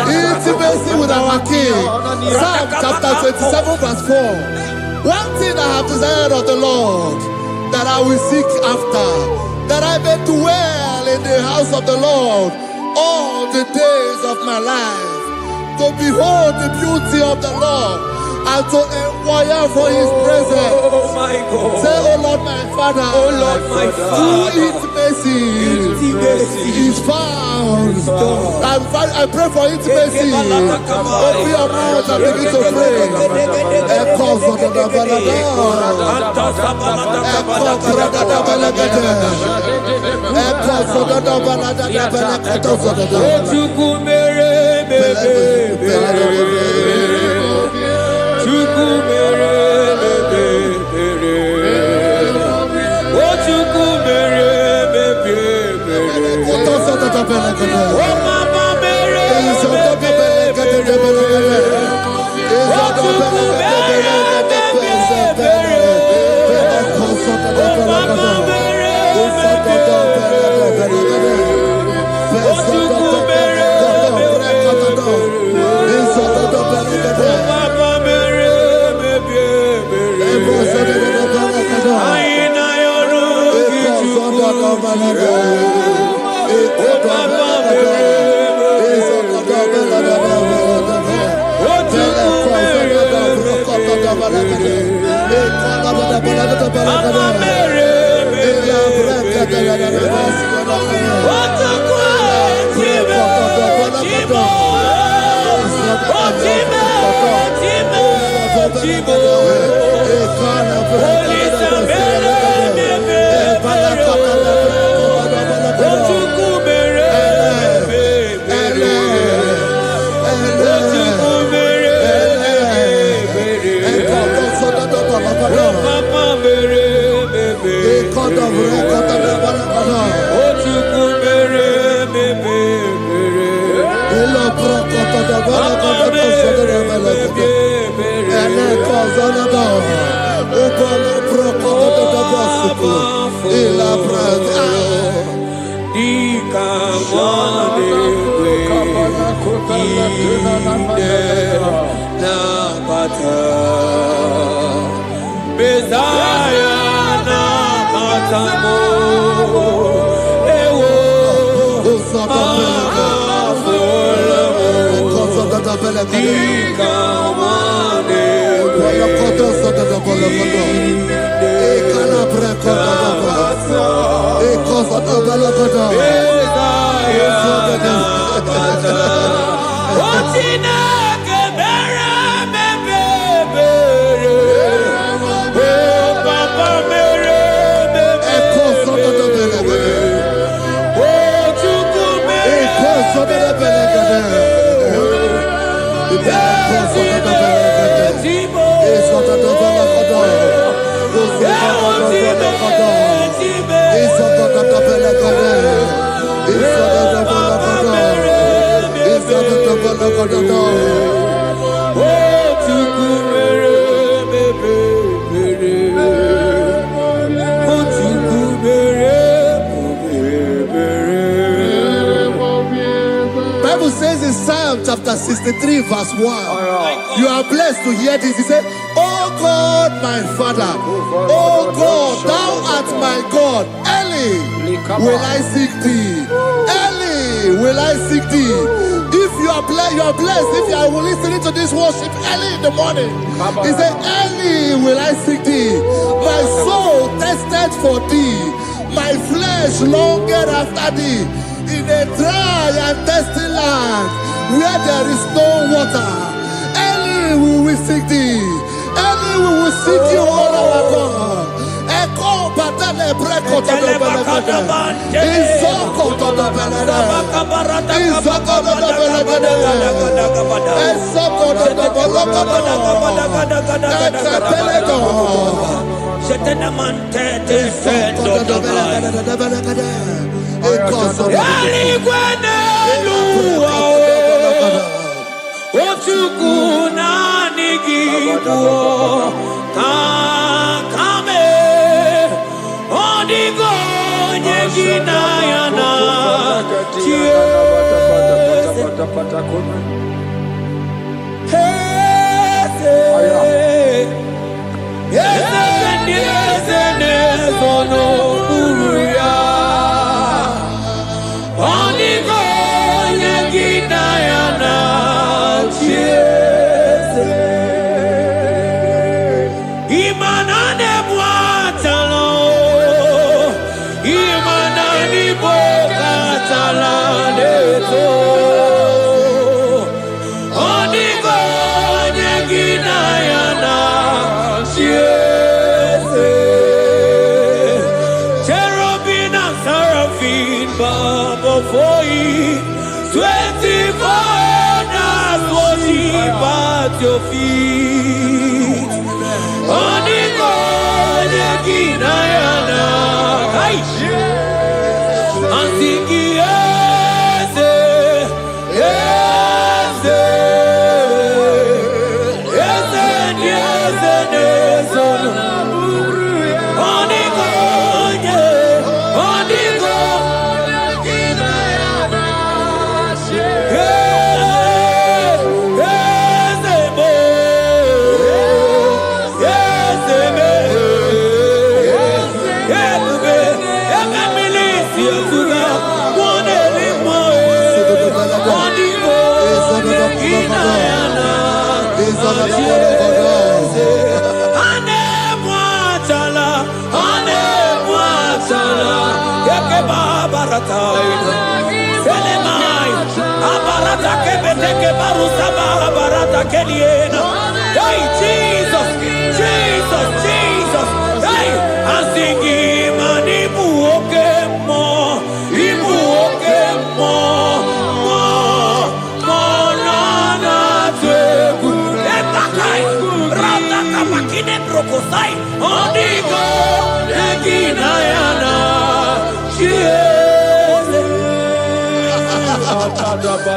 [SPEAKER 3] Intimacy with our King. Psalm chapter 27 verse 4. One thing I have desired of the Lord, that I will seek after, that I may dwell in the house of the Lord all the days of my life, to behold the beauty of the Lord and to inquire for his presence.
[SPEAKER 4] Oh my God.
[SPEAKER 3] Say, oh Lord my Father,
[SPEAKER 4] Oh Lord my Father,
[SPEAKER 3] intimacy is found. I pray for intimacy. Open your mouth and begin to pray. Bible says in Psalm chapter 63 verse 1, you are blessed to hear this. He said, oh God, my Father, oh God, thou art my God. Early will I seek thee. Early will I seek thee. If you are blessed if you are listening to this worship early in the morning. He said, early will I seek thee. My soul thirsted for thee. My flesh longed after thee. In a dry and thirsty land where there is no water. Early will we seek thee. Early we will seek you, all our God. Echo batale breko to the belagade. Izoko to the belagade. Izoko to the belagade. Izoko to the belagade. Ekapelego.
[SPEAKER 4] Shetenamante te fendo
[SPEAKER 3] Belagade.
[SPEAKER 4] Eligwene luwa Chukwu naanị gị bụ Kakame, ọ dịghị onye gị na ya na-achị eze. Eze ndị eze na-ezo n'okpuru ya, ọ dịghị onye gị na ya na-achị eze. Ịma na na-ebu atala, ịma na n'Igbo ka atala na-eto, ọ dịghị onye gị na ya na-achị eze. Cherubim and seraphim bow before you, 24 elders worship at your feet. Onigo Yegina Yana, and singing Eze, Eze, Eze, Eze, Eze, Onigo, Onigo Yegina Yana, Hey, Jesus, Jesus, Jesus. Hey, I'm singing, man, Ibu oke mo, na na teku. Epakai, rata kapakine brokosai. Onigo, Yegina Yana,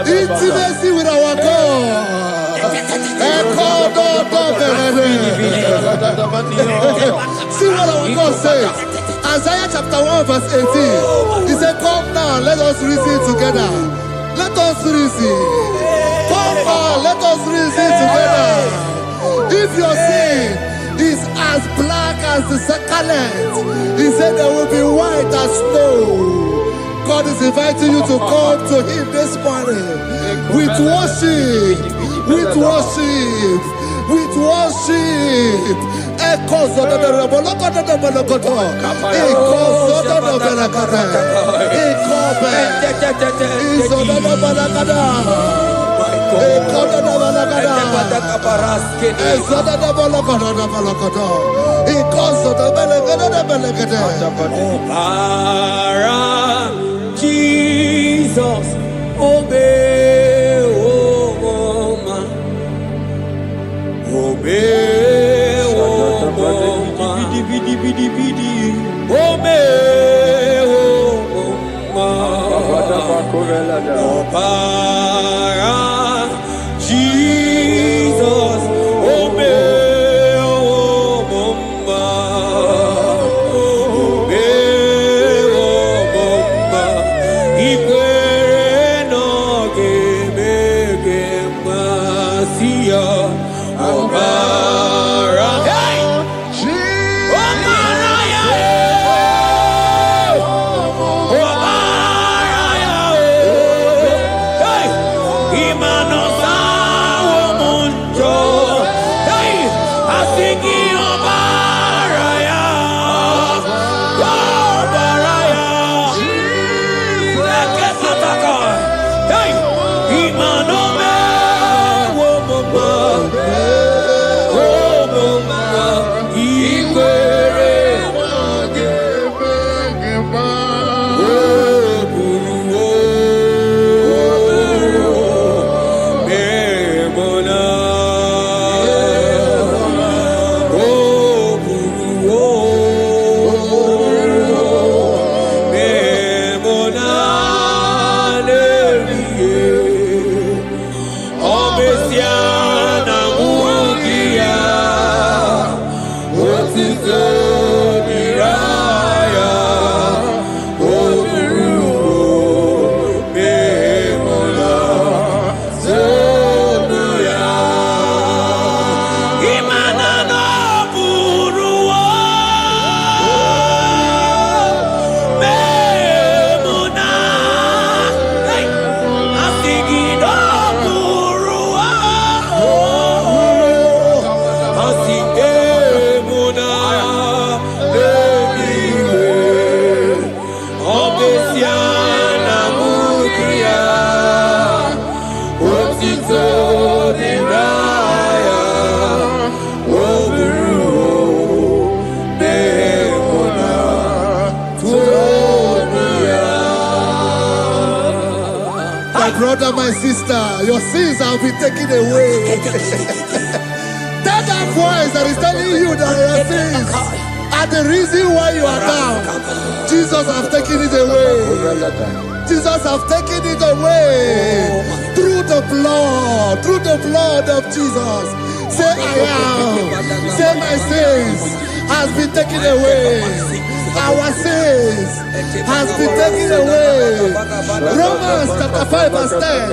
[SPEAKER 3] Intimacy with our God. See what our God says. Isaiah chapter 1 verse 18. He said, come now, let us reason together. Let us reason. Come now, let us reason together. If your sin is as black as the scarlet, he said there will be white as snow. God is inviting you to come to Him this morning with worship, with worship, with worship. Echoes of the Rebolokoto, echoes of the Belakada, echoes of the Balakada, echoes of the Balakada, echoes of the Balakada, echoes of the Balakada.
[SPEAKER 4] Jesus, obey, oh man, obey, oh man, obey, oh man, Jesus, obey, oh man, obey, oh man. Ikwere no gebe masia obara. Hey! Obara ya! Obara ya! Hey! Imano sawo munjo. Hey! Asigi obara ya! Obara ya! Leke pataka! Hey! Imano me wo mama. Oh mama, ikwere
[SPEAKER 3] My brother, my sister, your sins have been taken away. That voice that is telling you that your sins are the reason why you are down. Jesus has taken it away. Jesus has taken it away. Through the blood of Jesus. Say I am. Say my sins has been taken away. Our sins has been taken away. Romans chapter 5 verse 10.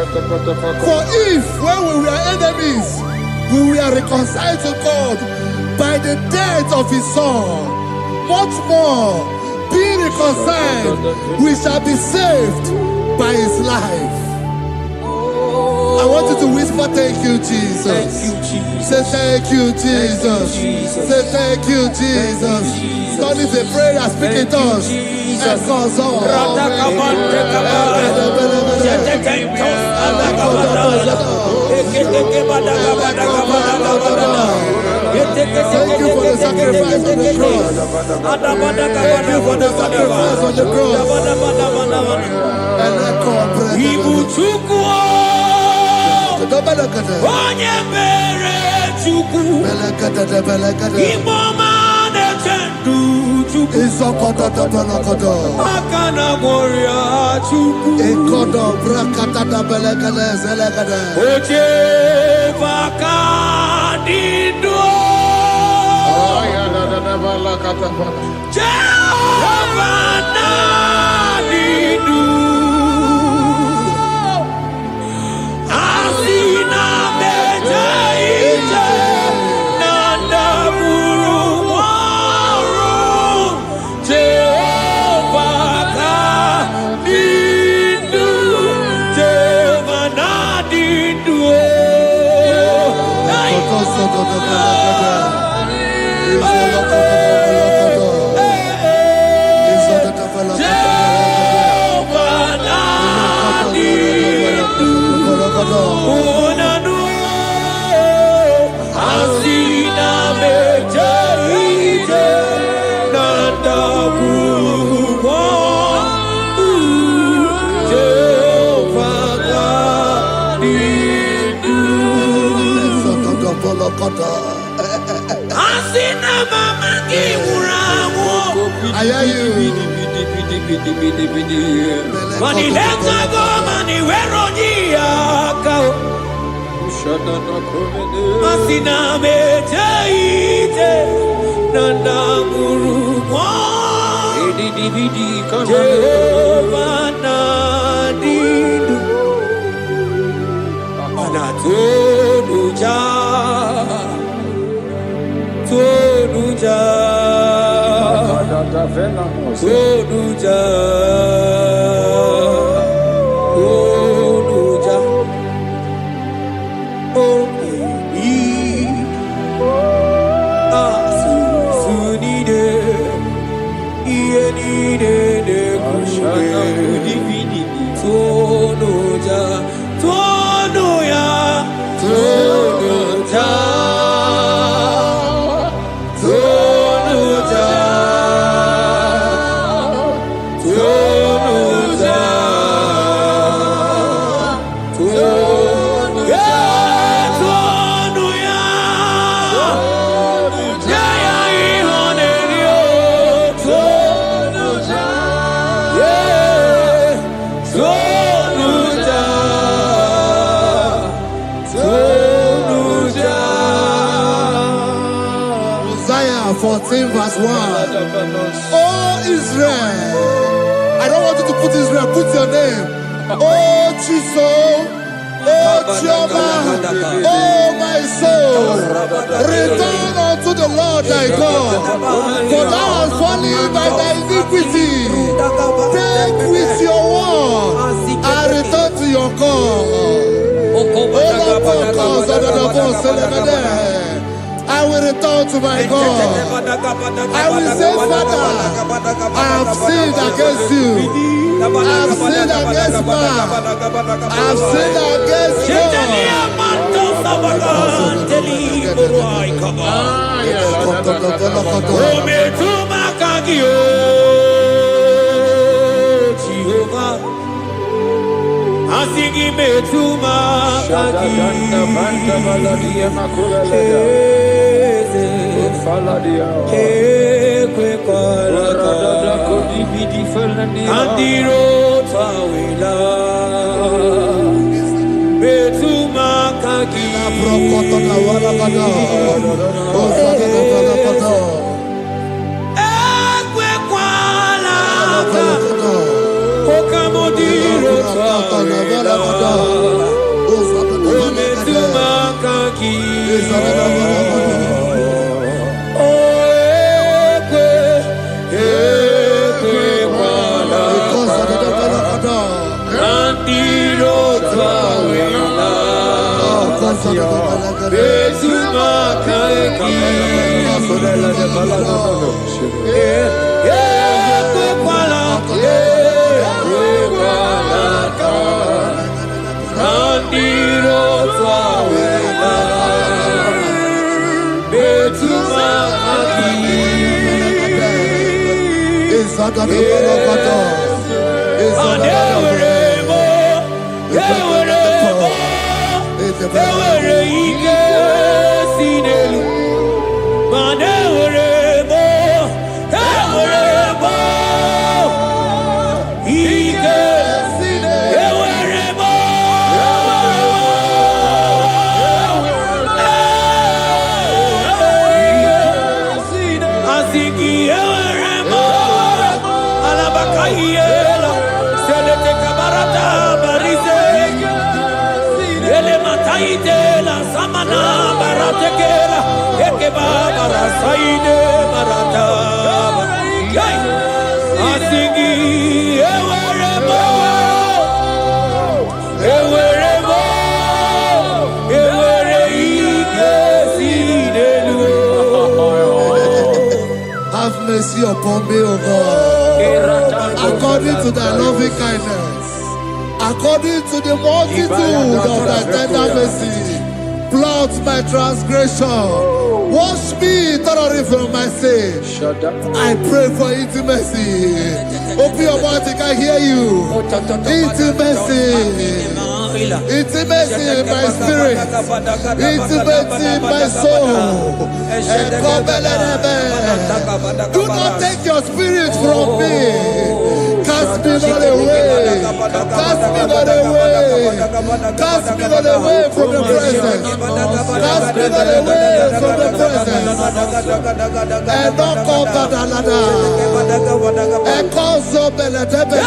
[SPEAKER 3] For if when we were enemies, we were reconciled to God by the death of his son, much more, being reconciled, we shall be saved by his life. I want you to whisper, thank you, Jesus.
[SPEAKER 4] Thank you, Jesus.
[SPEAKER 3] Say thank you, Jesus. Say thank you, Jesus. Don't need a prayer, speak in tongues. Thank you for the sacrifice on the cross. Thank you for the sacrifice on the cross.
[SPEAKER 4] Onye mere Chukwu Igbo mmadụ echendu Chukwu aka na gboria Chukwu oche baka dị ndụ Jehova na dị ndụ
[SPEAKER 3] I hear you.
[SPEAKER 4] Mani lenga go mani weroji akao. Asina mejaite nanda guru mo. Jehova nadidu anatonuja tonuja. Tonuja, Tonuja, oh baby, Sunide, Ienide de Tonuja, Tonuya, Tonuja.
[SPEAKER 3] Isaiah 14 verse 1. Oh Israel, I don't want you to put Israel, put your name. Oh Chiso, oh Chioma, oh my soul, return unto the Lord thy God, for thou hast fallen by thy iniquity. Take with your word and return to your God. I will return to my God. I will say, Father, I have sinned against you. I have sinned against man. I have sinned against
[SPEAKER 4] Asigi metuma kagi. Ekwe kwala Andiro tawila Metuma kagi. Ekwe kwala Okamodiro tawila Metuma kagi.
[SPEAKER 3] Have mercy upon me, O God, according to thy loving kindness, according to the multitude of thy tender mercy. Blot my transgression, wash me thoroughly from my sin. I pray for intimacy. Open your mouth, I can hear you. Intimacy. Intimacy in my spirit, intimacy in my soul. Do not take your spirit from me. Cast me not away. Cast me not away. Cast me not away from the presence. Cast me not away from the presence. And not come back another. And cause so beletebe.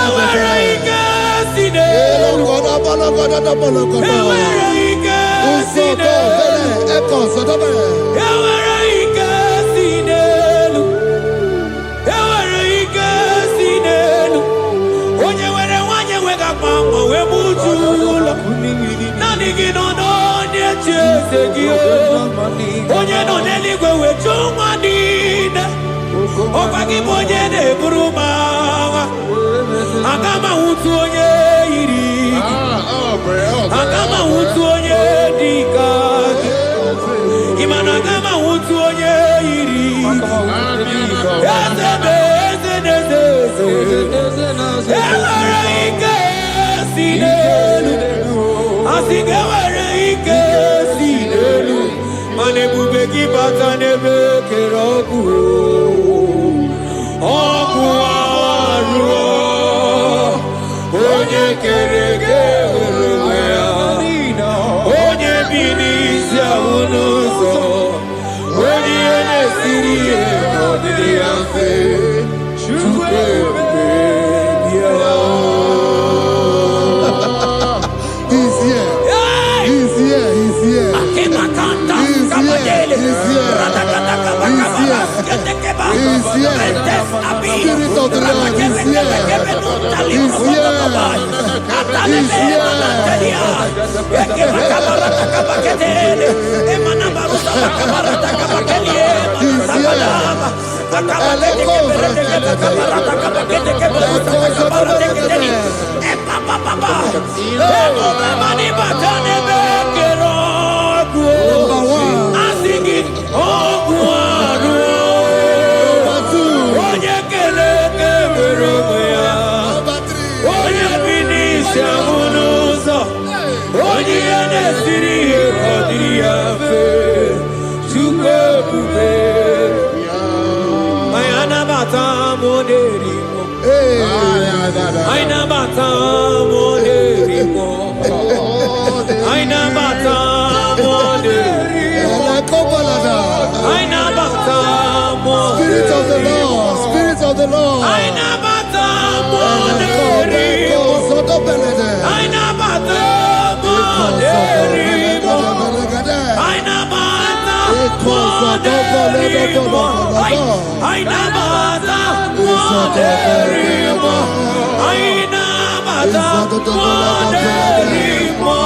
[SPEAKER 4] moderimo.
[SPEAKER 3] Hey.
[SPEAKER 4] Aina bata moderimo. Aina bata moderimo. Aina bata
[SPEAKER 3] Spirit of the Lord, Spirit of the Lord.
[SPEAKER 4] Aina bata moderimo. Aina bata moderimo. Aina bata moderimo. Aina bata moderimo. Aina bata moderimo.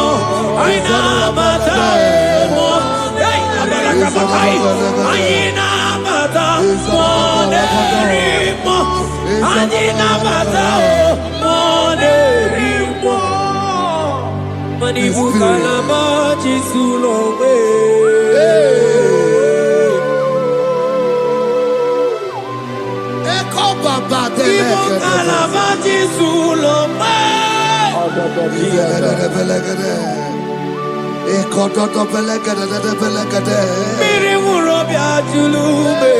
[SPEAKER 4] Aina bata Aina bata moderimo. Aina bata moderimo. Manibu kalabachi sulombe. Ibu kalabachi sulombe. Miri urobia julube.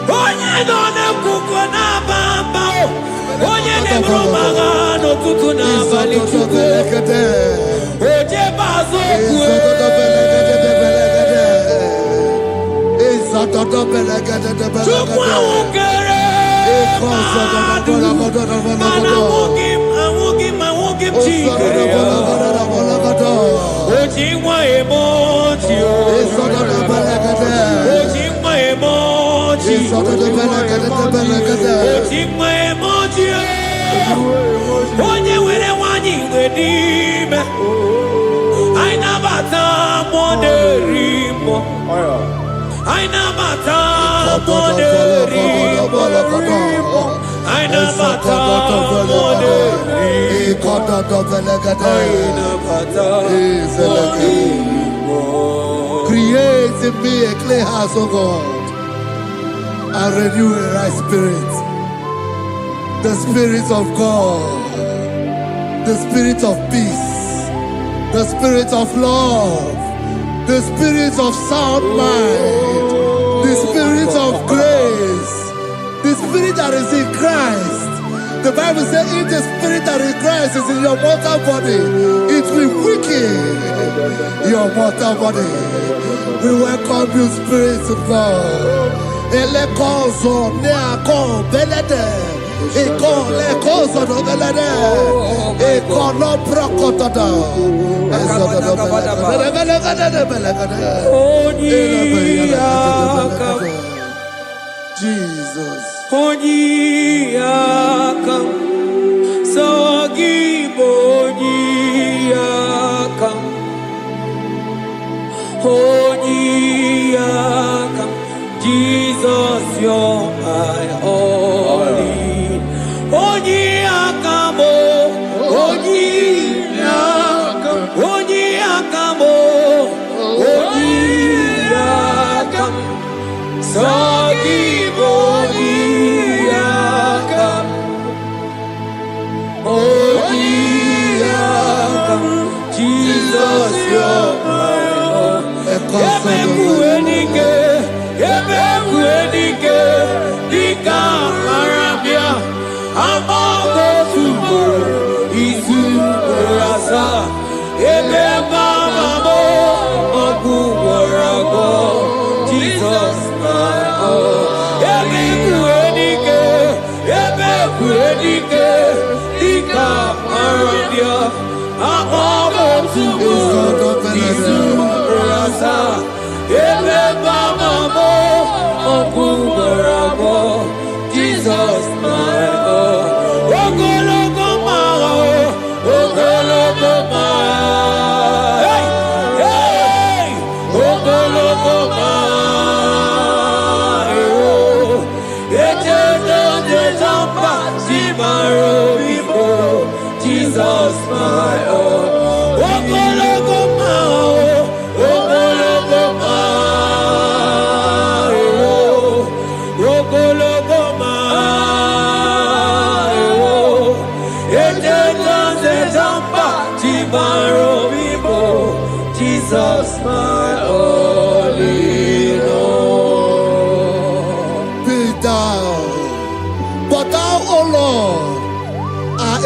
[SPEAKER 4] Onye done kuko na bamba. Onye nebro magano tutu na bali chuko. Oje bazo kue. Chukwa ukere. Manamukim chikere. Ojimwa emoji. Ojimwa emoji. Ojimwa emoji. Onye were wanyi wedime. Aina bata moderimo. Aina bata moderimo. Aina bata moderimo. Aina bata moderimo.
[SPEAKER 3] Create in me a clear house, O God, and renew a right spirit. The Spirit of God, the Spirit of peace, the Spirit of love, the Spirit of sound mind, the Spirit of grace, the Spirit that is in Christ. The Bible says, if the Spirit that is in Christ is in your mortal body, it will weaken your mortal body. We welcome you, Spirit of God. Elekozo neako belede, eko lekozo no belede, eko no prokotada, Jesus.
[SPEAKER 4] Onyiyakam, Sawagibo Onyiyakam, Onyiyakam, Jesus, you're my only. Onyiyakam, Onyiyakam, Onyiyakam, Onyiyakam, Sawagibo Onyiyakam, Onyiyakam, Jesus, you're my own. Yebekuenike, Dika Arabia, Amago Tumoro, Isu Rasa, Ebebamo, Ogu Warago, Jesus, my own. Yebekuenike, Dika Arabia, Amago Tumoro, Isu Rasa, Ebebamo, Ogu Warago, Jesus, my own. Ogologo mao, ogologo mao, hey, hey, ogologo mao. Ejedo jejamba simaro bibo, Jesus, my own. Ogologo mao, ogologo mao.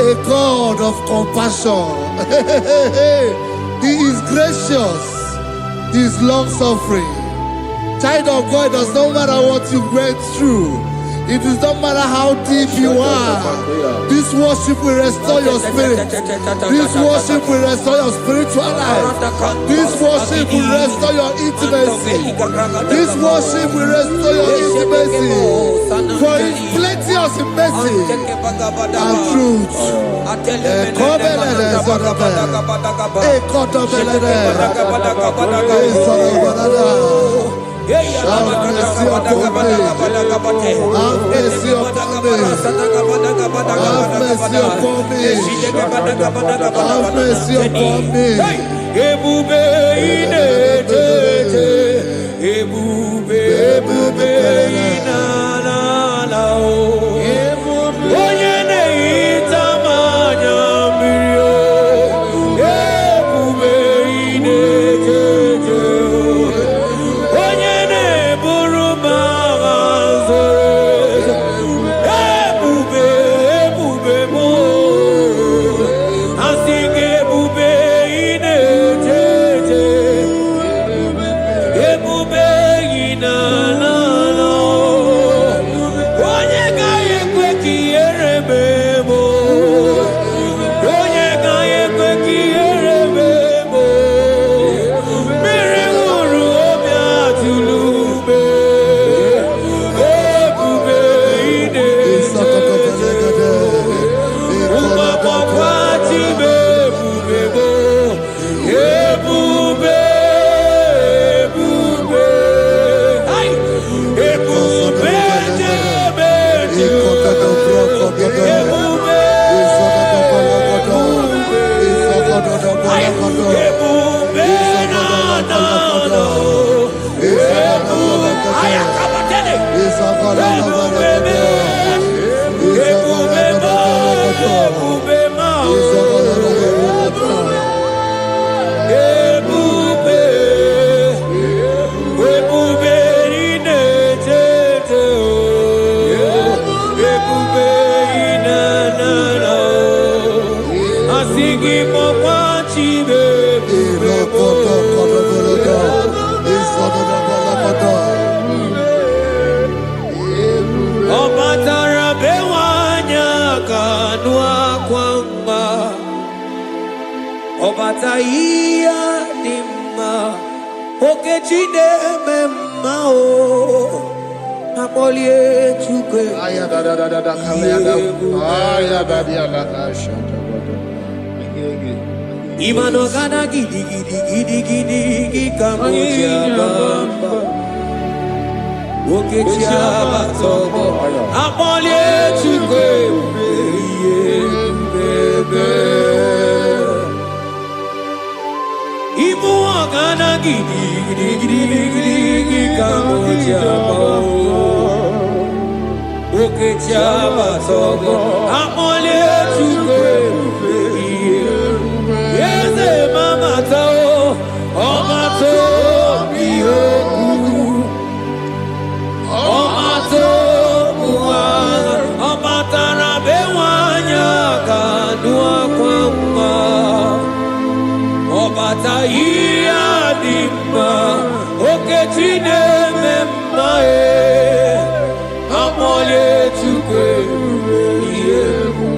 [SPEAKER 3] a God of compassion. He is gracious. He is long-suffering. Child of God, it does not matter what you went through. It does not matter how deep you are. This worship will restore your spirit. This worship will restore your spiritual life. This worship will restore your intimacy. This worship will restore your intimacy. For it's plenteous in mercy and truth. Have mercy upon me. Have mercy upon me. Have mercy upon me. Have mercy upon me.
[SPEAKER 4] Ebube ine tete, ebube ina na na o. Onye na-ehita mmanya mmiri o. Ebube ine tete o. Onye na-eburu m agha zoro ezo. Ebube m o. Asị gị ebube ine tete, ebube ina na na o. Onye gaghị ekwe ka ihere mee m o. Onye gaghị ekwe ka ihere mee m o. Mmiri ṅụrụ obi atụrụ ume. Ebube ine ụmụakwụkwọ tibe ebube m o. Ebube, ebube, ai, ebube jebe jebe. Ebube, ai, ebube na na na. Ebube, ai, akabatele. Ebube me, ebube ma, ebube ma. Ebube, ebube ine tete o. Ebube ina na na o. Asị gị mọkwa chibe ebube mo. Ọ batara be nwanyị aka nụ akwa mma. Ọ bata ihe dị mma. Okechi na-eme mma o. Akpọlie Chukwu. Imano gana gidi gidi gidi gidi gidi kamuji abamba. Okechi abatobo. Akpọlie Chukwu ebube. Ibu ọ̀gánà gidi gidi gidi gidi gidi kamuji abamba. Okechi abatobo. Akpọlie Chukwu ebube. Eze mama to, ọma to bi okwu. Ọma to ụwa, ọ batara be nwanyị aka nụ akwa mma. Ọ bata ihe dị mma, Okechi na-eme mma e. Akpọlie Chukwu ebube ihe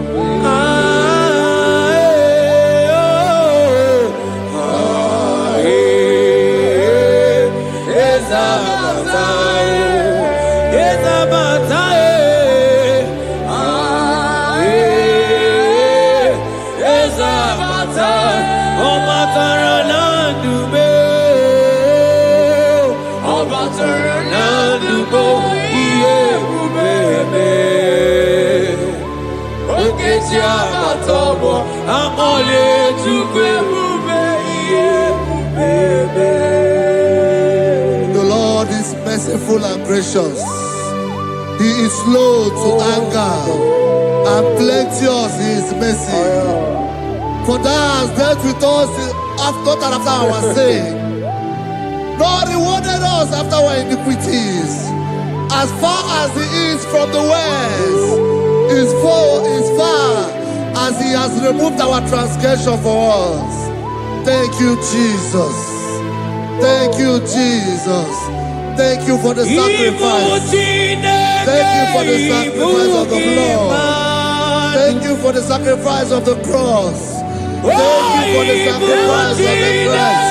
[SPEAKER 4] ebube.
[SPEAKER 3] The Lord is merciful and gracious. He is slow to anger and plenteous in his mercy. For thou hast dealt with us after our sin, nor rewarded us after our iniquities. As far as the east from the west is far as the He has removed our transgression for us. Thank you, Jesus. Thank you, Jesus. Thank you for the sacrifice. Thank you for the sacrifice of the blood. Thank you for the sacrifice of the cross. Thank you for the sacrifice of the cross.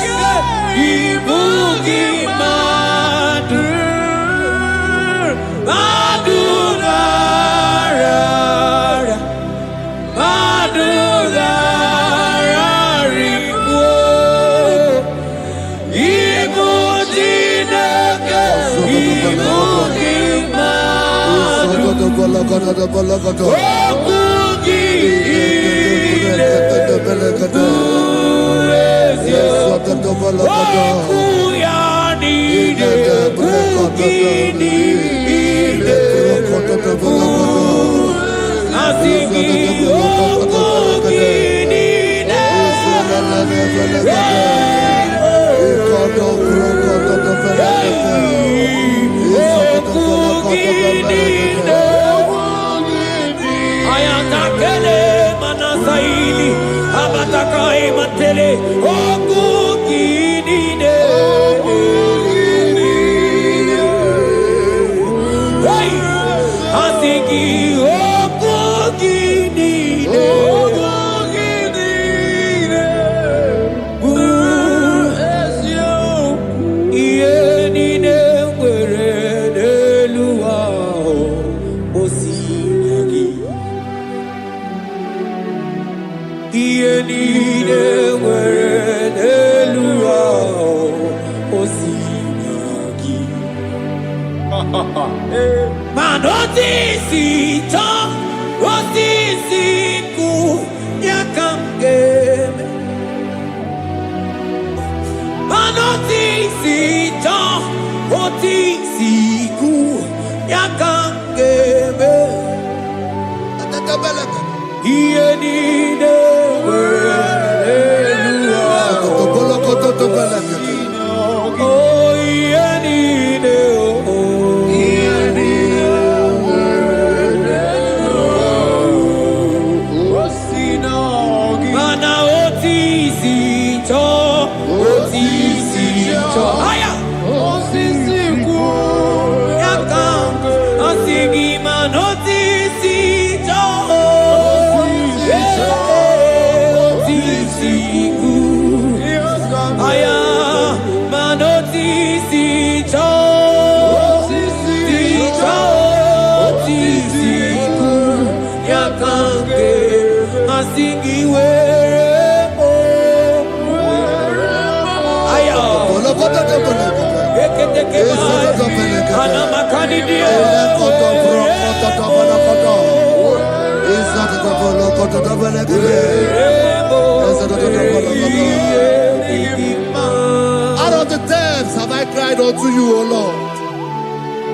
[SPEAKER 3] Out of the depths have I cried unto you, O Lord.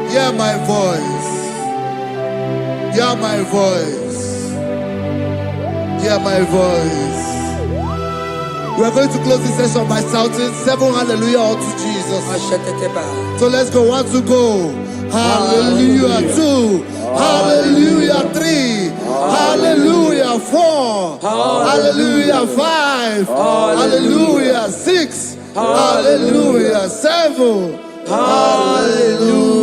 [SPEAKER 3] Hear my voice. Hear my voice. Hear my voice. We are going to close this session by shouting 7 hallelujah unto Jesus. So let's go. 1, 2, go. Hallelujah. 2. Hallelujah. 3. Hallelujah. 4. Hallelujah. 5. Hallelujah. 6. Hallelujah. 7. Hallelujah.